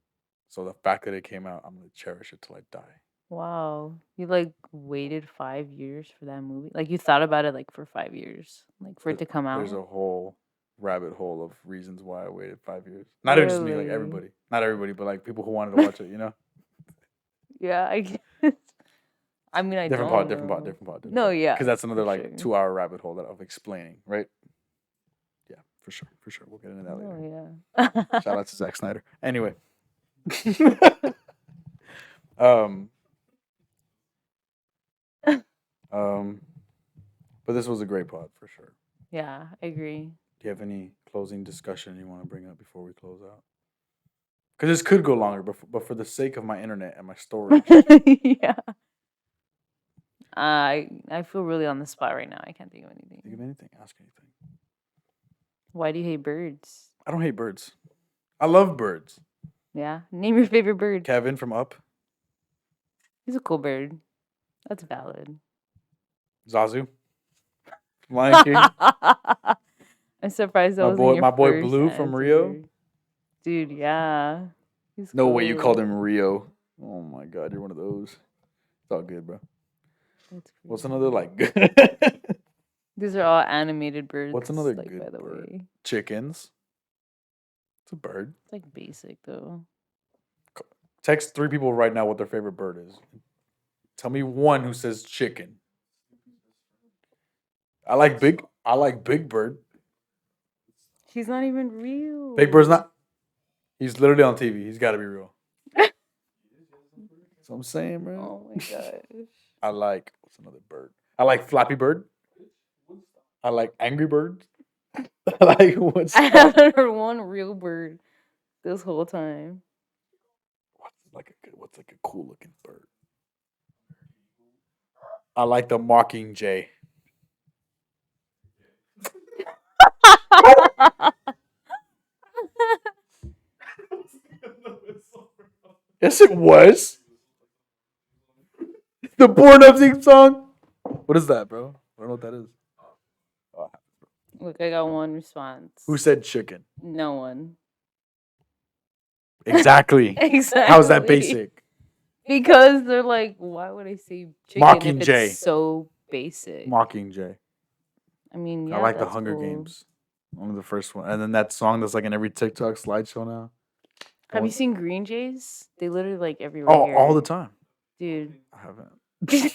So the fact that it came out, I'm gonna cherish it till I die. Wow. You like waited 5 years for that movie? Like you thought about it like for 5 years, like for it to come out? There's a whole rabbit hole of reasons why I waited 5 years. Not even just me, like Really? everybody. Not everybody, but like people who wanted to watch it, you know? Yeah, I guess. I mean, I Different don't pod, different pod, know. different pod. different No, pod. yeah. Because that's another for like sure. 2-hour rabbit hole that of explaining, right? Yeah, for sure, for sure. We'll get into that later. Oh, yeah. Shout out to Zack Snyder. Anyway. um, but this was a great pod for sure. Yeah, I agree. Do you have any closing discussion you want to bring up before we close out? Because this could go longer, but for the sake of my internet and my storage, Yeah. I feel really on the spot right now. I can't think of anything. think of anything, ask anything. Why do you hate birds? I don't hate birds. I love birds. Yeah. Name your favorite bird. Kevin from Up, He's a cool bird. That's valid. Zazu, Lion King, I'm surprised that My was boy- your my boy first Blue from Rio. answer. Dude, yeah. He's No way you cool. called him Rio. Oh my god, you're one of those. It's all good, bro. That's What's crazy. another like These are all animated birds. What's another like, good by the bird? way. chickens? It's a bird. It's like basic though. Text 3 people right now what their favorite bird is. Tell me one who says chicken. I like Big Bird. He's not even real. Big Bird's not. He's literally on TV. He's got to be real. That's what I'm saying, bro. Oh my gosh. I like what's another bird? I like Flappy Bird. I like Angry Bird. I like what's I haven't heard one real bird this whole time. what's like a cool looking bird? I like the Mockingjay. Yes, it was. The Born Up theme song. What is that, bro? I don't know what that is. Look, I got one response. Who said chicken? No one. Exactly. Exactly. How's that basic? Because they're like, why would I say chicken if Mockingjay. it's so basic? Mockingjay. I mean, yeah, I like the that's Hunger cool. Games. Only the first one. And then that song that's like in every TikTok slideshow now. Have you seen Green Jays? They literally like everywhere. Oh, here. all the time. Dude. I haven't.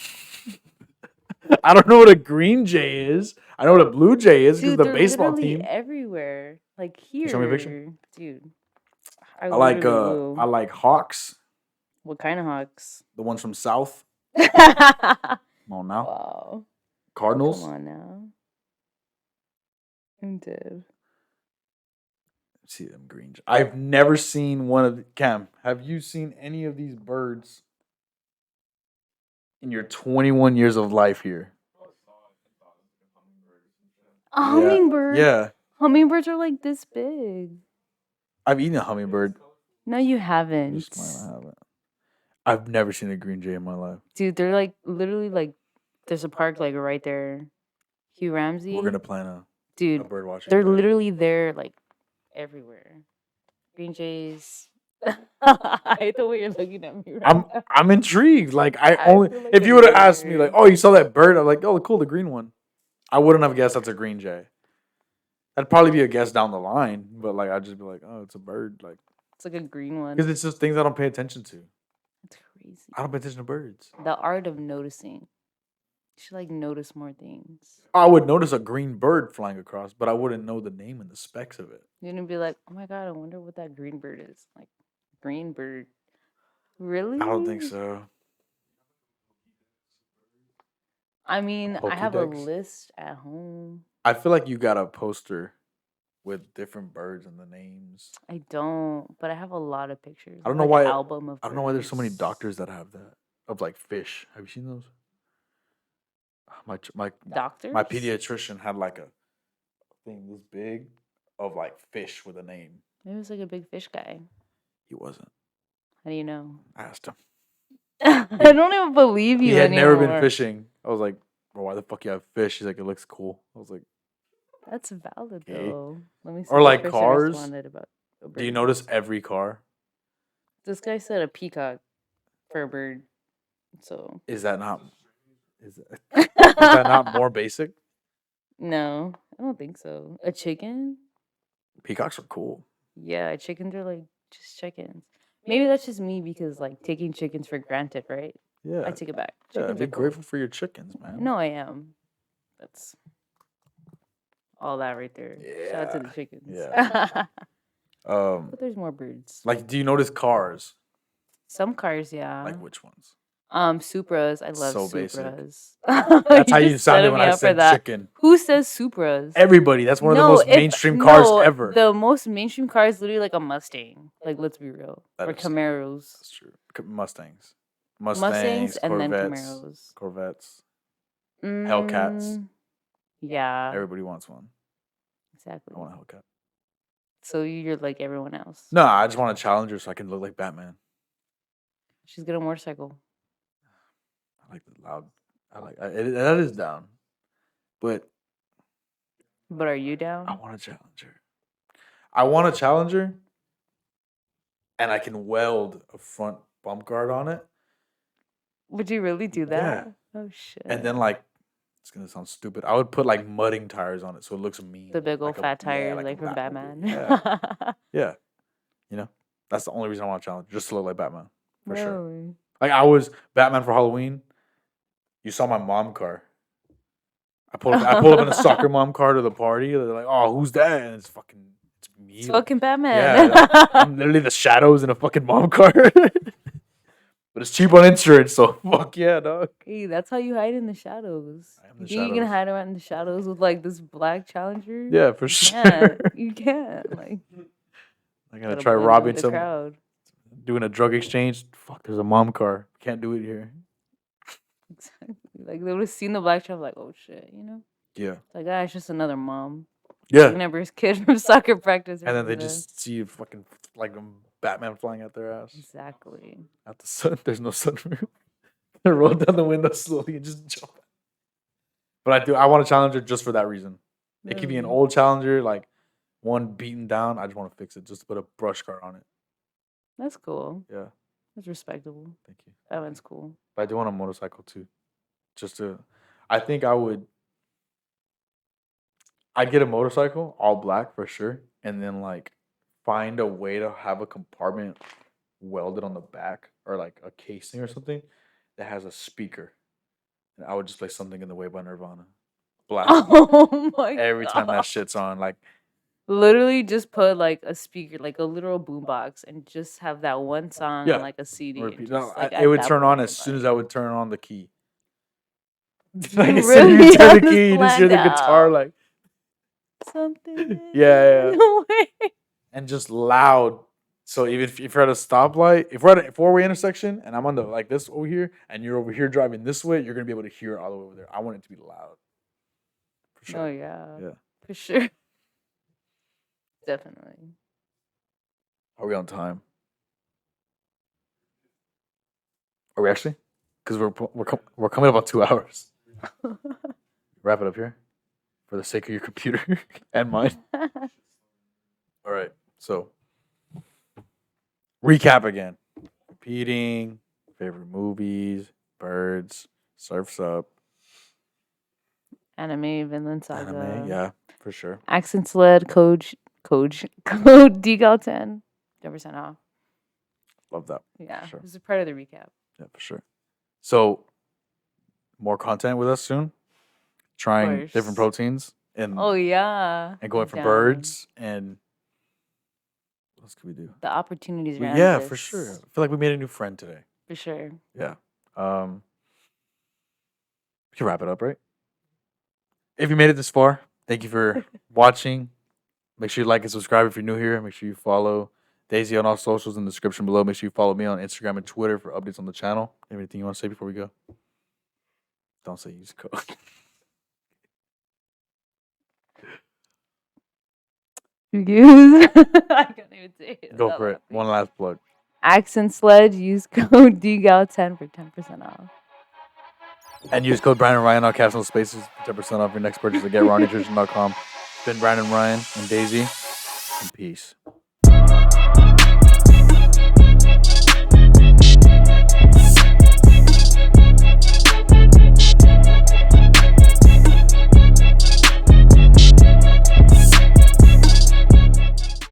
I don't know what a Green Jay is. I know what a Blue Jay is because Dude, the baseball literally team. everywhere. Like here. Show me a picture. Dude. I like Hawks. What kind of Hawks? The ones from South. Come on now. Wow. Cardinals. Come on now. I'm dead. See them green. I've never seen one of the, Cam. Have you seen any of these birds in your 21 years of life here? A hummingbird. Yeah. Hummingbirds are like this big. I've eaten a hummingbird. No, you haven't. Just mine, I haven't. I've never seen a green jay in my life. Dude, they're like literally like there's a park like right there. Hugh Ramsey. We're gonna plan a bird watching. They're literally there like everywhere. Green jays. I hate the way you're looking at me right now. I'm intrigued. Like I feel like if you would have asked me like, oh, you saw that bird, I'm like, oh, cool, the green one. I wouldn't have guessed that's a green jay. That'd probably be a guess down the line, but like I'd just be like, oh, it's a bird, like it's like a green one. because it's just things I don't pay attention to. It's crazy. I don't pay attention to birds. The art of noticing. You should like notice more things. I would notice a green bird flying across, but I wouldn't know the name and the specs of it. You're gonna be like, oh my god, I wonder what that green bird is. Like, green bird. Really? I don't think so. I mean, I have a Pokédex? list at home. I feel like you got a poster with different birds and the names. I don't, but I have a lot of pictures. I don't know like why. An album of. I don't know why there's so many birds. doctors that have that of like fish. Have you seen those? My Doctors. my pediatrician had like a thing this big of like fish with a name. Maybe it was like a big fish guy. He wasn't. How do you know? I asked him. I don't even believe you. He had never been anymore. fishing. I was like, well, why the fuck you have fish? He's like, it looks cool. I was like, That's valid Okay. though. Let me see. Or what like person cars. responded about a do you bird. notice every car? This guy said a peacock for a bird. So Is that not? Is that not more basic? no, I don't think so. A chicken? Peacocks are cool. Yeah, chickens are like just chickens. Maybe that's just me because like taking chickens for granted, right? Yeah. I take it back. Yeah, Chickens be are cool. grateful for your chickens, man. No, I am. That's all that right there. Shout out to the Yeah, chickens. yeah. But there's more birds. Like, do you notice cars? Some cars, yeah. Like which ones? Supras. I love So basic. Supras. That's how you just sounded setting when me I up for said that. chicken. Who says Supras? Everybody. That's one of the most mainstream cars ever. The most mainstream car is literally like a Mustang. Like, let's be real. That Or is- Camaros. That's true. Mustangs. Mustangs and then Corvettes. Camaros. Corvettes. Hellcats. Yeah, Everybody wants one. exactly. I want a Hellcat. So you're like everyone else. No, I just want a Challenger so I can look like Batman. She's got a motorcycle. I like the loud. That is down. But But are you I down? want a Challenger. I want a Challenger, and I can weld a front bump guard on it. Would you really do that? Oh shit. And then like, it's gonna sound stupid. I would put like mudding tires on it so it looks mean. the big old like a- fat yeah, tires like like a from Batman Batman. would. Yeah. You know, that's the only reason I want a Challenger, just to look like Batman for sure. Really? Like I was Batman for Halloween. You saw my mom car. I pulled up in a soccer mom car to the party. They're like, "Oh, who's that?" And it's me. It's fucking Batman. Yeah, I'm literally the shadows in a fucking mom car. But it's cheap on insurance, so fuck yeah, dog. Hey, that's how you hide in the shadows. I am the You think you can shadows. hide around in the shadows with like this black Challenger? Yeah, for You sure. can't. You can't. Like, I gotta gotta try blend in robbing with the some, crowd. doing a drug exchange. Fuck, there's a mom car. Can't do it here. Exactly. Like they would have seen the black child, like, oh shit, you know? Yeah, It's like, ah, it's just another mom. Yeah. Whenever a kid from soccer practice. And then they remember that. just see fucking like Batman flying out their ass. Exactly. At the sun, there's no sunroof. They roll down the window slowly and just jump. But I want a Challenger just for that reason. It could be an Really? old Challenger, like one beaten down. I just want to fix it, just to put a brush card on it. That's cool. Yeah, That's respectable. thank you. That one's cool. But I do want a motorcycle too, just to. I think I'd get a motorcycle, all black for sure, and then like find a way to have a compartment welded on the back or like a casing or something that has a speaker. And I would just play Something in the Way by Nirvana. Blast Oh my every time that God. shit's on. Like, Literally just put like a speaker, like a literal boombox, and just have that one song Yeah. on like a CD. and repeat. No, just, like, it at would that turn on point, as soon as like- I would turn on the key. You Like, as soon as really you turn have the this key, you just hear the planned guitar out. like, Something. Yeah, in the way. and just loud. So even if you're at a stoplight, if we're at a four-way intersection and I'm on the like this over here, and you're over here driving this way, you're gonna be able to hear it all the way over there. I want it to be loud. For Oh sure. yeah. Yeah. For sure. Definitely. Are we on time? Are we actually? Because we're coming up on 2 hours. Wrap it up here, for the sake of your computer and mine. All right. So recap again. Repeating. Favorite movies. Birds. Surfs Up. Anime, Vinland Saga. Anime. Yeah, for sure. Accents led, code decal 10. 10% off. Love that. Yeah. Sure. This is part of the recap. Yeah, for sure. So more content with us soon. Trying different course. proteins and Oh yeah. and going I'm for down. birds and what else could we do? The opportunities are Yeah, for endless. sure. I feel like we made a new friend today. For sure. Yeah. We can wrap it up, right? If you made it this far, thank you for watching. Make sure you like and subscribe if you're new here. Make sure you follow Daisy on all socials in the description below. Make sure you follow me on Instagram and Twitter for updates on the channel. Anything you want to say before we go? Don't say use code. Use. I can't even say it. Go without for it. laughing. One last plug. Accent Sledge. Use code DGAL10 for 10% off. And use code Brandon Ryan on Capsule Spaces for 10% off your next purchase at GetRawNutrition.com. It's been Brandon Ryan and Daisy. And peace.